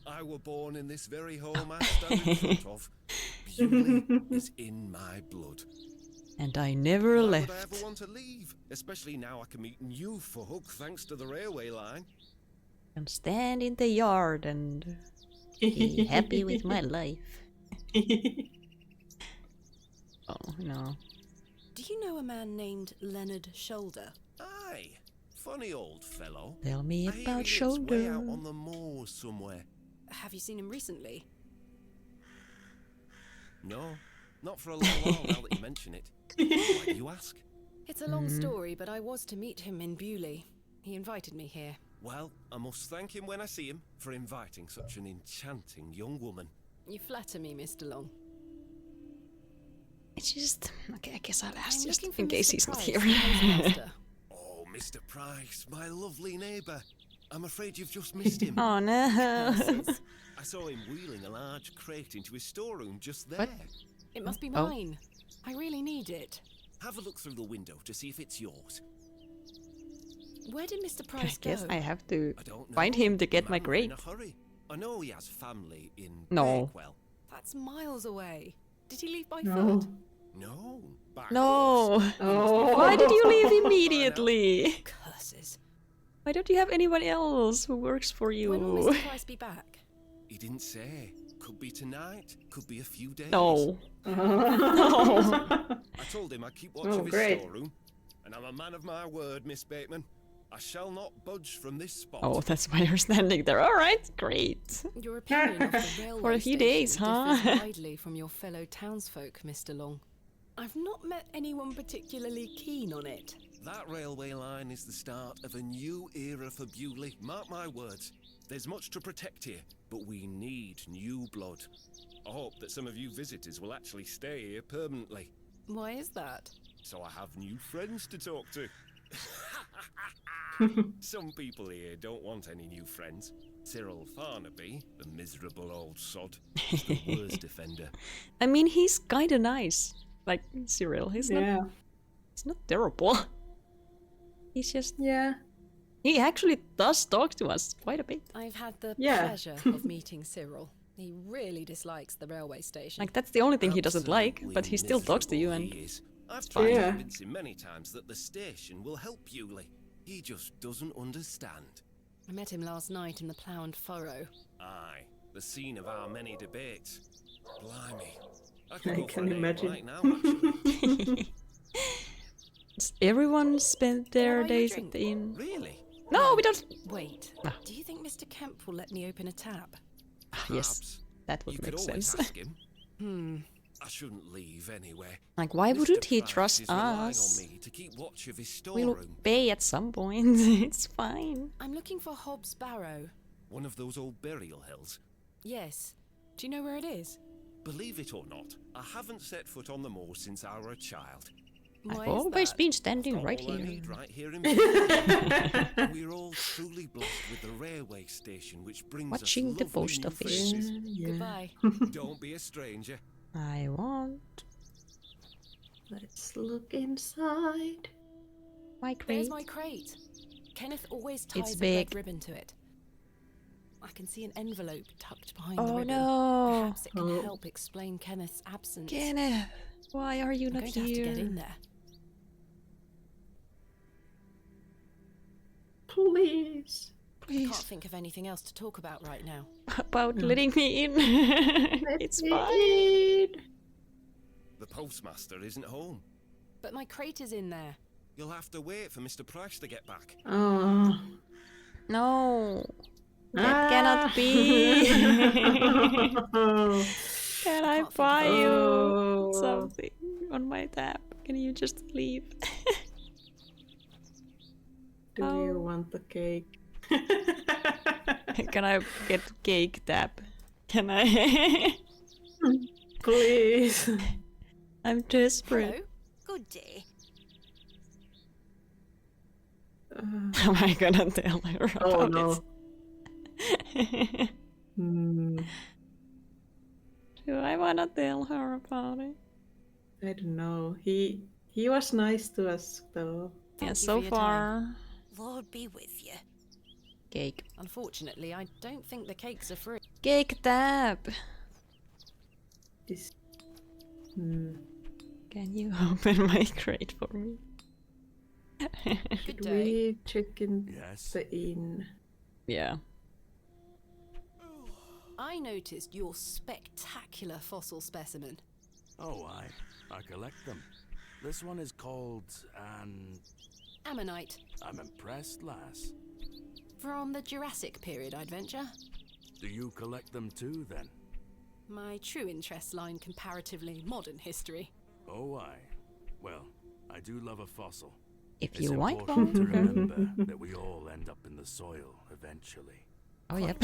I were born in this very home I stand in front of. Bewley is in my blood. And I never Why left. would I ever want to leave? Especially now I can meet new folk thanks to the railway line. Can stand in the yard and be happy with my life. Oh no. Do you know a man named Leonard Shoulder? Aye, funny old fellow. Tell me I hear about he lives way out Shoulder. on the moors somewhere. Have you seen him recently? No, not for a long while now that you mention it. Why do you ask? It's a long story, but I was to meet him in Bewley. He invited me here. Well, I must thank him when I see him for inviting such an enchanting young woman. You flatter me, Mr. Long. It's just... Okay, I guess I'll ask I'm just looking for in case Mr. he's not Price, here. the postmaster. Oh, Mr. Price, my lovely neighbour. I'm afraid you've just missed him. Oh no. Curses. I saw him wheeling a large crate into his storeroom just there. It must be Oh. mine. I really need it. Have a look through the window to see if it's yours. Where did Mr. I Price guess go? I have to I don't know. find him to get The my man were in crate. a hurry. I know he has family in No. Bakewell. That's miles away. Did he leave by No. foot? No, by horse. No. Oh. Why did you leave immediately? Curses. Why don't you have anyone else who works for you? When will Mr. Price be back? He didn't say. Could be tonight, could be a few days. No. No. I told him I'd keep watch Oh, of his great. storeroom, and I'm a man of my word, Miss Bateman. I shall not budge from this spot. Oh, that's why you're standing there. All right, great. Your opinion of the railway For a few station days, huh? differs widely from your fellow townsfolk, Mr. Long. I've not met anyone particularly keen on it. That railway line is the start of a new era for Bewley. Mark my words. There's much to protect here, but we need new blood. I hope that some of you visitors will actually stay here permanently, Why is that? so I have new friends to talk to. Some people here don't want any new friends. Cyril Farnaby, the miserable old sod, is the worst offender. I mean, he's kinda nice. Like, Cyril, he's not terrible. He's just... Yeah. He actually does talk to us quite a bit. I've had the pleasure of meeting Cyril. He really dislikes the railway station. Like, that's the only thing he doesn't like, but he still talks to you and... I've tried to convince him many times that the station will help Bewley. He just doesn't understand. I met him last night in the Plough and Furrow. Aye, the scene of our many debates. Blimey. I can imagine. Right now, actually. Does everyone spend their days at the inn? Really? No, we don't. Wait, do you think Mr. Kemp will let me open a tab? Yes, that would make sense. Ask him. I shouldn't leave anyway. Like, why wouldn't he trust us? We'll pay at some point. It's fine. I'm looking for Hobbs Barrow. One of those old burial hills? Yes. Do you know where it is? Believe it or not, I haven't set foot on the moor since I were a child. I've always been standing right here. Right here in We're all truly blessed with the railway station, which brings Watching us the post office. Goodbye. Don't be a stranger. I won't. Let's look inside. My crate. There's my crate. Kenneth always ties a red ribbon to it. I can see an envelope tucked behind the ribbon. No. Perhaps it can help explain Kenneth's absence. Kenneth, why are you not here? I'm going to have to get in there. Please. I can't think of anything else to talk about right now. About letting me in. It's fine. The postmaster isn't home. But my crate is in there. You'll have to wait for Mr. Price to get back. Oh. No. That cannot be. Can I buy you something on my tab? Can you just leave? Do you want the cake? Can I get cake tab? Can I? Please. I'm desperate. Hello. Good day. Am I gonna tell her about it? Do I wanna tell her about it? I don't know. He was nice to us though. Yeah, so far. Lord be with you. Cake. Unfortunately, I don't think the cakes are free. Cake tab. This. Can you open my crate for me? Should we check in the inn? Yeah. I noticed your spectacular fossil specimen. Oh, I collect them. This one is called an... Ammonite. I'm impressed, lass. From the Jurassic period, I'd venture. Do you collect them too, then? My true interests lie in comparatively modern history. Oh, well, I do love a fossil. If it's you want important to one. remember that we all end up in the soil eventually. Oh, yep.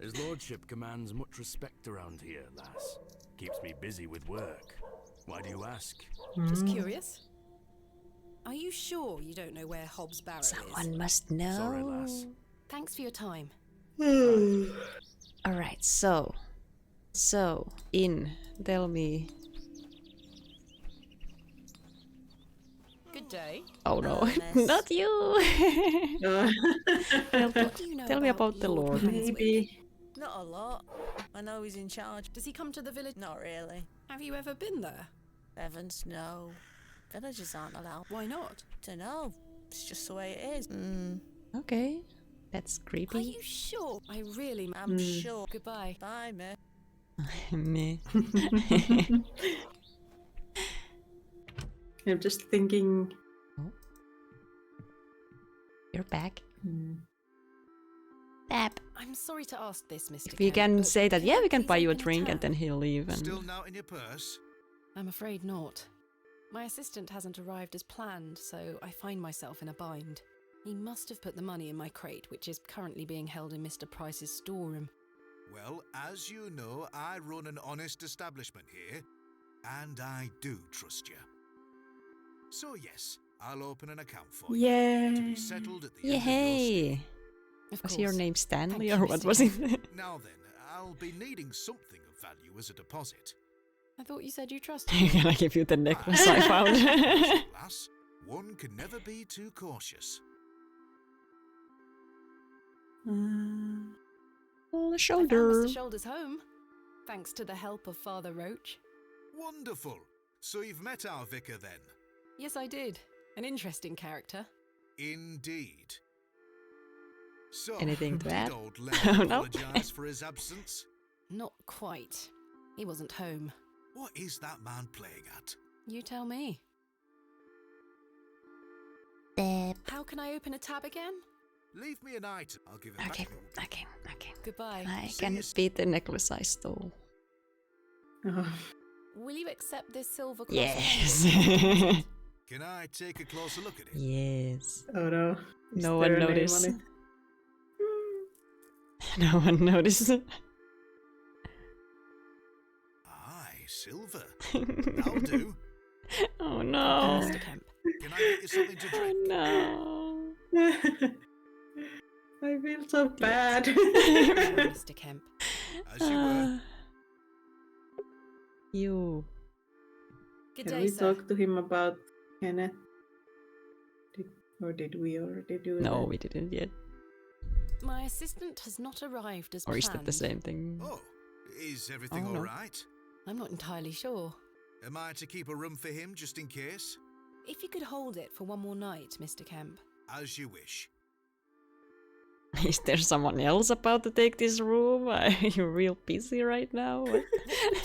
His lordship commands much respect around here, lass. Keeps me busy with work. Why do you ask? Just curious. Are you sure you don't know where Hobbs Barrow is? Someone must know. Sorry, lass. Thanks for your time. Alright, so, tell me. Good day. Oh no, not you! Tell me about the Lord. Maybe. Not a lot. I know he's in charge. Does he come to the village? Not really. Have you ever been there? Heavens, no. Villagers aren't allowed. Why not? Dunno. It's just the way it is. Okay, that's creepy. Are you sure? I really am sure. Goodbye. Bye, mate. Meh. I'm just thinking. Oh. You're back. Tap. I'm sorry to ask this, Mr. If you Kemp, can say that, yeah, we can buy you a open a drink, tab? and then he'll leave. And Still not in your purse? I'm afraid not. My assistant hasn't arrived as planned, so I find myself in a bind. He must have put the money in my crate, which is currently being held in Mr. Price's storeroom. Well, as you know, I run an honest establishment here, and I do trust you. So yes, I'll open an account for you. Yeah. To be settled at the end of your Yay! Was your name Stanley or what was it? Now then, I'll be needing something of value as a deposit. I thought you said you trusted me. Can I give you the necklace I found? Lass, one can never be too cautious. On the shoulder. I found Mr. Shoulder's home, thanks to the help of Father Roach. Wonderful. So you've met our vicar then? Yes, I did. An interesting character. Indeed. So, Anything to add? did old Leonard Oh, no. apologise for his absence? Not quite. He wasn't home. What is that man playing at? You tell me. How can I open a tab again? Leave me an item. I'll give it Okay, back. okay. Goodbye. I can beat the necklace I stole. Will you accept this silver cross? Yes. Can I take a closer look at it? Yes. Oh no. Is No there one a name noticed. on it? No one noticed. Aye, silver. That'll do. Oh no. Mr. Kemp. Can I get you something to drink? No. I feel so bad. Mr. Kemp. As you were. You. Good Can day, we sir. talk to him about Kenneth? Or did we already do that? No, we didn't yet. My assistant has not arrived as Or is planned. that the same thing? Oh, is everything Oh, no. all right? I'm not entirely sure. Am I to keep a room for him just in case? If you could hold it for one more night, Mr. Kemp. As you wish. Is there someone else about to take this room? Are you real busy right now?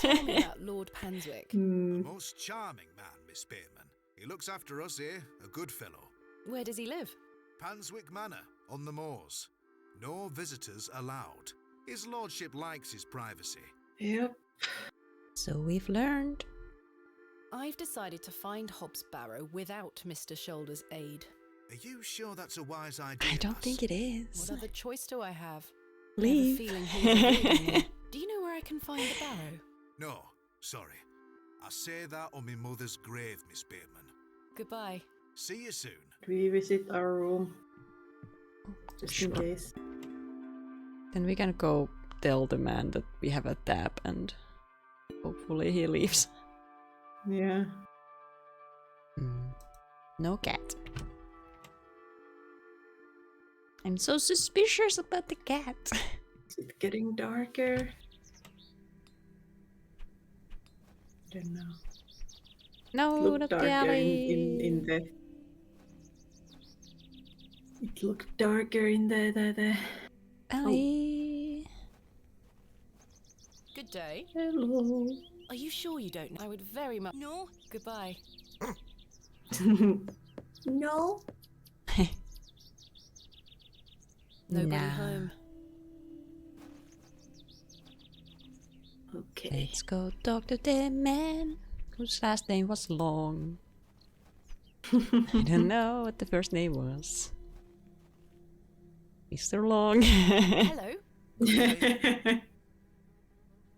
Tell me about Lord Panswick. A most charming man, Miss Bateman. He looks after us here, a good fellow. Where does he live? Panswick Manor, on the moors. No visitors allowed. His lordship likes his privacy. Yep. So we've learned. I've decided to find Hobbs Barrow without Mr. Shoulder's aid. Are you sure that's a wise idea? I don't think it is. What other choice do I have? Leave. I have a feeling he's avoiding me. Do you know where I can find the Barrow? No, sorry. I say that on my mother's grave, Miss Bateman. Goodbye. See you soon. We visit our room. Just in Sure. case. Then we can go tell the man that we have a tab and hopefully he leaves. Yeah. No cat. I'm so suspicious about the cat. Is it getting darker? I don't know. No, Look not the darker alley. in the. It looked darker in the. Alley. Good day. Hello. Are you sure you don't know? I would very much. No. Goodbye. No. Nobody Nah. home. Okay. Let's go talk to the man whose last name was Long. I don't know what the first name was. Mr. Long. Hello.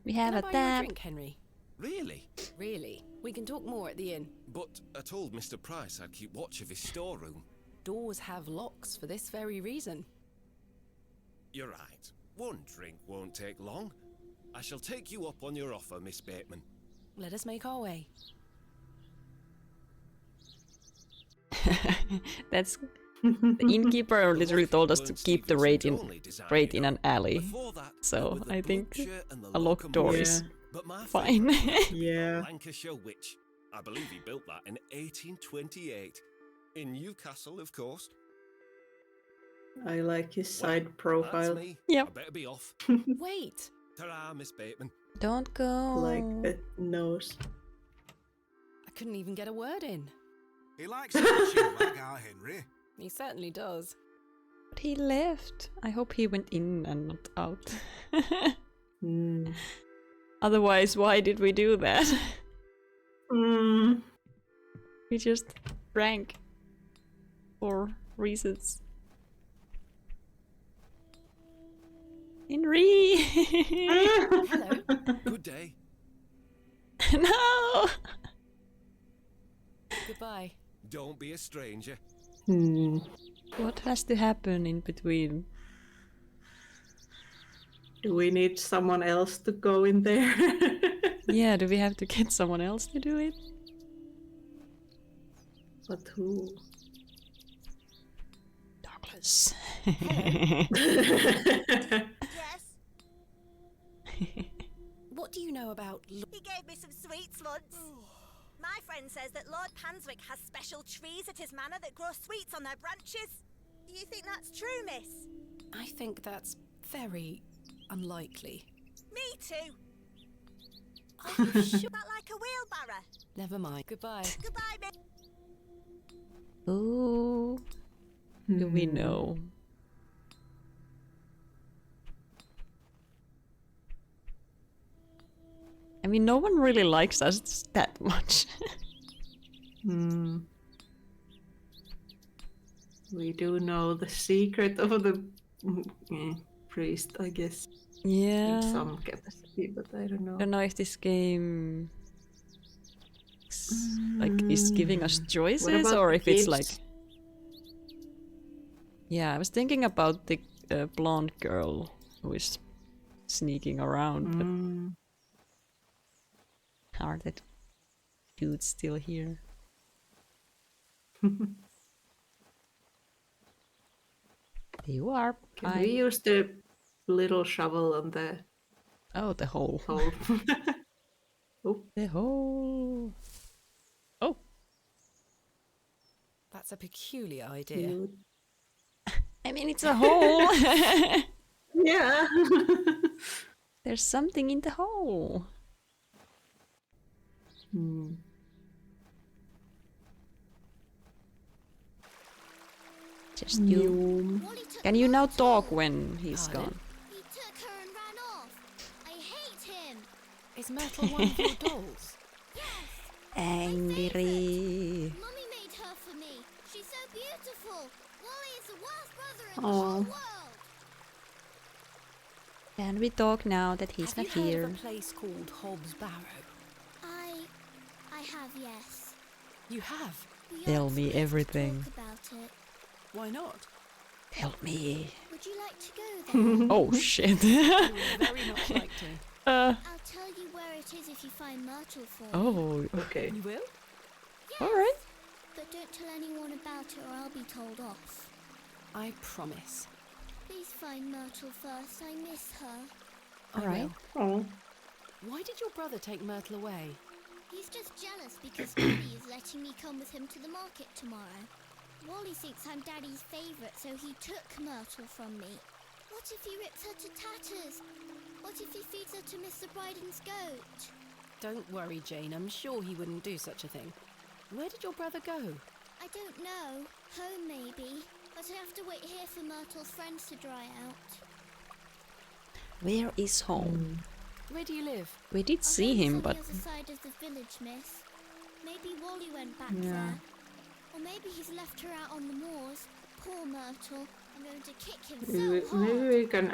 We have Can I a buy you a tab. drink, Henry? Really? Really? We can talk more at the inn. But I told Mr. Price I'd keep watch of his storeroom. Doors have locks for this very reason. You're right. One drink won't take long. I shall take you up on your offer, Miss Bateman. Let us make our way. That's the innkeeper literally told us to keep the raid in an alley. So I think a locked door is But my fine. Yeah. Lancashire witch. I believe he built that in 1828. In Newcastle, of course. I like his side profile. That's me. Yep. I better be off. Wait! Ta-ra, Miss Bateman. Don't go. Like the nose. I couldn't even get a word in. He likes to like our Henry. He certainly does. But he left. I hope he went in and not out. Otherwise, why did we do that? We just drank for reasons. Henry! Hello. Good day. No! Goodbye. Don't be a stranger. What has to happen in between? Do we need someone else to go in there? Yeah, do we have to get someone else to do it? But who? Douglas. Yes? What do you know about... He gave me some sweets once. My friend says that Lord Panswick has special trees at his manor that grow sweets on their branches. Do you think that's true, miss? I think that's very unlikely. Me too. Are you sure? That like a wheelbarrow? Never mind. Goodbye. Goodbye, miss. Who do we know? I mean, no one really likes us that much. We do know the secret of the priest, I guess. Yeah. In some capacity, but I don't know. I don't know if this game is giving us choices or if it's like... Yeah, I was thinking about the blonde girl who is sneaking around, but are the dudes still here? You are. Can we use the little shovel on the... Oh, the hole. Oh. The hole. Oh. That's a peculiar idea. I mean, it's a hole. Yeah. There's something in the hole. Just you. Can you now talk when he's gone? He took her and ran off. I hate him. Is Myrtle one of your dolls? Yes. Angry. Mummy made her for me. She's so beautiful. Wally is the worst brother in the whole world. Can we talk now that he's not here? Have you heard of a place called Hobbs Barrow? I have, yes. You have? Tell me everything. Talk about it. Why not? Help me. Would you like to go there? Oh shit. I would very much like to. I'll tell you where it is if you find Myrtle for me. Oh, okay. You will? Yes. All right. But don't tell anyone about it or I'll be told off. I promise. Please find Myrtle first. I miss her. All right. Oh. Why did your brother take Myrtle away? He's just jealous because Daddy is letting me come with him to the market tomorrow. Wally thinks I'm Daddy's favourite, so he took Myrtle from me. What if he rips her to tatters? What if he feeds her to Mr. Bryden's goat? Don't worry, Jane. I'm sure he wouldn't do such a thing. Where did your brother go? I don't know. Home, maybe. But I have to wait here for Myrtle's friends to dry out. Where is home? Where do you live? We did see him, but... On the other side of the village, miss. Maybe Wally went back there. Or maybe he's left her out on the moors. Poor Myrtle. I'm going to kick him so hard. Maybe we can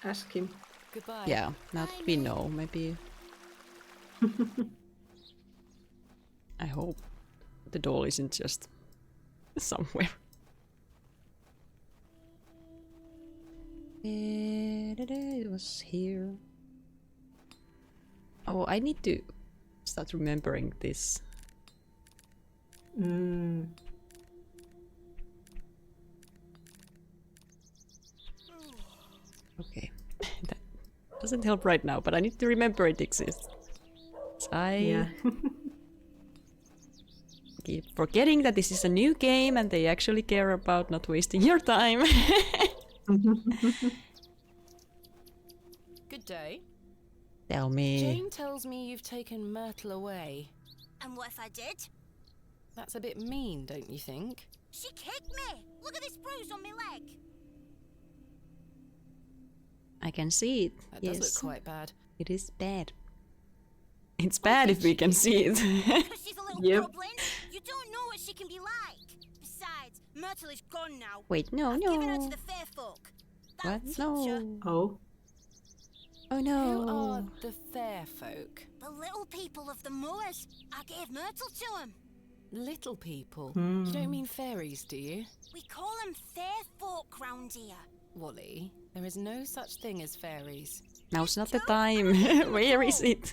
ask him. Goodbye. Yeah, now that we know, maybe... I hope the doll isn't just somewhere. It was here. Oh, I need to start remembering this. Okay, that doesn't help right now, but I need to remember it exists. I keep forgetting that this is a new game and they actually care about not wasting your time. Good day. Tell me. Jane tells me you've taken Myrtle away. And what if I did? That's a bit mean, don't you think? She kicked me! Look at this bruise on my leg! I can see it. That yes. does look quite bad. It is bad. It's bad if we can see it. Because she's a little goblin. You don't know what she can be like. Besides, Myrtle is gone now. Wait, no, I've no. given her to the fair folk. What? No. Oh. Oh no. Who are the fair folk? The little people of the moors. I gave Myrtle to them. Little people? You don't mean fairies, do you? We call them fair folk round here. Wally, there is no such thing as fairies. Now's not the time. Where is it?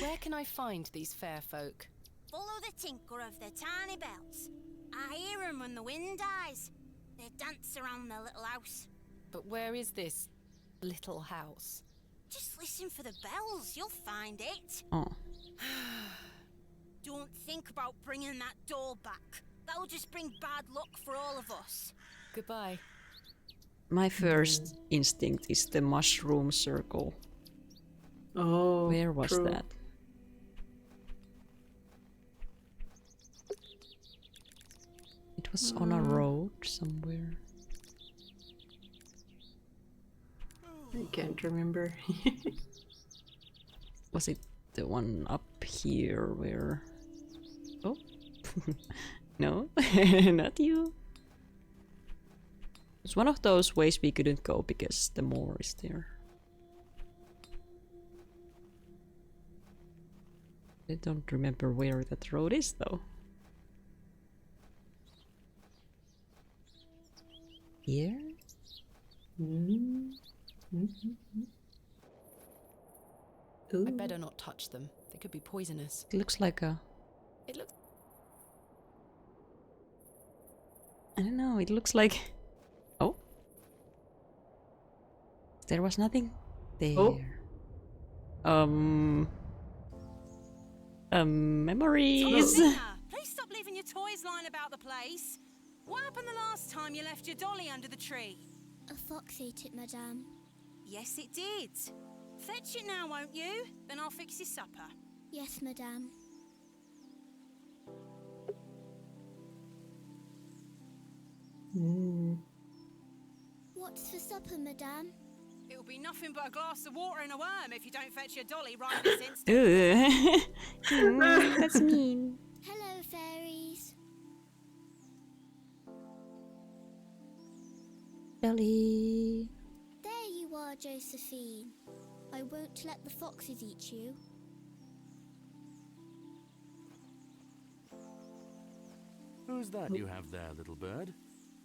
Where can I find these fair folk? Follow the tinkle of their tiny bells. I hear them when the wind dies. They dance around their little house. But where is this little house? Just listen for the bells, you'll find it. Oh. Don't think about bringing that doll back. That'll just bring bad luck for all of us. Goodbye. My first instinct is the mushroom circle. Oh, where was true. that? It was on a road somewhere. I can't remember. Was it the one up here where... Oh? No, not you. It's one of those ways we couldn't go because the moor is there. I don't remember where that road is though. Here? I'd better not touch them. They could be poisonous. It looks like a... It looks... I don't know, it looks like... Oh? There was nothing there. Oh. Memories! Please stop leaving your toys lying about the place. What happened the last time you left your dolly under the tree? A fox ate it, madame. Yes, it did. Fetch it now, won't you? Then I'll fix your supper. Yes, madame. What's for supper, madame? It'll be nothing but a glass of water and a worm if you don't fetch your dolly right this instant. That's mean. Hello, fairies. Dolly. There you are, Josephine. I won't let the foxes eat you. Who's that you have there, little bird?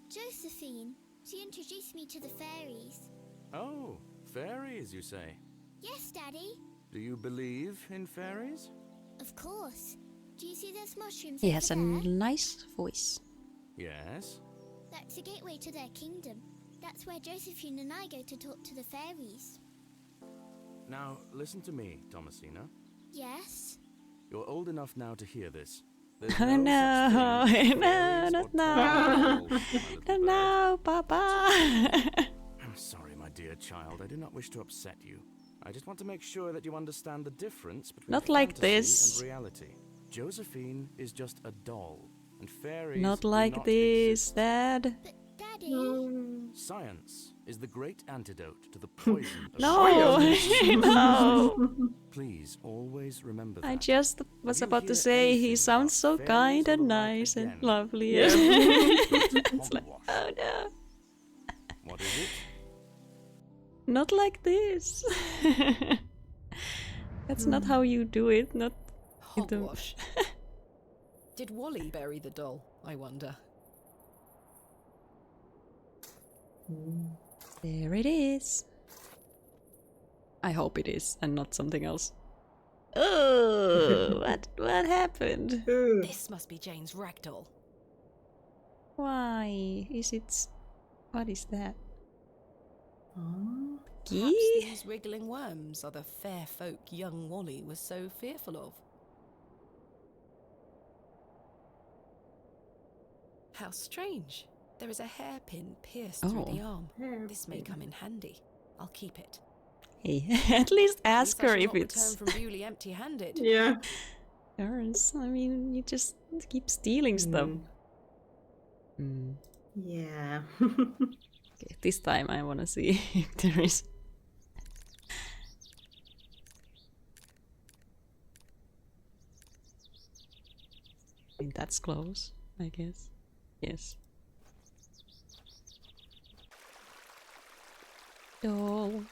Josephine. She introduced me to the fairies. Oh, fairies, you say? Yes, Daddy. Do you believe in fairies? Of course. Do you see those mushrooms He over has a there? nice voice. Yes. That's the gateway to their kingdom. That's where Josephine and I go to talk to the fairies. Now, listen to me, Thomasina. Yes? You're old enough now to hear this. There's Oh no, such thing as no, fairies not or now. trolls, my little Not bird. now, Papa. I'm sorry, my dear child. I do not wish to upset you. I just want to make sure that you understand the difference between Not like fantasy this. and reality. Josephine is just a doll, and fairies Not do like not this, exist. Dad. But, Daddy... Science is the great antidote to the poison of No, no. Please always remember that. I just was If you about to hear say he anything sounds so about kind fairies or and the like nice and again, lovely. Yeah. It's like, hogwash. oh no. What is it? Not like this. That's not how you do it. Not in the- Hogwash. Did Wally bury the doll, I wonder? There it is. I hope it is, and not something else. Oh, what happened? This must be Jane's ragdoll. Why is it? What is that? Perhaps Key? these wriggling worms are the fair folk young Wally was so fearful of. How strange. There is a hairpin pierced through the arm. This may come in handy. I'll keep it. Hey, at least ask At least I her shall if not it's return from Bewley empty-handed. Yeah. yours. I mean, you just keep stealing stuff. Yeah. Okay, this time I wanna see if there is. I mean, that's close, I guess. Yes. Doll.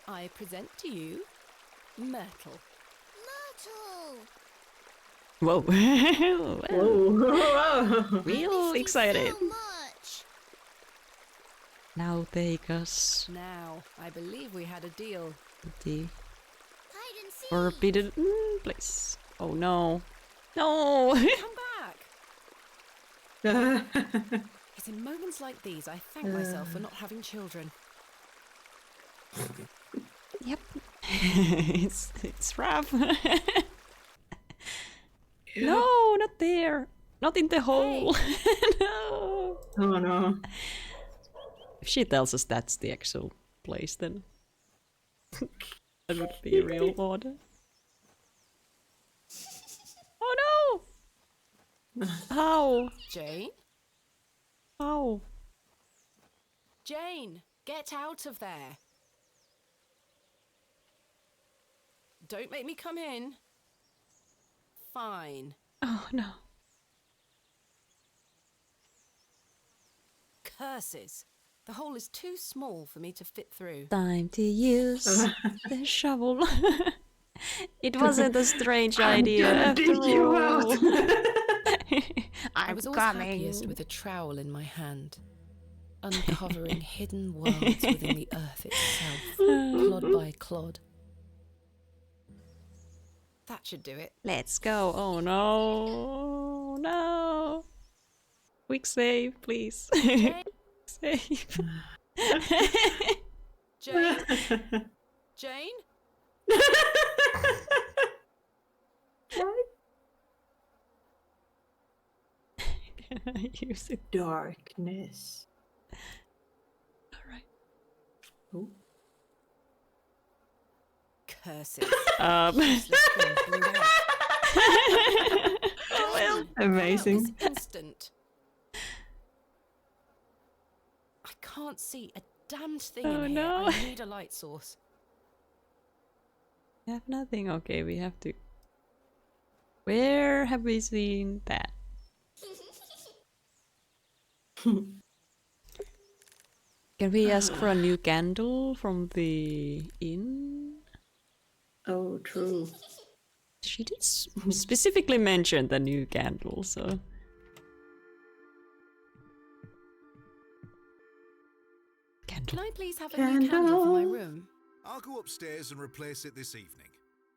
I present to you Myrtle. Myrtle! Whoa. Well, Whoa. real excited. So much. Now take us Now, I believe we had a deal. to the Hide and seek. forbidden place. Oh no. No! Come back! It's in moments like these I thank myself for not having children. Yep. it's rough. No, not there. Not in the hole. No. Oh no. If she tells us that's the actual place, then that would be real odd. Oh no! How? Jane? How? Jane, get out of there. Don't make me come in. Fine. Oh no. Curses. The hole is too small for me to fit through. Time to use the shovel. It wasn't a strange idea after all. I was always happiest with a trowel in my hand, uncovering hidden worlds within the earth itself, clod by clod. That should do it. Let's go. Oh no. No. Quick save, please. Save. Jane? Jane? Can I use it? Darkness. Alright. Oh. Curses. Useless thing blew out. Well, amazing. This instant. I can't see a damned thing in here. No. I need a light source. We have nothing. Okay, we have to. Where have we seen that? Can we ask for a new candle from the inn? Oh, true. She did specifically mention the new candle, so. Can I please have a new candle for my room? I'll go upstairs and replace it this evening.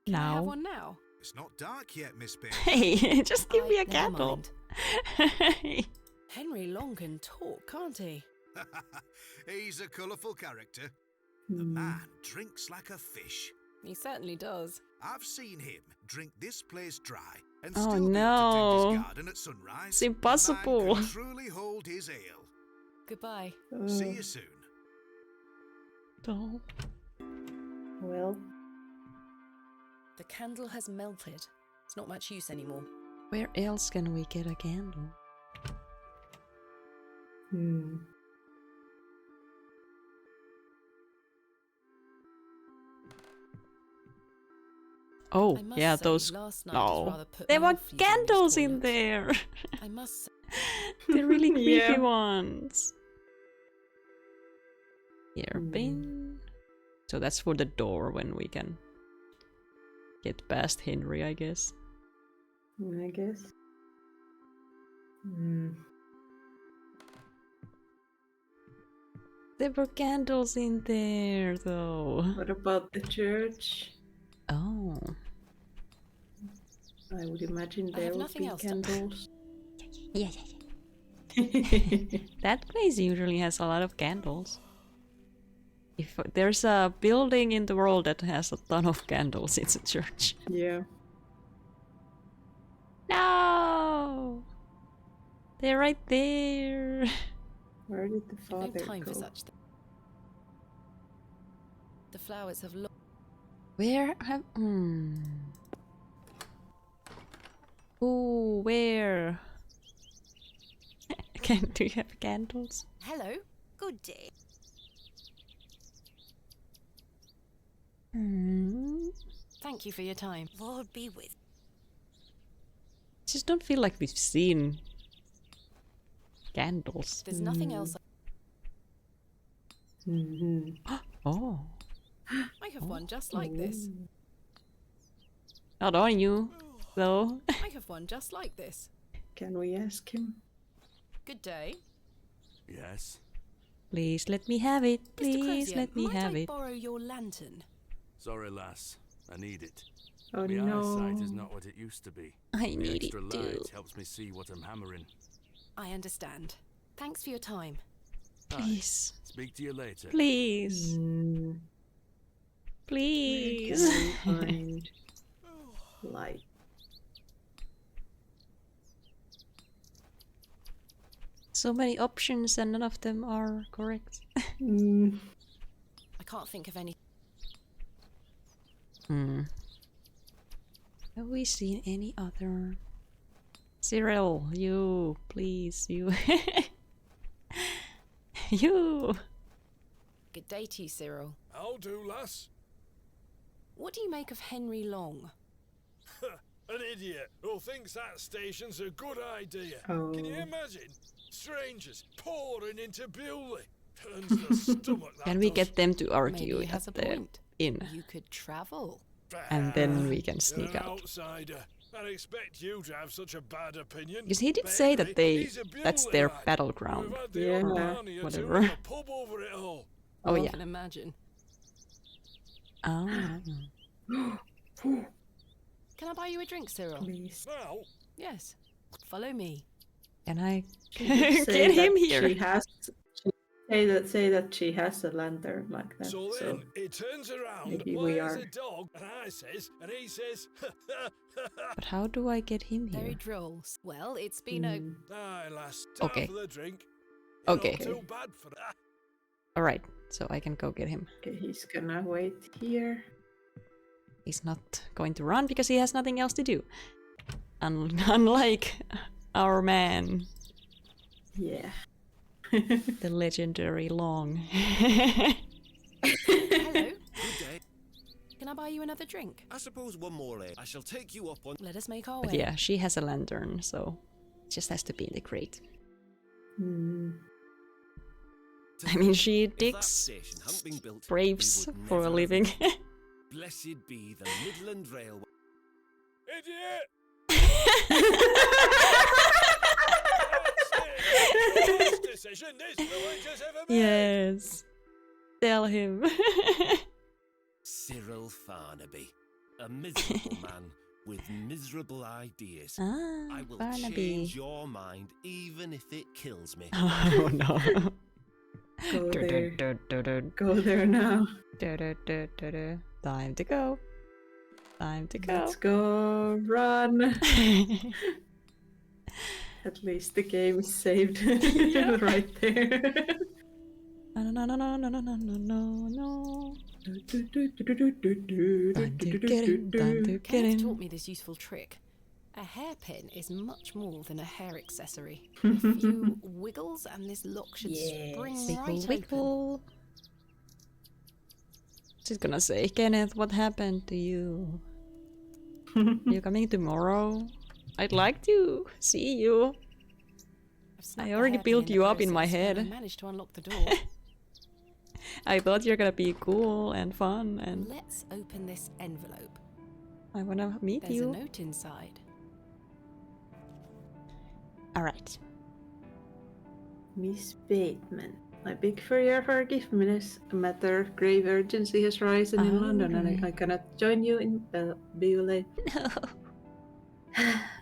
Can I have Now. one now? It's not dark yet, Miss Bailey. Hey, just give me a Never candle. mind. Henry Long can talk, can't he? He's a colourful character. The man drinks like a fish. He certainly does. I've seen him drink this place dry and Oh, still no. get to tend his garden at sunrise. It's impossible. The man can truly hold his ale. Goodbye. See you soon. Oh. Well, The candle has melted. It's not much use anymore. Where else can we get a candle? Oh, I must yeah, say, those. last night was No, rather put there me were off using candles these in toilets. there. I must say, The really creepy Yeah. ones. Here, bin. So that's for the door when we can get past Henry, I guess. I guess. There were candles in there, though. What about the church? Oh. I would imagine I there have would nothing be else candles. Yeah. That place usually has a lot of candles. If there's a building in the world that has a ton of candles, it's a church. Yeah. No! They're right there. Where did the no father time go? for such things. The flowers have lost. Where have... Ooh, where? Do you have candles? Hello, good day. Thank you for your time. Lord be with. Just don't feel like we've seen candles. There's nothing else. Oh, I have one just like this. not on you. though. I have one just like this. Can we ask him? Good day. Yes? Please let me have it. Please Mr. Crozier, let me have might I it. borrow your lantern? Sorry, lass. I need it. Oh My no. eyesight is not what it used to be. I The need extra it too. light helps me see what I'm hammering. I understand. Thanks for your time. Please. Speak to you later. Please. Please. Where can I find light? So many options and none of them are correct. I can't think of any. Have we seen any other? Cyril, you, please, you. You. Good day to you, Cyril. I'll do, lass. What do you make of Henry Long? An idiot who thinks that station's a good idea. Oh. Can you imagine? Strangers pouring into Bewley. Turns the stomach, that Can we does. get them to argue Maybe he has at a the point. inn? You could travel. And then we can You're sneak an out. outsider. I'd expect you to have such a bad opinion. Because he did But say that anyway, he's a that's Bewley their lad. battleground. We've had the Yeah. old barney or two Whatever. in the pub over it all. Oh I yeah. can imagine. Oh. Can I buy you a drink, Cyril? Please. Now, Yes. Follow me. Can I Say get him that here? She has. Say that she has a lantern like that. so then it turns around, maybe why we there's are. a dog, and I says, and he says, But how do I get him Very here? droll. Well, it's been a. aye lass, time Okay. for the drink. You're Okay. not too bad for that. Alright, so I can go get him. Okay, he's gonna wait here. He's not going to run because he has nothing else to do. Unlike our man, Yeah. the legendary Long. Hello. Good day. Can I buy you another drink? I suppose one more, eh? I shall take you up on... Let us make our But way. yeah, she has a lantern, so it just has to be in the crate. I mean, she If that digs station hadn't been built, braves we would for a never have living. met. Blessed be the Midland Railway. Idiot! Worst decision this village has ever made. Yes. Tell him. Cyril Farnaby, a miserable man with miserable ideas. I will Farnaby. change your mind even if it kills me. Oh no. Go there. Go there now. Time to go. Time to go. Let's go. Run. At least the game is saved right there. No, no, no, no, no, no, no, no, no, no. Time to get in, time to get Kenneth in. taught me this useful trick. A hairpin is much more than a hair accessory. A few wiggles and this lock should spring right Wiggle, open. wiggle. She's gonna say, Kenneth, what happened to you? You coming tomorrow? I'd like to see you. I've snapped I the already hairpin built the you up in my process, and I head. managed to unlock the door. I thought you're gonna be cool and fun and Let's open this envelope. I wanna meet There's you. a note inside. Alright. Miss Bateman, I beg for your forgiveness. A matter of grave urgency has risen in London and I cannot join you in Bewley. No.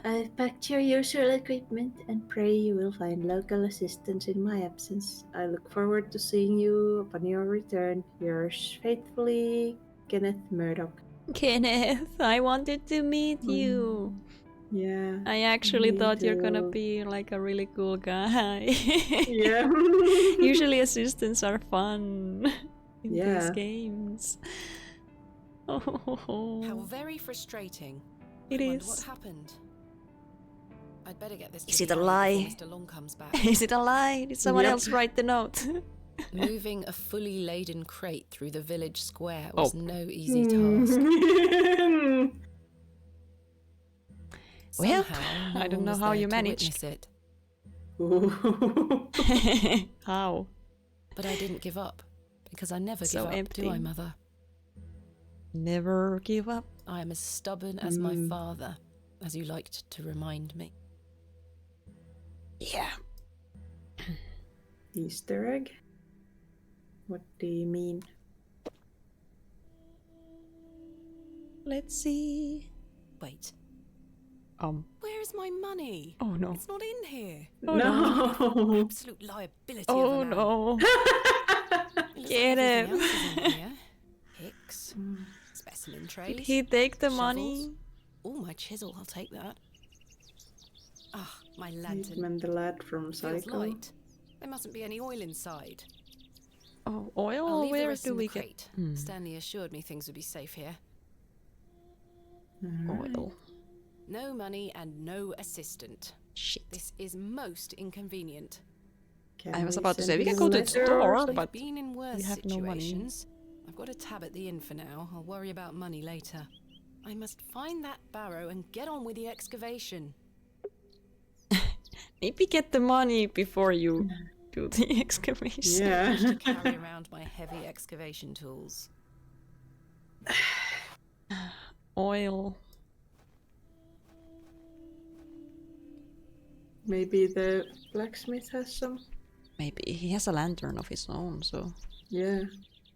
I've packed your usual equipment and pray you will find local assistance in my absence. I look forward to seeing you upon your return. Yours faithfully, Kenneth Murdoch. Kenneth, I wanted to meet you. Yeah. I actually me thought you're gonna too. be like a really cool guy. Yeah. Usually assistants are fun in these Yeah. games. How Oh, very frustrating. it I wonder is. what happened. I'd better get this to Is the it a alley lie? before Mr. Long comes back. Is it a lie? Did someone Yep. else write the note? Moving a fully laden crate through the village square Oh. was no easy task. Well, Somehow, no I don't one know was how there you to managed. witness it. How? But I didn't give up, because I never So give up, empty. do I, Mother? Never give up. I am as stubborn as my father. as you liked to remind me. Yeah. Easter egg? What do you mean? Let's see. Wait. Where is my money? Oh no. It's not in here. Oh no. Absolute liability Oh of a man. no. Get it. Picks, specimen trays. Did he take the shovels. money? Oh, my chisel, I'll take that. Ah, my lantern. Bateman the lad from Feels Psycho. light. There mustn't be any oil inside. Oh, oil? I'll leave the Where rest do in the we crate. get Stanley assured me things would be safe here. oil? No money and no assistant. Shit. This is most inconvenient. I was about to say we can go to the store, but I've been in worse we have no money. situations. I've got a tab at the inn for now. I'll worry about money later. I must find that Barrow and get on with the excavation. Maybe get the money before you do the excavation. Yeah. To carry around my heavy excavation tools. Oil. Maybe the blacksmith has some. Maybe he has a lantern of his own, so. Yeah.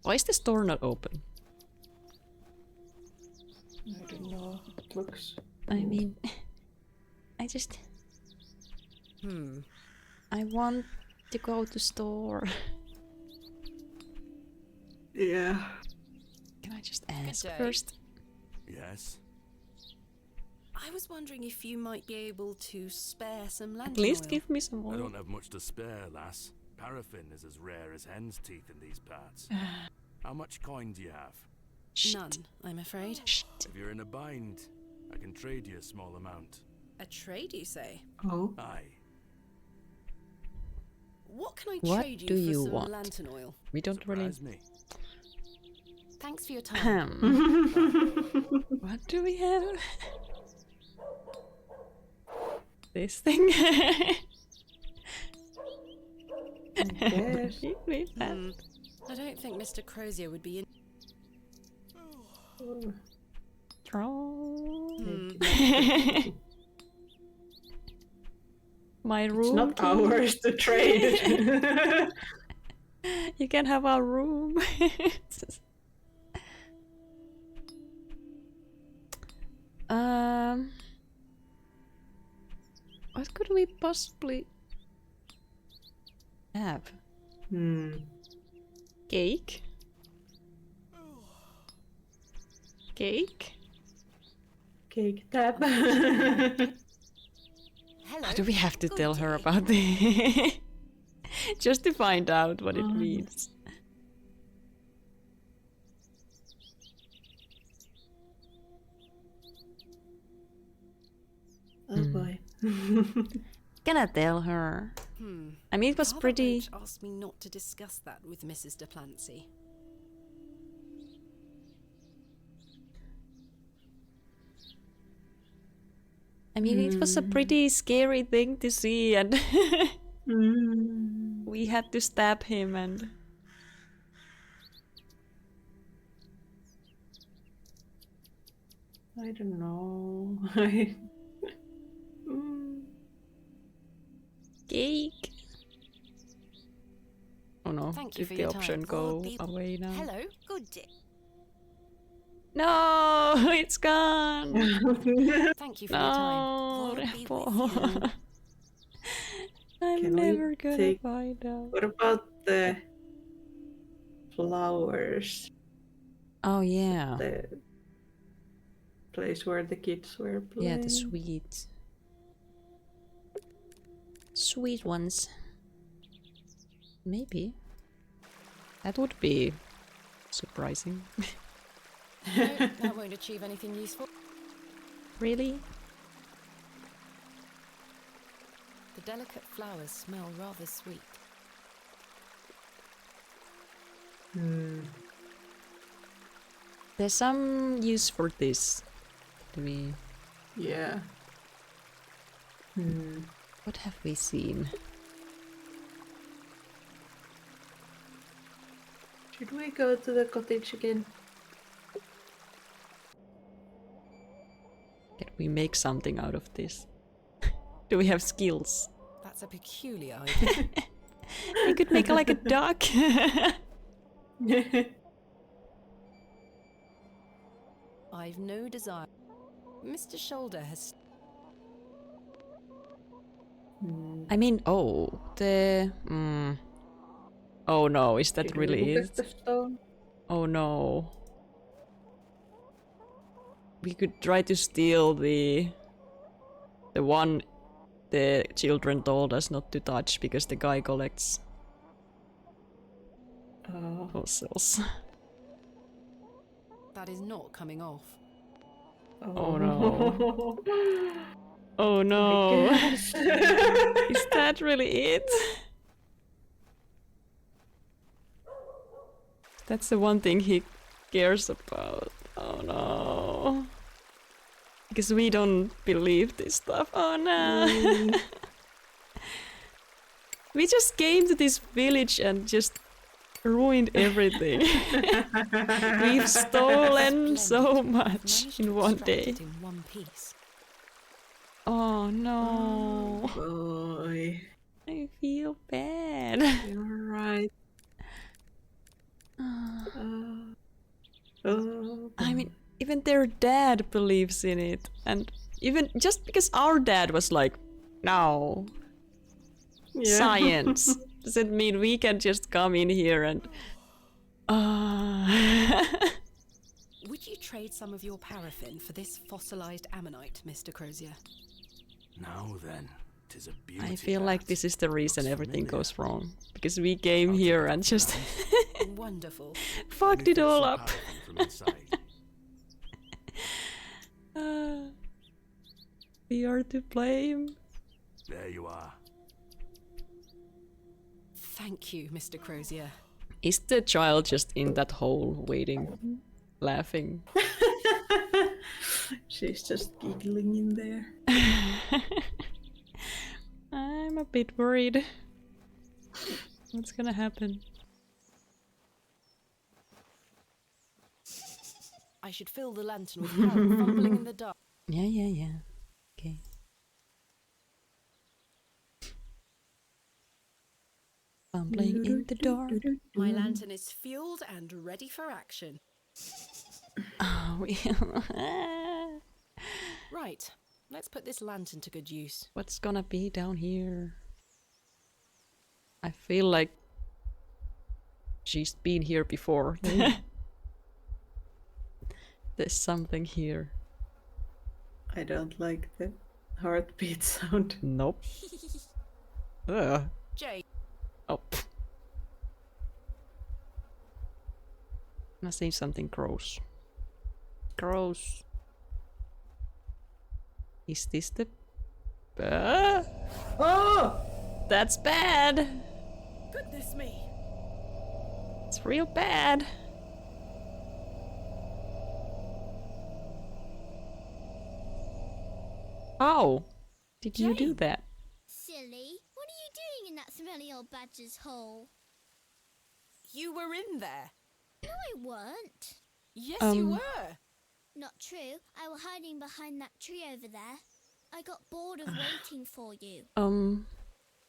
Why is the store not open? I don't know. It looks. I mean, I just. I want to go to store. Yeah. Can I just ask day. first? Yes. I was wondering if you might be able to spare some lantern At least oil. give me some I oil. don't have much to spare, lass. Paraffin is as rare as hen's teeth in these parts. How much coin do you have? None, I'm afraid. If you're in a bind, I can trade you a small amount. A trade, you say? Oh. Aye. What can I What trade you do for you some want? lantern oil? We don't really. Surprise me. Thanks for your time. What do we have? This thing? Yes. I don't think Mr. Crozier would be in. My room. It's not key. ours to trade. You can have our room. What could we possibly have? Cake? Cake? Cake tab. Hello. Do we have to tell her about the just to find out what it means? Oh boy. Gonna tell her. I mean, it was Father pretty. Roach asked me not to discuss that with Mrs. Duplancy. I mean, it was a pretty scary thing to see, and we had to stab him, and I don't know. Cake. Oh no! Thank you Did for the your option time. go away now? Hello, good day. No, it's gone. Thank you for your time. No, Lord be Repo. I'm Can we never gonna take- find out. What about the flowers? Oh yeah, The place where the kids were playing. yeah, the sweet ones. Maybe that would be surprising. No, that won't achieve anything useful. Really? The delicate flowers smell rather sweet. There's some use for this. Do we? Yeah. What have we seen? Should we go to the cottage again? Can we make something out of this? Do we have skills? That's a peculiar idea. We could make like a duck. I've no desire. Mr. Shoulder has... I mean, oh, the... Oh no, is that really it? Oh no. We could try to steal the one the children told us not to touch because the guy collects fossils. That is not coming off. Oh no. Oh no. Is that really it? That's the one thing he cares about. Oh no. Because we don't believe this stuff. Oh no. We just came to this village and just ruined everything. We've stolen so much in one day. In one piece. Oh no. Oh boy. I feel bad. You're right. I mean, even their dad believes in it, and even just because our dad was like, no, science, doesn't mean we can just come in here and Would you trade some of your paraffin for this fossilized ammonite, Mr. Crozier? Now then, 'tis a beauty. I feel like this is the reason everything goes wrong, because we came here and just Wonderful. fucked it all up. We are to blame. There you are. Thank you, Mr. Crozier. Is the child just in that hole waiting, laughing? She's just giggling in there. I'm a bit worried. What's gonna happen? I should fill the lantern with Barrow fumbling in the dark. Yeah. Okay. Fumbling in the dark. My lantern is fueled and ready for action. Oh, Right, let's put this lantern to good use. What's gonna be down here? I feel like she's been here before. There's something here. I don't like the heartbeat sound. Nope. Ugh. Jay. Oh. I see something gross. Gross. Is this the... Oh! That's bad! Goodness me! It's real bad. How did you do that? Silly, what are you doing in that smelly old badger's hole? You were in there. No, I weren't. Yes, you were. Not true. I was hiding behind that tree over there. I got bored of waiting for you.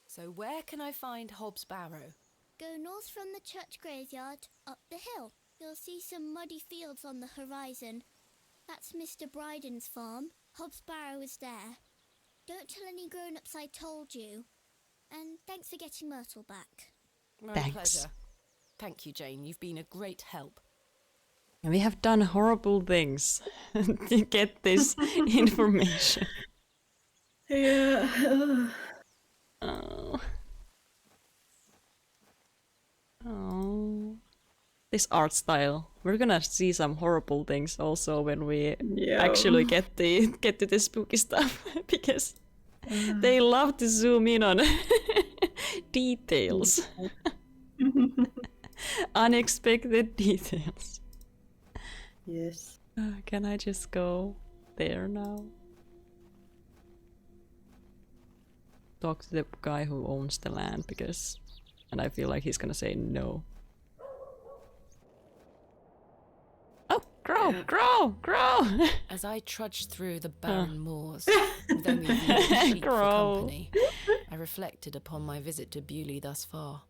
So where can I find Hobbs Barrow? Go north from the church graveyard, up the hill. You'll see some muddy fields on the horizon. That's Mr. Bryden's farm. Hobbs Barrow is there. Don't tell any grown-ups I told you. And thanks for getting Myrtle back. My Thanks. pleasure. Thank you, Jane. You've been a great help. And we have done horrible things to get this information. Yeah. Oh. Oh. This art style. We're gonna see some horrible things also when we actually get to the spooky stuff, because they love to zoom in on details. Unexpected details. Yes. Can I just go there now? Talk to the guy who owns the land, because... And I feel like he's gonna say no. Oh! Grow! As I trudged through the barren moors, with only a few sheep for company, I reflected upon my visit to Bewley thus far.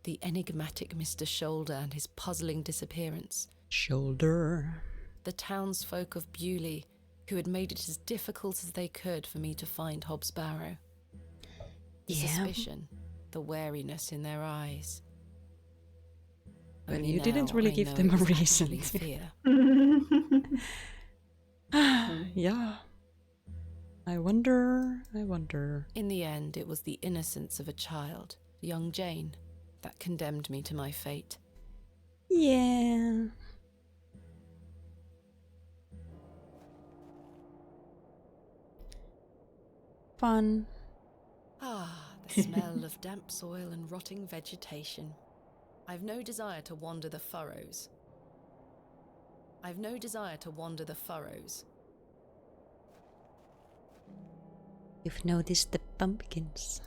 The enigmatic Mr. Shoulder and his puzzling disappearance. Shoulder. The townsfolk of Bewley, who had made it as difficult as they could for me to find Hobbs Barrow. The suspicion, the wariness in their eyes. Well, Only you didn't really I give know them it a was reason. actually fear. Yeah. I wonder. In the end, it was the innocence of a child, young Jane, that condemned me to my fate. Yeah. Fun. Ah, the smell of damp soil and rotting vegetation. I've no desire to wander the furrows. You've noticed the pumpkins.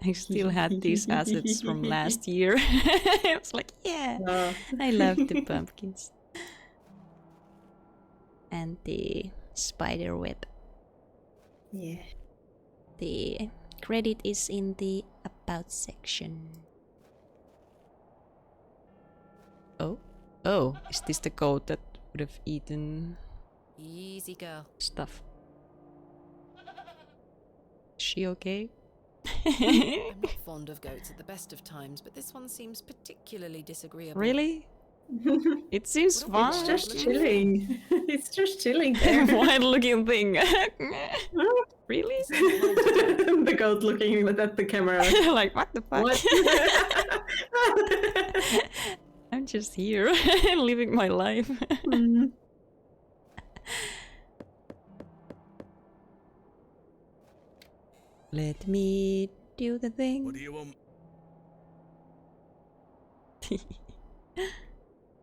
I still had these assets from last year. I was like, yeah, I love the pumpkins. And the spider web. Yeah. The credit is in the about section. Oh, is this the goat that would have eaten Easy girl. stuff? Is she okay? I'm not fond of goats at the best of times, but this one seems particularly disagreeable. Really? It seems fun. It's just chilling. It's just chilling there. Wild looking thing. Really? The goat looking at the camera. Like, what the fuck? What? I'm just here, living my life. Let me do the thing. What do you want?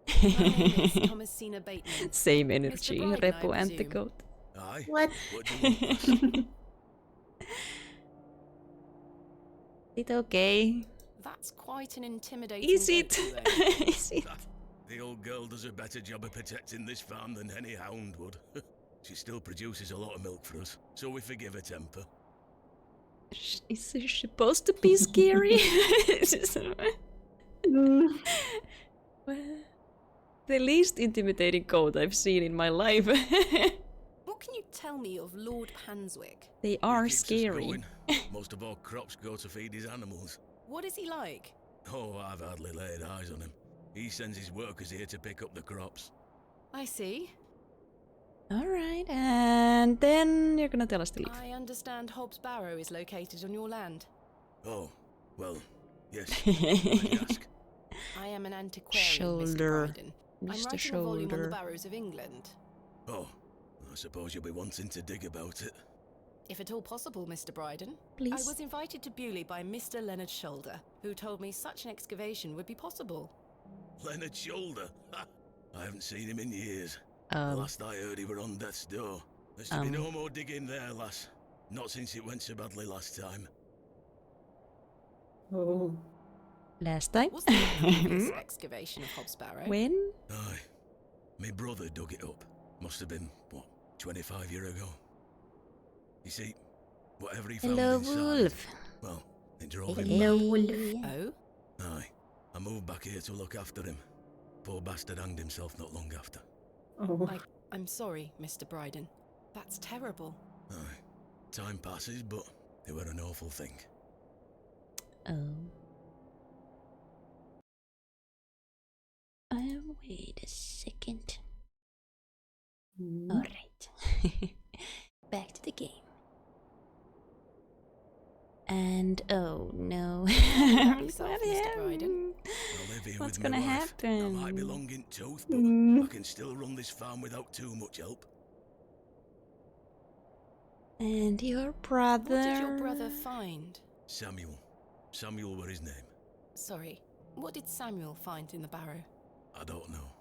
Thomasina Bateman. Same energy, Mr. Bryden, Repo I and the presume. goat. Aye. What? What do you want? It's okay. That's quite an intimidating Is it? goat, though. Is it? The old girl does a better job of protecting this farm than any hound would. She still produces a lot of milk for us, so we forgive her temper. Is it supposed to be scary? The least intimidating goat I've seen in my life. What can you tell me of Lord Hanswick? They are He keeps us scary. going. Most of our crops go to feed his animals. What is he like? Oh, I've hardly laid eyes on him. He sends his workers here to pick up the crops. I see. Alright, and then you're gonna tell us to leave. I understand Hobbs Barrow is located on your land. Oh, well, yes. Why'd you ask? I am an antiquarian, Shoulder. Mr. Bryden. I'm Mr. writing a volume on the Shoulder. Barrows of England. Oh, I suppose you'll be wanting to dig about it. If at all possible, Mr. Bryden. Please. I was invited to Bewley by Mr. Leonard Shoulder, who told me such an excavation would be possible. Leonard Shoulder? Ha! I haven't seen him in years. The last I heard he were on death's door. There's to be no more digging there, lass. Not since it went so badly last time. Oh. Last time? Was there a previous excavation of Hobbs Barrow? When? Aye. My brother dug it up. Must have been, what, 25 years ago? You see, whatever he found Hello, inside, Wolf. well, it drove him Hello, back. Wolf. Oh? Aye. I moved back here to look after him. Poor bastard hanged himself not long after. Oh. I'm sorry, Mr. Bryden. That's terrible. Aye. Time passes, but it were an awful thing. Oh. Wait a second. Alright. Back to the game. And oh no. Yourself, Mr. Bryden. I live here What's with my gonna wife. happen? I might be long in tooth, but I can still run this farm without too much help. And your brother. What did your brother find? Samuel. Samuel were his name. Sorry, what did Samuel find in the barrow? I don't know.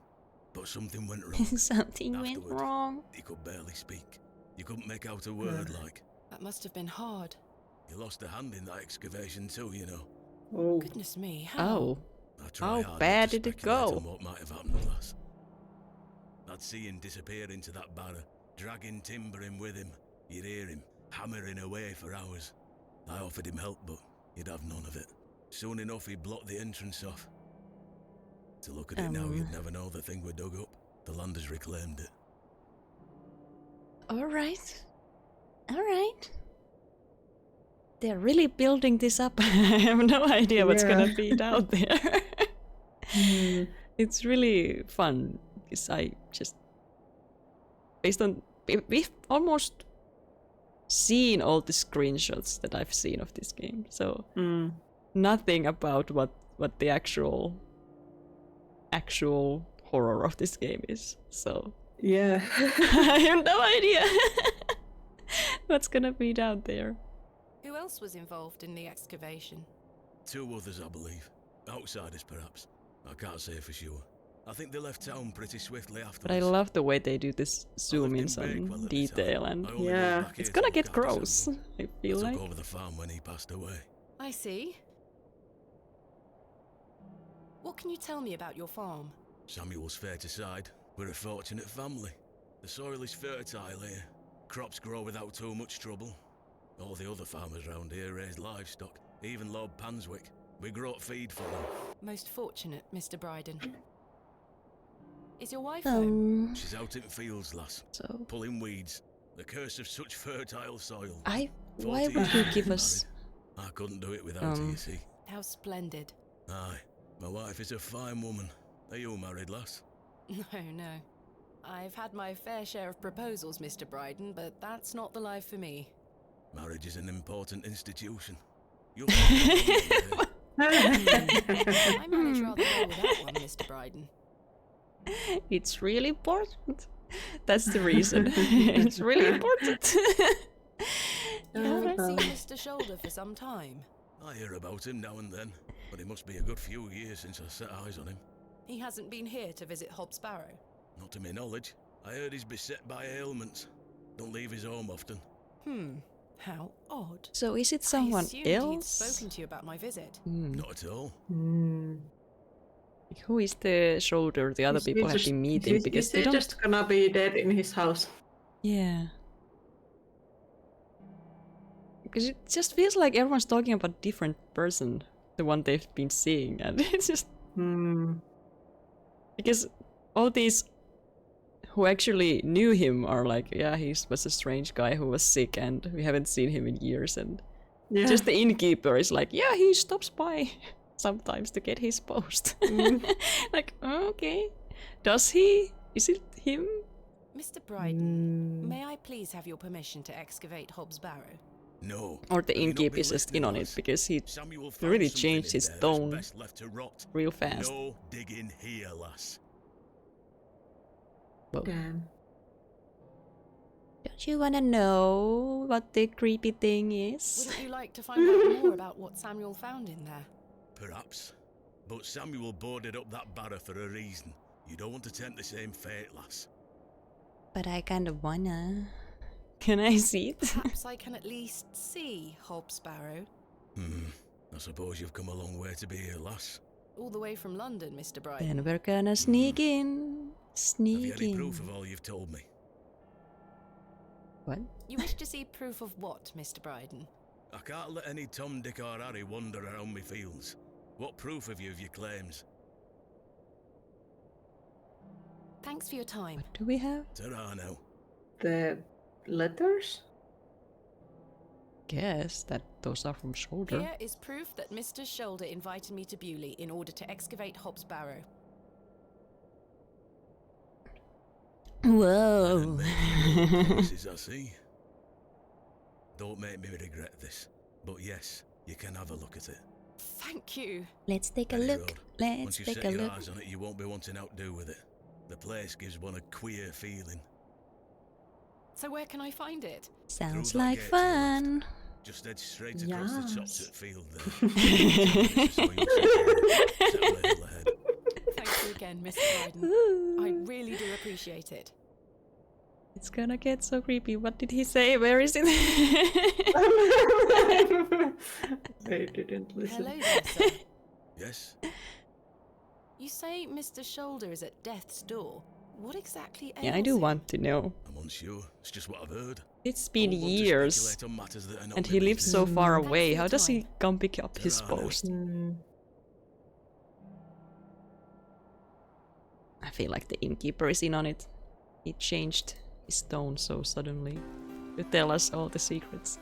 But something went wrong. Something went Afterward, wrong. He could barely speak. You couldn't make out a word like. That must have been hard. He lost a hand in that excavation too, you know. Oh. Goodness me, how? Oh. How bad did it go? What might have happened, lass. I'd see him disappear into that barrow, dragging timber in with him. You'd hear him hammering away for hours. I offered him help, but he'd have none of it. Soon enough, he'd block the entrance off. To look at it now, you'd never know the thing we dug up. The land has reclaimed it. Alright. Alright. They're really building this up. I have no idea what's gonna be down there. It's really fun. Because I just... Based on... We've almost seen all the screenshots that I've seen of this game. So... Nothing about what the actual horror of this game is. So... Yeah. I have no idea what's gonna be down there. Who else was involved in the excavation? 2 others, I believe. Outsiders, perhaps. I can't say for sure. I think they left town pretty swiftly afterwards. But I love the way they do this zoom-ins on detail, and it's gonna get gross, I feel like. Took over the farm when he passed away. I see. What can you tell me about your farm? Samuel's fair to side. We're a fortunate family. The soil is fertile here. Crops grow without too much trouble. All the other farmers round here raise livestock. Even Lord Panswick. We grow up feed for them. Most fortunate, Mr. Bryden. Is your wife home? She's out in fields, lass. So pulling weeds. The curse of such fertile soil. Why would you give us... I couldn't do it without her, you see. How splendid. Aye. My wife is a fine woman. Are you married, lass? No. I've had my fair share of proposals, Mr. Bryden, but that's not the life for me. Marriage is an important institution. You'll I manage rather well with that one, Mr. Bryden. It's really important. That's the reason. It's really important. You haven't seen Mr. Shoulder for some time. I hear about him now and then, but it must be a good few years since I set eyes on him. He hasn't been here to visit Hobbs Barrow? Not to my knowledge. I heard he's beset by ailments. Don't leave his home often. How odd. So is it someone else? else? He'd spoken to you about my visit. Not at all. Who is the shoulder the other people have been meeting? Because they don't... just gonna be dead in his house. Yeah. Because it just feels like everyone's talking about a different person, the one they've been seeing, and it's just... Because all these who actually knew him are like, yeah, he was a strange guy who was sick and we haven't seen him in years, and just the innkeeper is like, yeah, he stops by sometimes to get his post. Like, okay. Does he? Is it him? Mr. Bryden, may I please have your permission to excavate Hobbs Barrow? No. Or the innkeeper is just in on it because he really changed his tone real fast. No digging here, lass. Damn. Don't you wanna know what the creepy thing is? Wouldn't you like to find out more about what Samuel found in there? Perhaps. But Samuel boarded up that barrow for a reason. You don't want to tempt the same fate, lass. But I kinda wanna. Can I see it? Perhaps I can at least see Hobbs Barrow. I suppose you've come a long way to be here, lass. All the way from London, Mr. Bryden. Then we're gonna sneak in. Have you any proof of all you've told me? What? You wish to see proof of what, Mr. Bryden? I can't let any Tom, Dick or Harry wander around me fields. What proof have you of your claims? Thanks for your time. What do we have? Ta-ra now. The letters? Guess that those are from Shoulder. Here is proof that Mr. Shoulder invited me to Bewley in order to excavate Hobbs Barrow. Whoa. Promises, I see. Don't make me regret this, but yes, you can have a look at it. Thank you. Let's take a Any look. road. Let's Once you take set a your look. eyes on it, you won't be wanting out do with it. The place gives one a queer feeling. So where can I find it? Sounds Through that like gate to your left. fun. Just head straight across the Topset field there. Thank you again, Mr. Bryden. I really do appreciate it. It's gonna get so creepy. What did he say? Where is it? I didn't listen. Hello there, sir. Yes? You say Mr. Shoulder is at death's door. What exactly ails Yeah, I do him? want to know. I'm unsure. It's just what I've heard. It's been I won't want to years, speculate on matters that are not and my he lives so business. far Thanks away. for your How does he time. come pick up his Ta-ra now. post? I feel like the innkeeper is in on it. He changed his tone so suddenly to tell us all the secrets.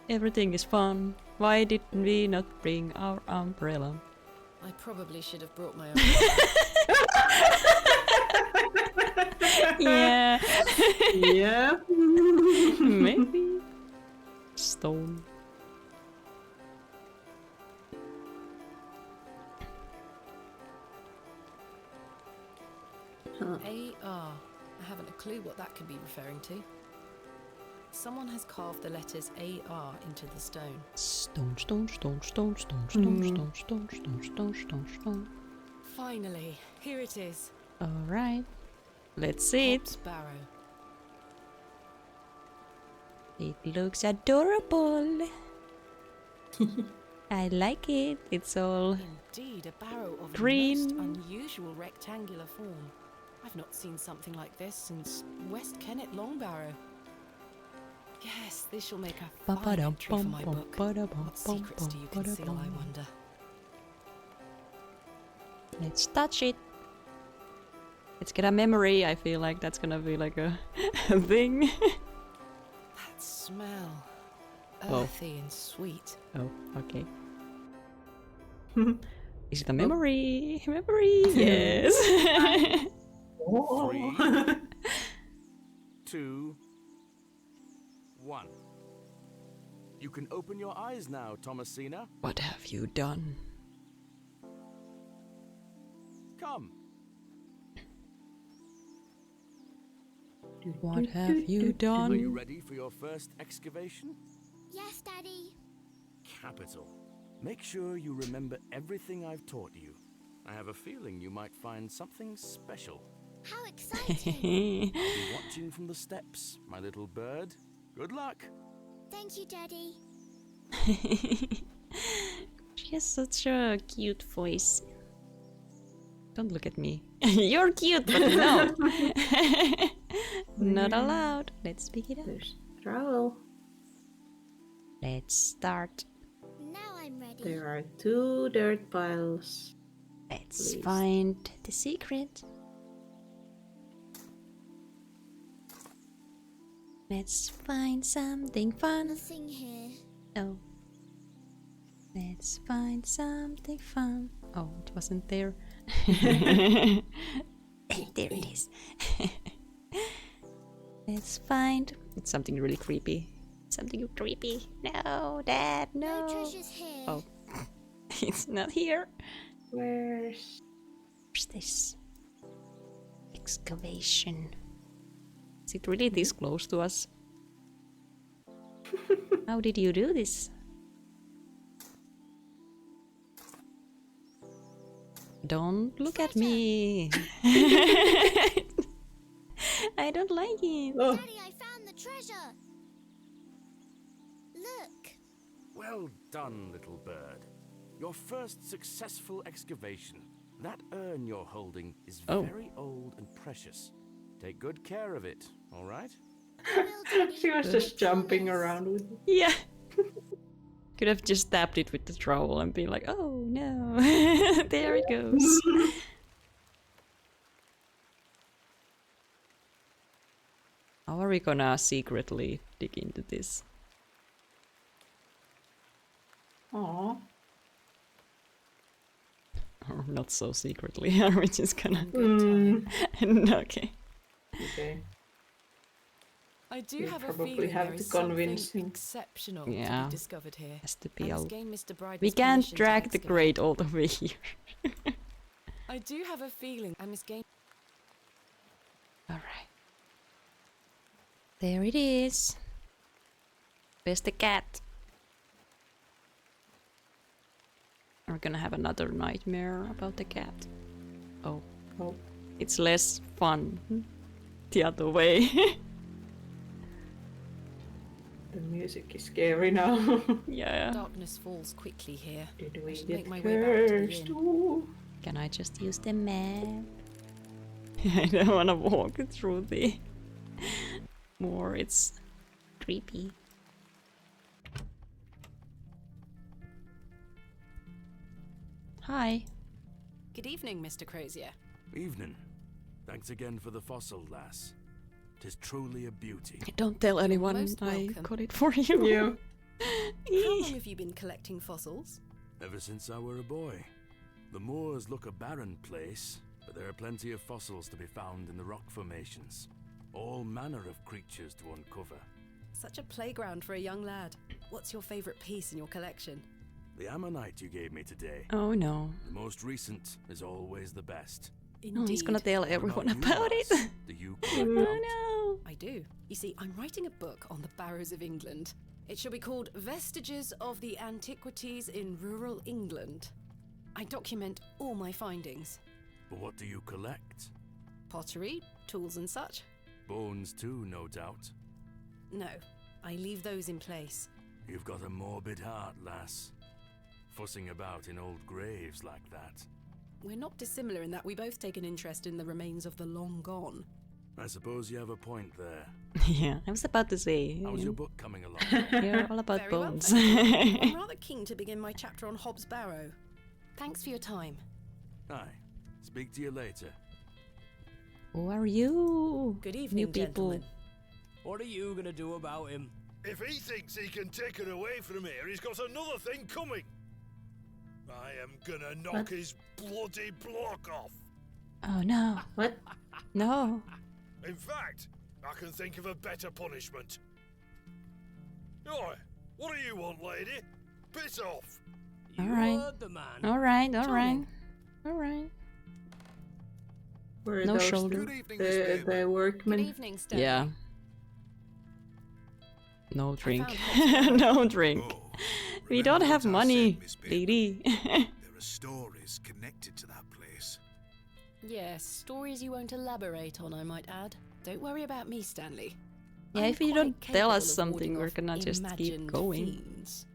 Everything is fun. Why didn't we not bring our umbrella? I probably should have brought my own. Yeah. Yeah. Maybe. Stone. AR. I haven't a clue what that could be referring to. Someone has carved the letters AR into the stone. Stone, stone, stone, stone, stone, stone, stone, stone, stone, stone, stone, stone. Finally, here it is. Alright. Let's see it. Hobbs Barrow. It looks adorable. I like it. It's all Indeed, a barrow of green. a most unusual rectangular form. I've not seen something like this since West Kennet Long Barrow. Yes, this shall make a fine entry for my book. What secrets do you conceal, I wonder? Let's touch it. Let's get a memory. I feel like that's gonna be like a thing. That smell. Earthy and sweet. Oh, okay. Is it a memory? Memory, yes. 3, 2, 1. You can open your eyes now, Thomasina. What have you done? Come. What have you Are you done? ready for your first excavation? Yes, Daddy. Capital. Make sure you remember everything I've taught you. I have a feeling you might find something special. How exciting. I'll be watching from the steps, my little bird. Good luck. Thank you, Daddy. She has such a cute voice. Don't look at me. You're cute, but no. Not allowed. Let's pick it up. There's trowel. Let's start. Now I'm ready. There are 2 dirt piles. Let's Please. find the secret. Let's find something fun. Nothing here. Oh. Let's find something fun. Oh, it wasn't there. There it is. Let's find. It's something really creepy. Something creepy. No, Dad, no. No treasures here. Oh. It's not here. Where's this? Excavation. Is it really this close to us? How did you do this? Don't look at me. I don't like it. Oh. Daddy, I found the treasure. Look. Well done, little bird. Your first successful excavation. That urn you're holding is very old and precious. Take good care of it, all right? She was just jumping around with it. Yeah. Could have just tapped it with the trowel and been like, oh no, there it goes. How are we gonna secretly dig into this? Aww. Or not so secretly, are we just gonna... Okay. Okay. I do You have a probably feeling have there to is convince something him. exceptional to Yeah. be discovered here. Has to be I a... must gain Mr. Bryden's We can't permission to drag the excavate. grate all the way here. I do have a feeling I must gain. Alright. There it is. Where's the cat? We're gonna have another nightmare about the cat. Oh. Oh. It's less fun the other way. The music is scary now. Yeah. Darkness falls quickly here. Did I we should get make my way back to the cursed? inn. Ooh. Can I just use the map? I don't want to walk through the moor. It's creepy. Hi. Good evening, Mr. Crozier. Evening. Thanks again for the fossil, lass. 'Tis truly a beauty. Don't tell anyone most I welcome. got it for you. Yeah. How long have you been collecting fossils? Ever since I were a boy. The moors look a barren place, but there are plenty of fossils to be found in the rock formations. All manner of creatures to uncover. Such a playground for a young lad. What's your favourite piece in your collection? The ammonite you gave me today. Oh no. The most recent is always the best. Oh, he's gonna tell everyone What about you, it. lass? Do you collect Oh out? no. I do. You see, I'm writing a book on the Barrows of England. It shall be called Vestiges of the Antiquities in Rural England. I document all my findings. But what do you collect? Pottery, tools and such? Bones too, no doubt. No, I leave those in place. You've got a morbid heart, lass. Fussing about in old graves like that. We're not dissimilar in that we both take an interest in the remains of the long gone. I suppose you have a point there. Yeah, I was about to say. How's your book coming along? You're all about Very well, bones. thank you. I'm rather keen to begin my chapter on Hobbs Barrow. Thanks for your time. Aye. Speak to you later. Who are you? Good evening, New people. gentlemen. What are you gonna do about him? If he thinks he can take her away from here, he's got another thing coming. I am gonna knock his bloody block off. Oh no. What? No. In fact, I can think of a better punishment. Oi, what do you want, lady? Piss off. You Alright. heard the man. Alright, alright. Charming. Alright. Were No those shoulder. Good evening, Miss Spearman. the Good workmen? evening, Stanley. Yeah. No drink. found No drink. Oh, We remember don't have what I money, said, Miss Spearman. lady. There are stories connected to that place. Yes, stories you won't elaborate on, I might add. Don't worry about me, Stanley. Yeah, I'm if you quite don't tell capable us of something, warding we're off gonna just keep imagined going. fiends.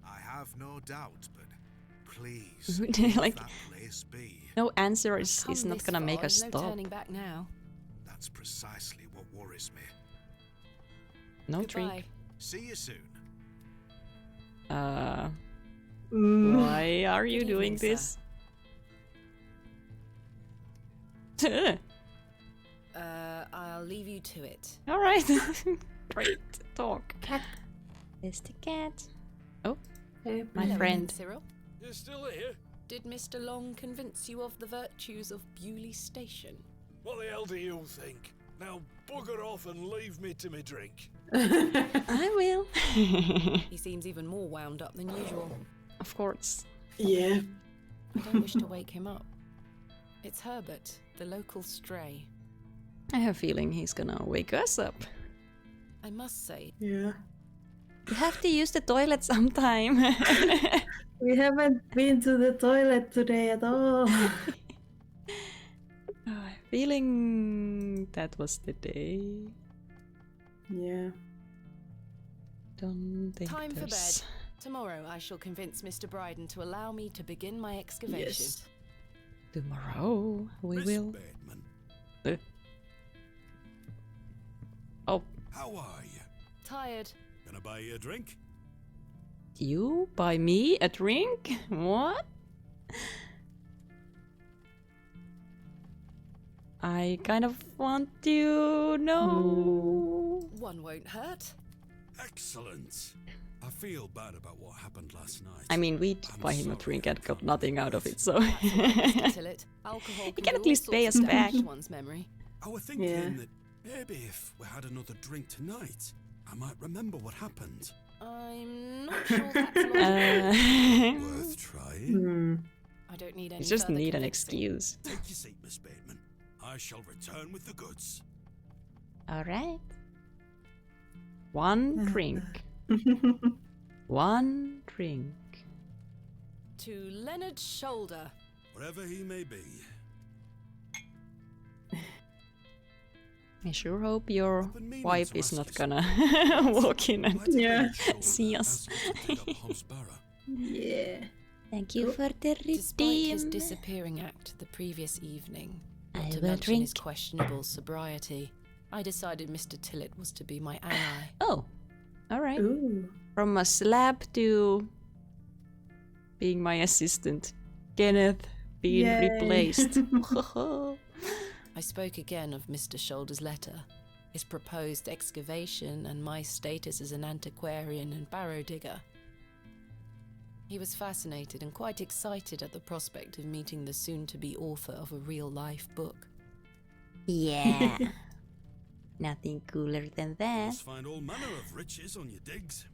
I have no doubt, but please, Like- leave that place be. No answer I've is come not this gonna make far, us there's no stop. turning back now. That's precisely what worries me. No Goodbye. drink. See you soon. Why are you Good doing evening, this? I'll leave you to it. Alright. Great talk. Cat. It's the cat. Oh, my Hello, friend. Cyril. You're still here? Did Mr. Long convince you of the virtues of Bewley Station? What the hell do you think? Now bugger off and leave me to me drink. I will. He seems even more wound up than usual. Of course. Yeah. I don't wish to wake him up. It's Herbert, the local stray. I have a feeling he's gonna wake us up. I must say, Yeah. You have to use the toilet sometime. We haven't been to the toilet today at all. Feeling that was the day. Yeah. Don't think time for bed. there's... Tomorrow I shall convince Mr. Bryden to allow me to begin my excavation. Yes. Tomorrow we Miss will. Bateman, Oh, how are you? Tired. Gonna buy you a drink? you buy me a drink? What? I kind of want to know. One won't hurt. Excellent. I feel bad about what happened last night. I mean, we did I'm buy him a sorry drink I and got can't nothing out of it, so. Till it. Alcohol You can can do at all least pay sorts us of damage back. to one's memory. I was thinking Yeah. that maybe if we had another drink tonight, I might remember what happened. I'm not sure that's logical. Worth trying. Hmm. I don't need any You just further need an convincing. excuse. Take your seat, Miss Bateman. I shall return with the goods. Alright. One drink. One drink. To Leonard Shoulder. Wherever he may be. I sure hope your wife is not gonna walk in and see us. Yeah. Thank you for the redeem. Despite his disappearing act the previous evening, not to mention his questionable sobriety, I decided Mr. Tillett was to be my ally. Oh, alright. Ooh. From a slab to being my assistant. Kenneth being replaced. I spoke again of Mr. Shoulder's letter, his proposed excavation, and my status as an antiquarian and barrow digger. He was fascinated and quite excited at the prospect of meeting the soon-to-be author of a real-life book. Yeah. Nothing cooler than that. Must find all manner of riches on your digs.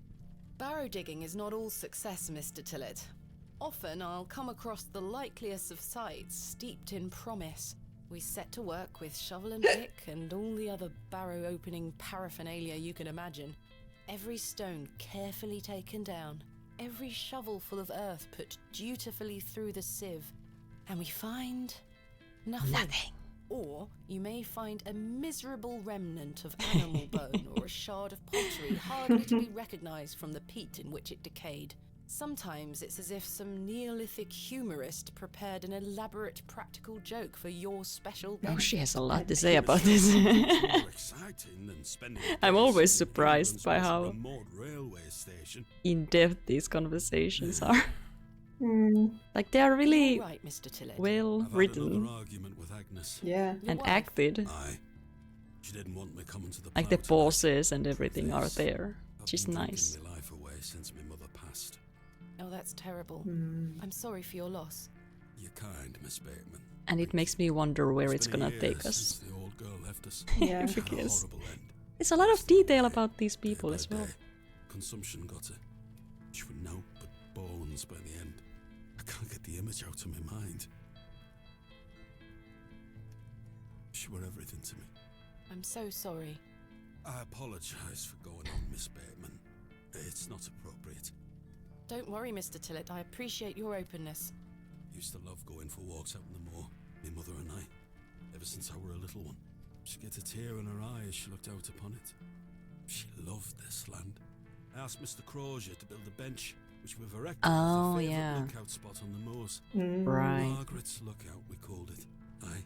Barrow digging is not all success, Mr. Tillett. Often I'll come across the likeliest of sites steeped in promise. We set to work with shovel and pick and all the other barrow opening paraphernalia you can imagine. Every stone carefully taken down, every shovel full of earth put dutifully through the sieve, and we find nothing. Or you may find a miserable remnant of animal bone or a shard of pottery hardly to be recognized from the peat in which it decayed. Sometimes it's as if some Neolithic humorist prepared an elaborate practical joke for your special benefit. Oh, she has a lot to say about this. I'm always surprised by how in-depth these conversations are. Like they are really right, Mr. Tillett. well written. Yeah. And acted. She didn't want me coming to the like the pauses and everything are there, which is nice. My life away since my mother passed. Oh, that's terrible. I'm sorry for your loss. You're kind, Miss Bateman. And it makes me wonder where it's gonna take us. The old girl left us. Yeah. Because there's a lot of detail about these people as well. Consumption got her. She would know but bones by the end. I can't get the image out of my mind. She were everything to me. I'm so sorry. I apologise for going on, Miss Bateman. It's not appropriate. Don't worry, Mr. Tillett. I appreciate your openness. Used to love going for walks out in the moor, my mother and I, ever since I were a little one. She'd get a tear in her eye as she looked out upon it. She loved this land. I asked Mr. Crozier to build a bench, which we've erected as a favourite lookout spot on the moors. Right. Margaret's Lookout, we called it. Aye.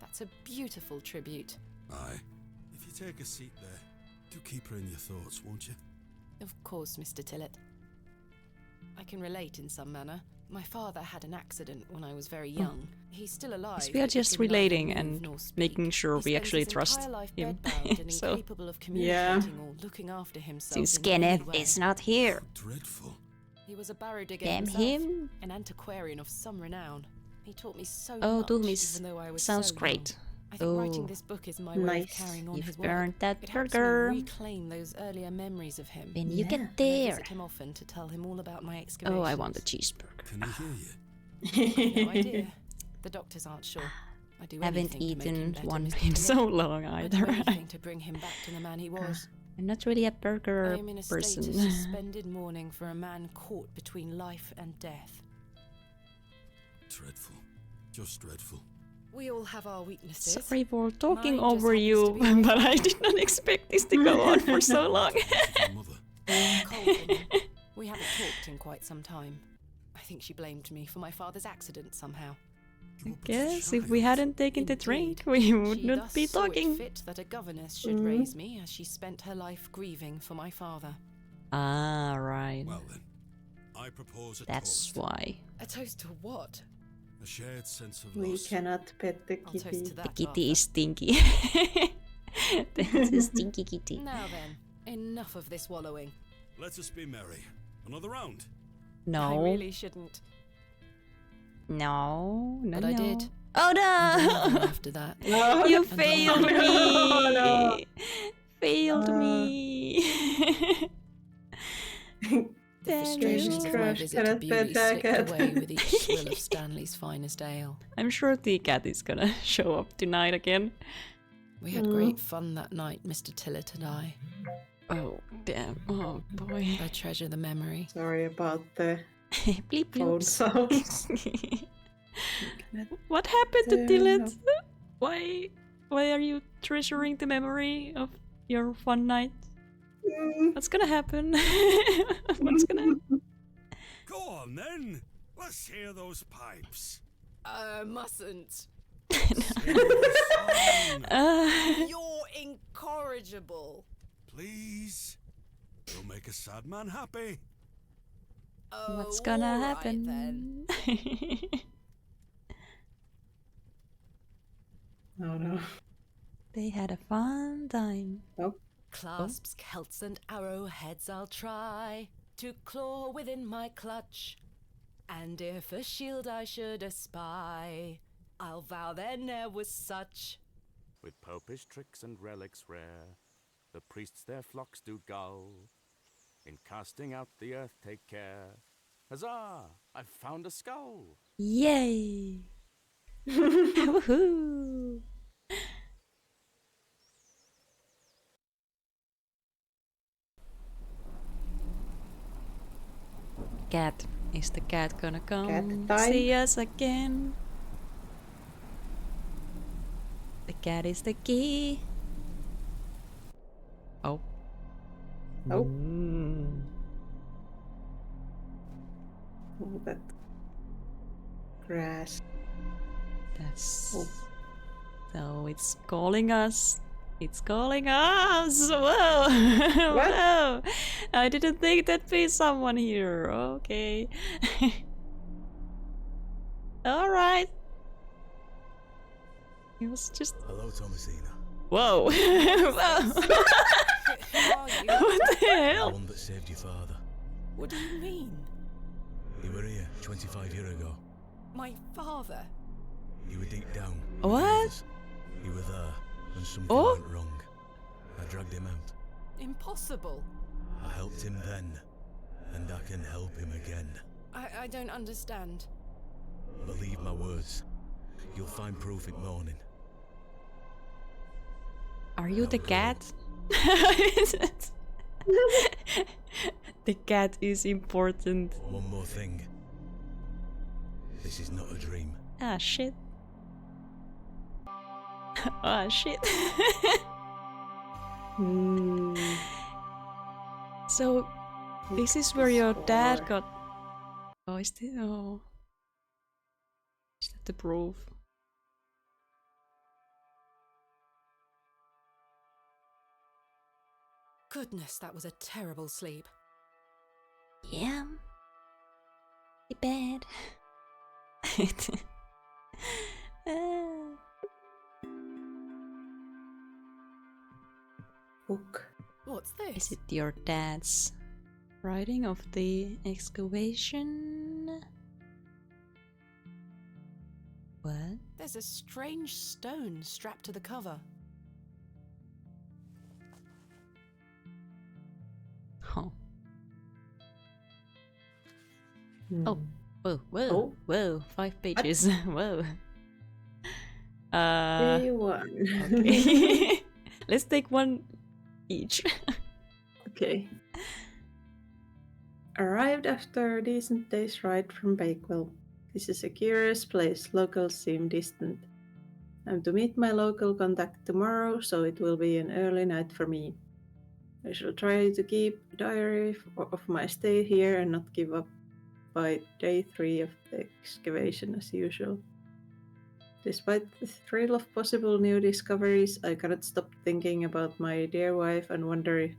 That's a beautiful tribute. Aye. If you take a seat there, do keep her in your thoughts, won't you? Of course, Mr. Tillett. I can relate in some manner. My father had an accident when I was very young. He's still alive. Yes, we are just relating and making sure we actually trust him. So, incapable of communicating or looking after himself. Since Kenneth is not here. Dreadful. He was a barrow digger Damn himself, him. an antiquarian of some renown. He taught me so Oh, much, Doomis. even though I was Sounds so great. young. I think writing this book is my way of carrying on You've his work. earned that It helps burger. me reclaim those earlier memories of him. When you get And I there. visit him often to tell him all about my excavations. Oh, I want a cheeseburger. Can he hear you? No idea. The doctors aren't sure. I do Haven't anything to make him eaten better, one Mr. in Tillett. so long I do either. anything to bring him back to the man he was. I'm not really a I burger am in a state of person. suspended mourning for a man caught between life and death. Dreadful. Just dreadful. We all have our weaknesses. Sorry for talking Mine just over happens you, to be but I did not expect this to go on for so long. Colton. We haven't talked in quite some time. I think she blamed me for my father's accident somehow. I guess if we hadn't taken the drink, we would She not thus be saw it talking. fit that a governess should raise me, as she spent her life grieving for my father. Ah, right. Well then, I propose a That's toast. why. A toast to what? A shared sense of We loss. cannot pet the I'll toast kitty. to The that, kitty is stinky. That's a stinky kitty. Now then, enough of this wallowing. Let us be merry. Another round. No. I really shouldn't. No, no, But no. I did. Oh And no! after that. You And failed then- me! no. Failed me! The Damn frustrations you. of my Crush, visit to cannot Bewley pet that slipped cat. away with each swill of Stanley's finest ale. I'm sure the cat is gonna show up tonight again. We had great fun that night, Mr. Tillett and I. Oh, damn. Oh, boy. I treasure the memory. Sorry about the Bleep phone bloops. sounds. What happened to Tillett? Why Why are you treasuring the memory of your fun night? What's gonna happen? What's gonna happen? Go on then. Let's hear those pipes. Mustn't. Sing You're incorrigible. Please. You'll make a sad man happy. Oh, What's gonna happen? then. Oh no. They had a fun time. Oh. Clasps, celts, and arrowheads I'll try to claw within my clutch. And if a shield I should espy, I'll vow there ne'er was such. With popish tricks and relics rare, the priests their flocks do gull. In casting out the earth take care. Huzzah! I've found a skull! Yay! Woohoo! Cat. Is the cat gonna come see us again? The cat is the key. Oh. Oh. Oh, that grass. That's... So it's calling us. It's calling us! Whoa! Whoa! I didn't think there'd be someone here. Okay. Alright. It was just... Hello, Thomasina. Whoa! Whoa! What the hell? The one that saved your father. What do you mean? You were here 25 years ago. My father? You were deep down. What? You were there when something went wrong. I dragged him out. Impossible. I helped him then, and I can help him again. I don't understand. Believe my words. You'll find proof in morning. Are you the cat? The cat is important. One more thing. This is not a dream. Ah, shit. Ah, shit. So, this is where your dad got... Oh, is this... Oh. Is that the proof? Goodness, that was a terrible sleep. Yeah. Bad. Book. What's this? Is it your dad's writing of the excavation? What? There's a strange stone strapped to the cover. Oh. Oh. Whoa, whoa, whoa. 5 pages. Whoa. A1. Okay. Let's take one each. Okay. Arrived after a decent day's ride from Bakewell. This is a curious place. Locals seem distant. I'm to meet my local contact tomorrow, so it will be an early night for me. I shall try to keep a diary of my stay here and not give up by day 3 of the excavation as usual. Despite the thrill of possible new discoveries, I cannot stop thinking about my dear wife and wonder if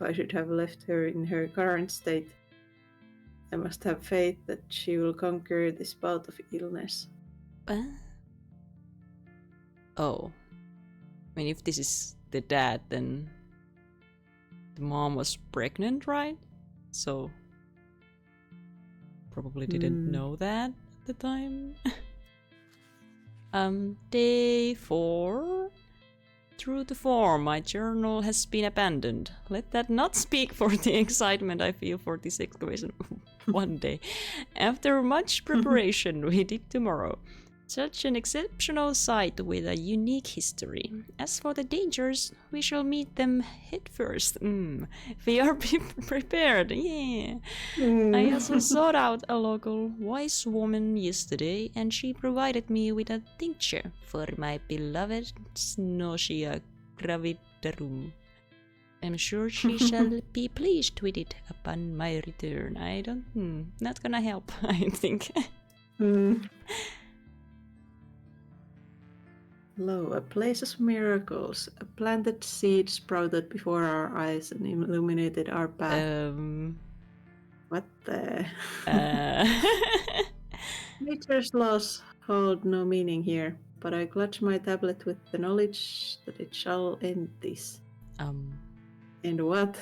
I should have left her in her current state. I must have faith that she will conquer this bout of illness. Oh. I mean, if this is the dad, then the mom was pregnant, right? So probably didn't know that at the time. Day 4. True to form, my journal has been abandoned. Let that not speak for the excitement I feel for this excavation one day. After much preparation, we dig tomorrow. Such an exceptional site with a unique history. As for the dangers, we shall meet them head first. We are prepared, yeah. I also sought out a local wise woman yesterday, and she provided me with a tincture for my beloved Snosia gravidarum. I'm sure she shall be pleased with it upon my return. Not gonna help, I think. Lo, a place of miracles. A planted seed sprouted before our eyes and illuminated our path. What the? Nature's laws hold no meaning here, but I clutch my tablet with the knowledge that it shall end this. And what?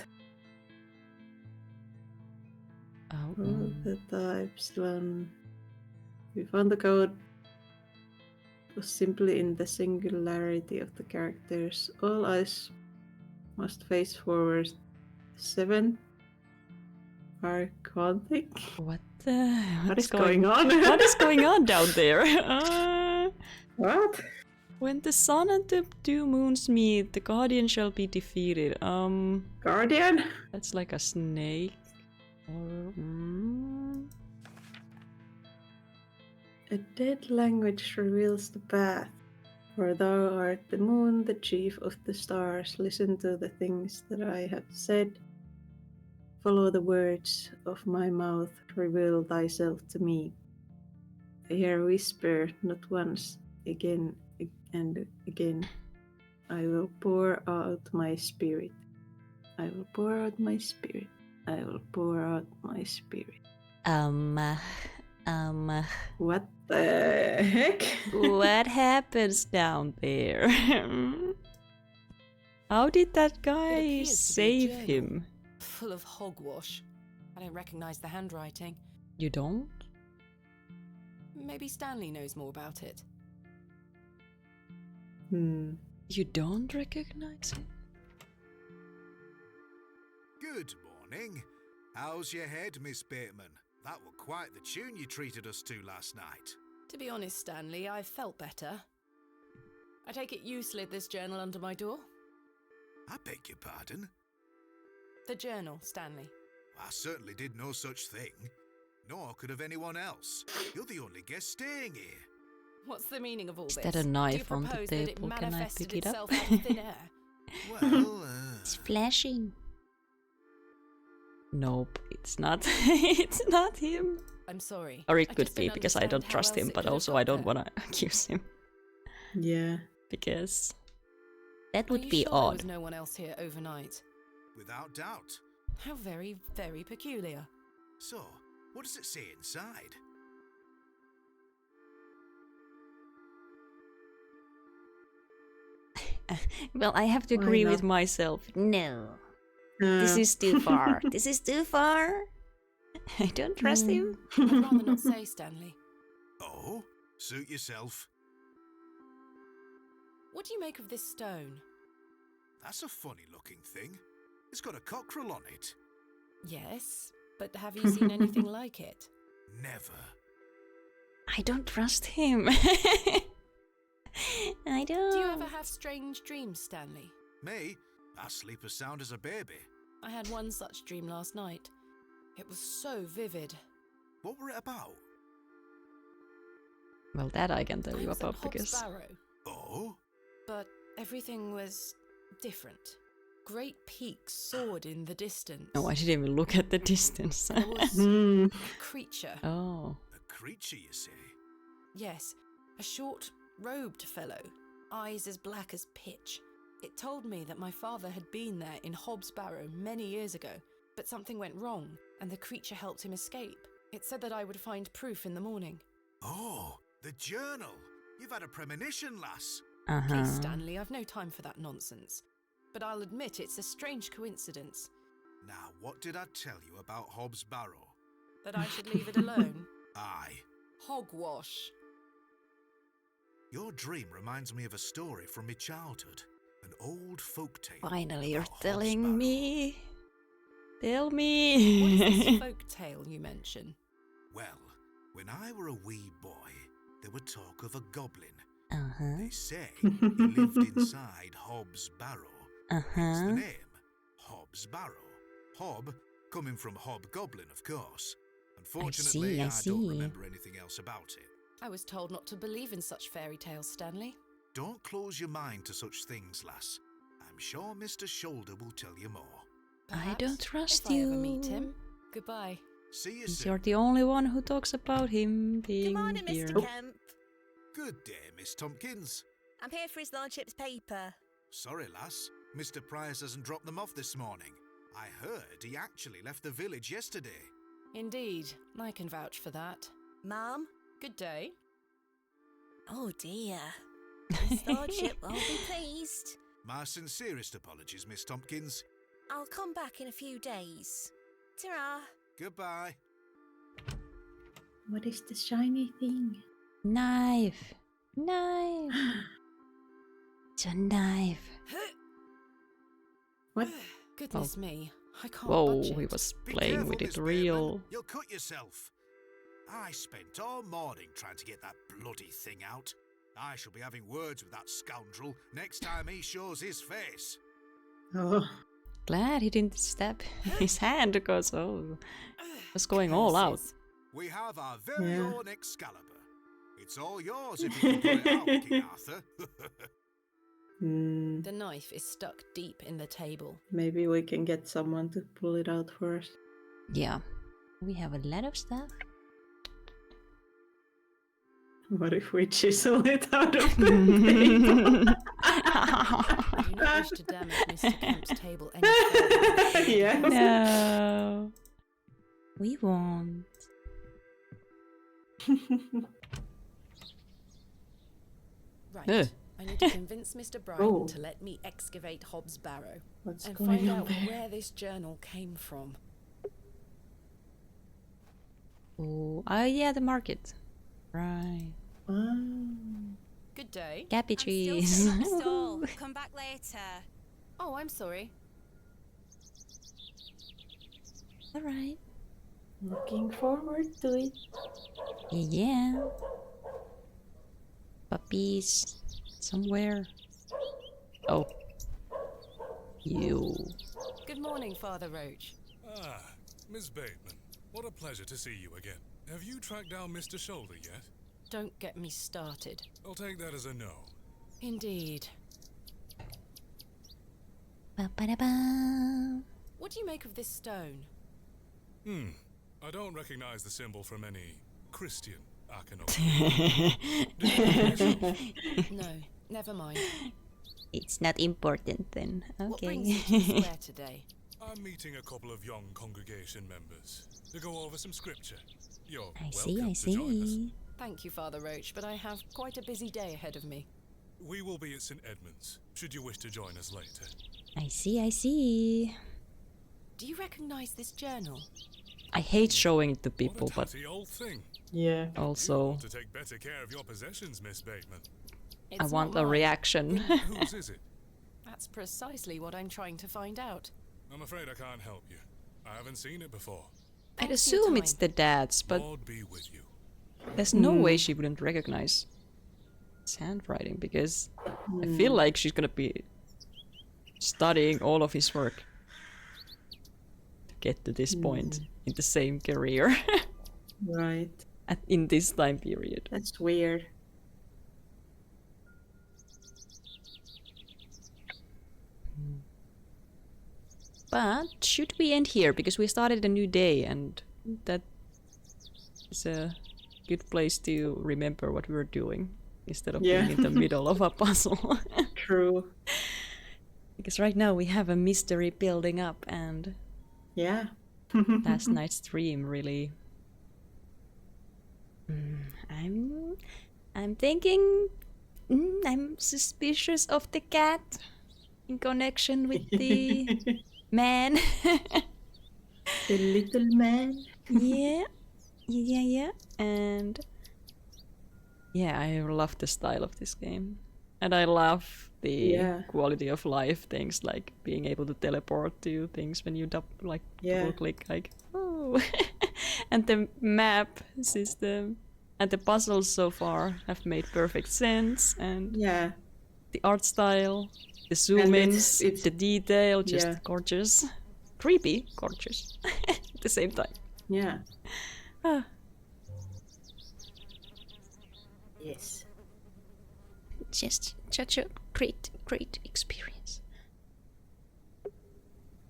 Oh, the types. We found the code. Was simply in the singularity of the characters. All eyes must face forward. 7 are quantic. What is going on? What is going on down there? What? When the sun and the 2 moons meet, the guardian shall be defeated. Guardian? That's like a snake. Or A dead language reveals the path. For thou art the moon, the chief of the stars. Listen to the things that I have said. Follow the words of my mouth. Reveal thyself to me. I hear a whisper, not once, again and again. I will pour out my spirit. I will pour out my spirit. I will pour out my spirit. What the heck? What happens down there? How did that guy save him? Full of hogwash. I don't recognize the handwriting. You don't? Maybe Stanley knows more about it. You don't recognize it? Good morning. How's your head, Miss Bateman? That were quite the tune you treated us to last night. To be honest, Stanley, I felt better. I take it you slid this journal under my door? I beg your pardon? The journal, Stanley. I certainly did no such thing. Nor could have anyone else. You're the only guest staying here. What's the meaning of all this? Is that a knife on the table? Can I pick it up? Thin air? Well, it's flashing. Nope, it's not. It's not him. I'm sorry. Or it could be, because I don't trust him, but also I don't want to accuse him. Yeah. Because that would be sure odd. There was no one else here overnight? Without doubt. How very, very peculiar. So, what does it say inside? Well, I have to agree with myself. No. This is too far. This is too far. I don't trust him. I'd rather not say, Stanley. Oh, suit yourself. What do you make of this stone? That's a funny looking thing. It's got a cockerel on it. Yes, but have you seen anything like it? Never. I don't trust him. I don't. Do you ever have strange dreams, Stanley? Me? I sleep as sound as a baby. I had one such dream last night. It was so vivid. What were it about? Well, that I can tell you about because... Barrow. Oh? But everything was different. Great peaks soared in the distance. No, I didn't even look at the distance. There was a creature. Oh. A creature, you say? Yes, a short, robed fellow, eyes as black as pitch. It told me that my father had been there in Hobbs Barrow many years ago, but something went wrong, and the creature helped him escape. It said that I would find proof in the morning. Oh, the journal! You've had a premonition, lass. Please, Stanley, I've no time for that nonsense. But I'll admit it's a strange coincidence. Now, what did I tell you about Hobbs Barrow? That I should leave it alone? Aye. Hogwash. Your dream reminds me of a story from my childhood. An old folk tale. Finally, you're telling me. Tell me. What is this folk tale you mention? Well, when I were a wee boy, there were talk of a goblin. Uh-huh. They say he lived inside Hobbs Barrow. Hence the name, Hobbs Barrow. Hob, coming from hobgoblin, of course. Unfortunately, I don't remember anything else about it. I was told not to believe in such fairy tales, Stanley. Don't close your mind to such things, lass. I'm sure Mr. Shoulder will tell you more. Perhaps, I don't trust if you. I ever meet him. Goodbye. See you soon. You're the only one who talks about him being Good morning, here. Mr. Kemp. Good day, Miss Tompkins. I'm here for his lordship's paper. Sorry, lass. Mr. Price hasn't dropped them off this morning. I heard he actually left the village yesterday. Indeed, I can vouch for that. Ma'am? Good day. Oh dear. His lordship won't be pleased. My sincerest apologies, Miss Tompkins. I'll come back in a few days. Ta-ra. Goodbye. What is the shiny thing? Knife. Knife. It's a knife. What? Goodness me, I can't Whoa, budge it. he was Be playing careful, with Miss it real. Bateman. You'll cut yourself. I spent all morning trying to get that bloody thing out. I shall be having words with that scoundrel next time he shows his face. Oh. Glad he didn't stab his hand because, it was going all out. We have our very own Excalibur. It's all yours if you can pull it out, King Arthur. The knife is stuck deep in the table. Maybe we can get someone to pull it out for us. Yeah. We have a lot of stuff. What if we chisel it out of the table? I do not wish to damage Mr. Kemp's table any further. Yes. No. We won't. Right. I need to convince Mr. Brighton to let me excavate Hobbs Barrow and find out where this journal came from. Oh, yeah, the market. Right. Good day. Cabbages. I'm still setting up the stall. Come back later. Oh, I'm sorry. Alright. Looking forward to it. Yeah. Puppies. Somewhere. Oh. You. Good morning, Father Roach. Ah, Miss Bateman. What a pleasure to see you again. Have you tracked down Mr. Shoulder yet? Don't get me started. I'll take that as a no. Indeed. Ba-ba-da-ba. What do you make of this stone? I don't recognize the symbol from any Christian iconography. No, never mind. It's not important then. Okay. What brings you to the square today? I'm meeting a couple of young congregation members to go over some scripture. You're I welcome to join us. see. Thank you, Father Roach, but I have quite a busy day ahead of me. We will be at St. Edmund's, should you wish to join us later. I see. Do you recognize this journal? I hate showing it to people, What a but tatty old thing. Yeah. You also ought to take better care of your possessions, Miss Bateman. It's I want not a mine. reaction. Whose is it? That's precisely what I'm trying to find out. I'm afraid I can't help you. I haven't seen it before. I'd Thanks for your assume it's time. the dad's, but Lord be with you. there's no way she wouldn't recognize his handwriting because I feel like she's gonna be studying all of his work to get to this point in the same career Right. in this time period. That's weird. But should we end here because we started a new day and that is a good place to remember what we were doing instead of being in the middle of a puzzle. True. Because right now we have a mystery building up and Yeah. last night's stream really I'm thinking I'm suspicious of the cat in connection with the man. The little man. Yeah. And yeah, I love the style of this game. And I love the quality of life things like being able to teleport to things when you double click like oh. And the map system And the puzzles so far have made perfect sense, and the art style, the zoom-ins, the detail, just gorgeous. Creepy, gorgeous at the same time. Yeah. Yes. Just such a great experience.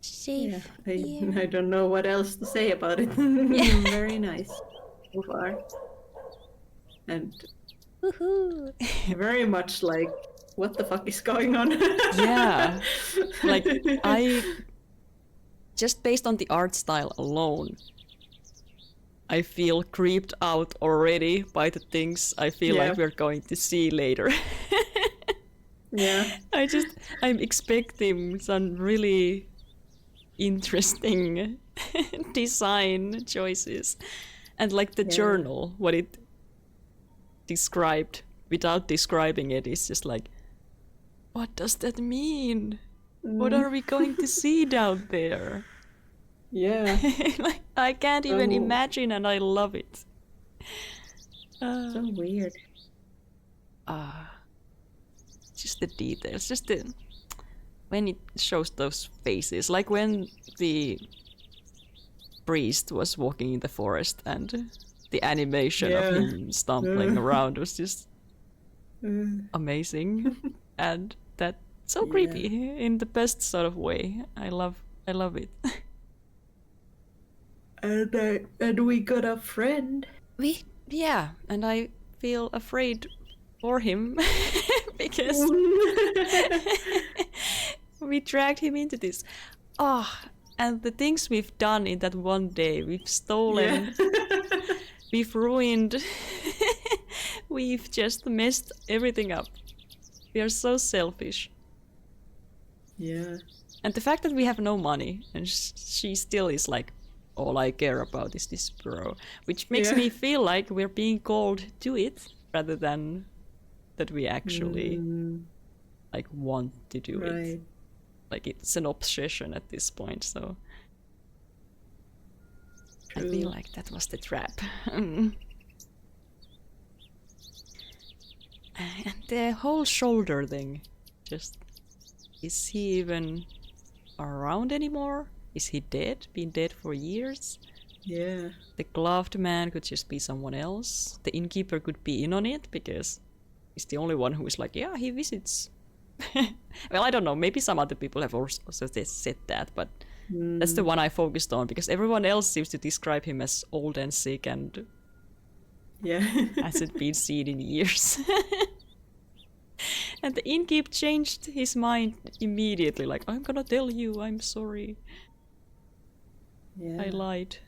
Safe. Yeah, I don't know what else to say about it. Very nice so far. And very much like, what the fuck is going on? Yeah. Like, just based on the art style alone, I feel creeped out already by the things I feel like we're going to see later. Yeah. I'm expecting some really interesting design choices. And like the journal, what it described without describing it is just like, what does that mean? What are we going to see down there? Yeah. Like, I can't even imagine, and I love it. So weird. Just the details, just when it shows those faces, like when the priest was walking in the forest and the animation of him stumbling around was just amazing. And that's so creepy in the best sort of way. I love it. And we got a friend. And I feel afraid for him because we dragged him into this. And the things we've done in that one day, we've stolen, we've ruined, we've just messed everything up. We are so selfish. Yeah. And the fact that we have no money and she still is like, all I care about is this Barrow, which makes me feel like we're being called to it rather than that we actually like want to do it. Like it's an obsession at this point, so I feel like that was the trap. And the whole shoulder thing, just, is he even around anymore? Is he dead? Been dead for years? Yeah. The gloved man could just be someone else. The innkeeper could be in on it because he's the only one who is like, yeah, he visits. Well, I don't know. Maybe some other people have also said that, but that's the one I focused on because everyone else seems to describe him as old and sick and hasn't been seen in years. And the innkeep changed his mind immediately, like, I'm gonna tell you, I'm sorry. I lied.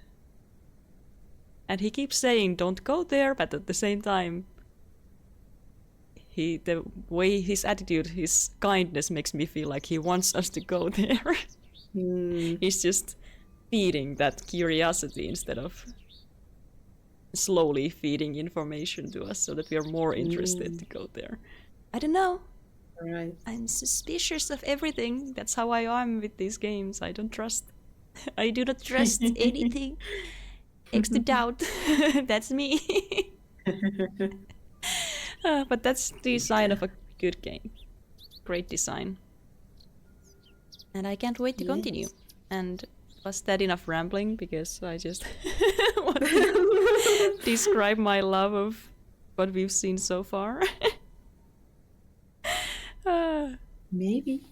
And he keeps saying, don't go there, but at the same time, the way his attitude, his kindness makes me feel like he wants us to go there. He's just feeding that curiosity instead of slowly feeding information to us so that we are more interested to go there. I don't know. Right. I'm suspicious of everything. That's how I am with these games. I don't trust. I do not trust anything. Next to doubt. That's me. But that's the sign of a good game. Great design. And I can't wait to continue. And was that enough rambling? Because I just want to describe my love of what we've seen so far. Maybe.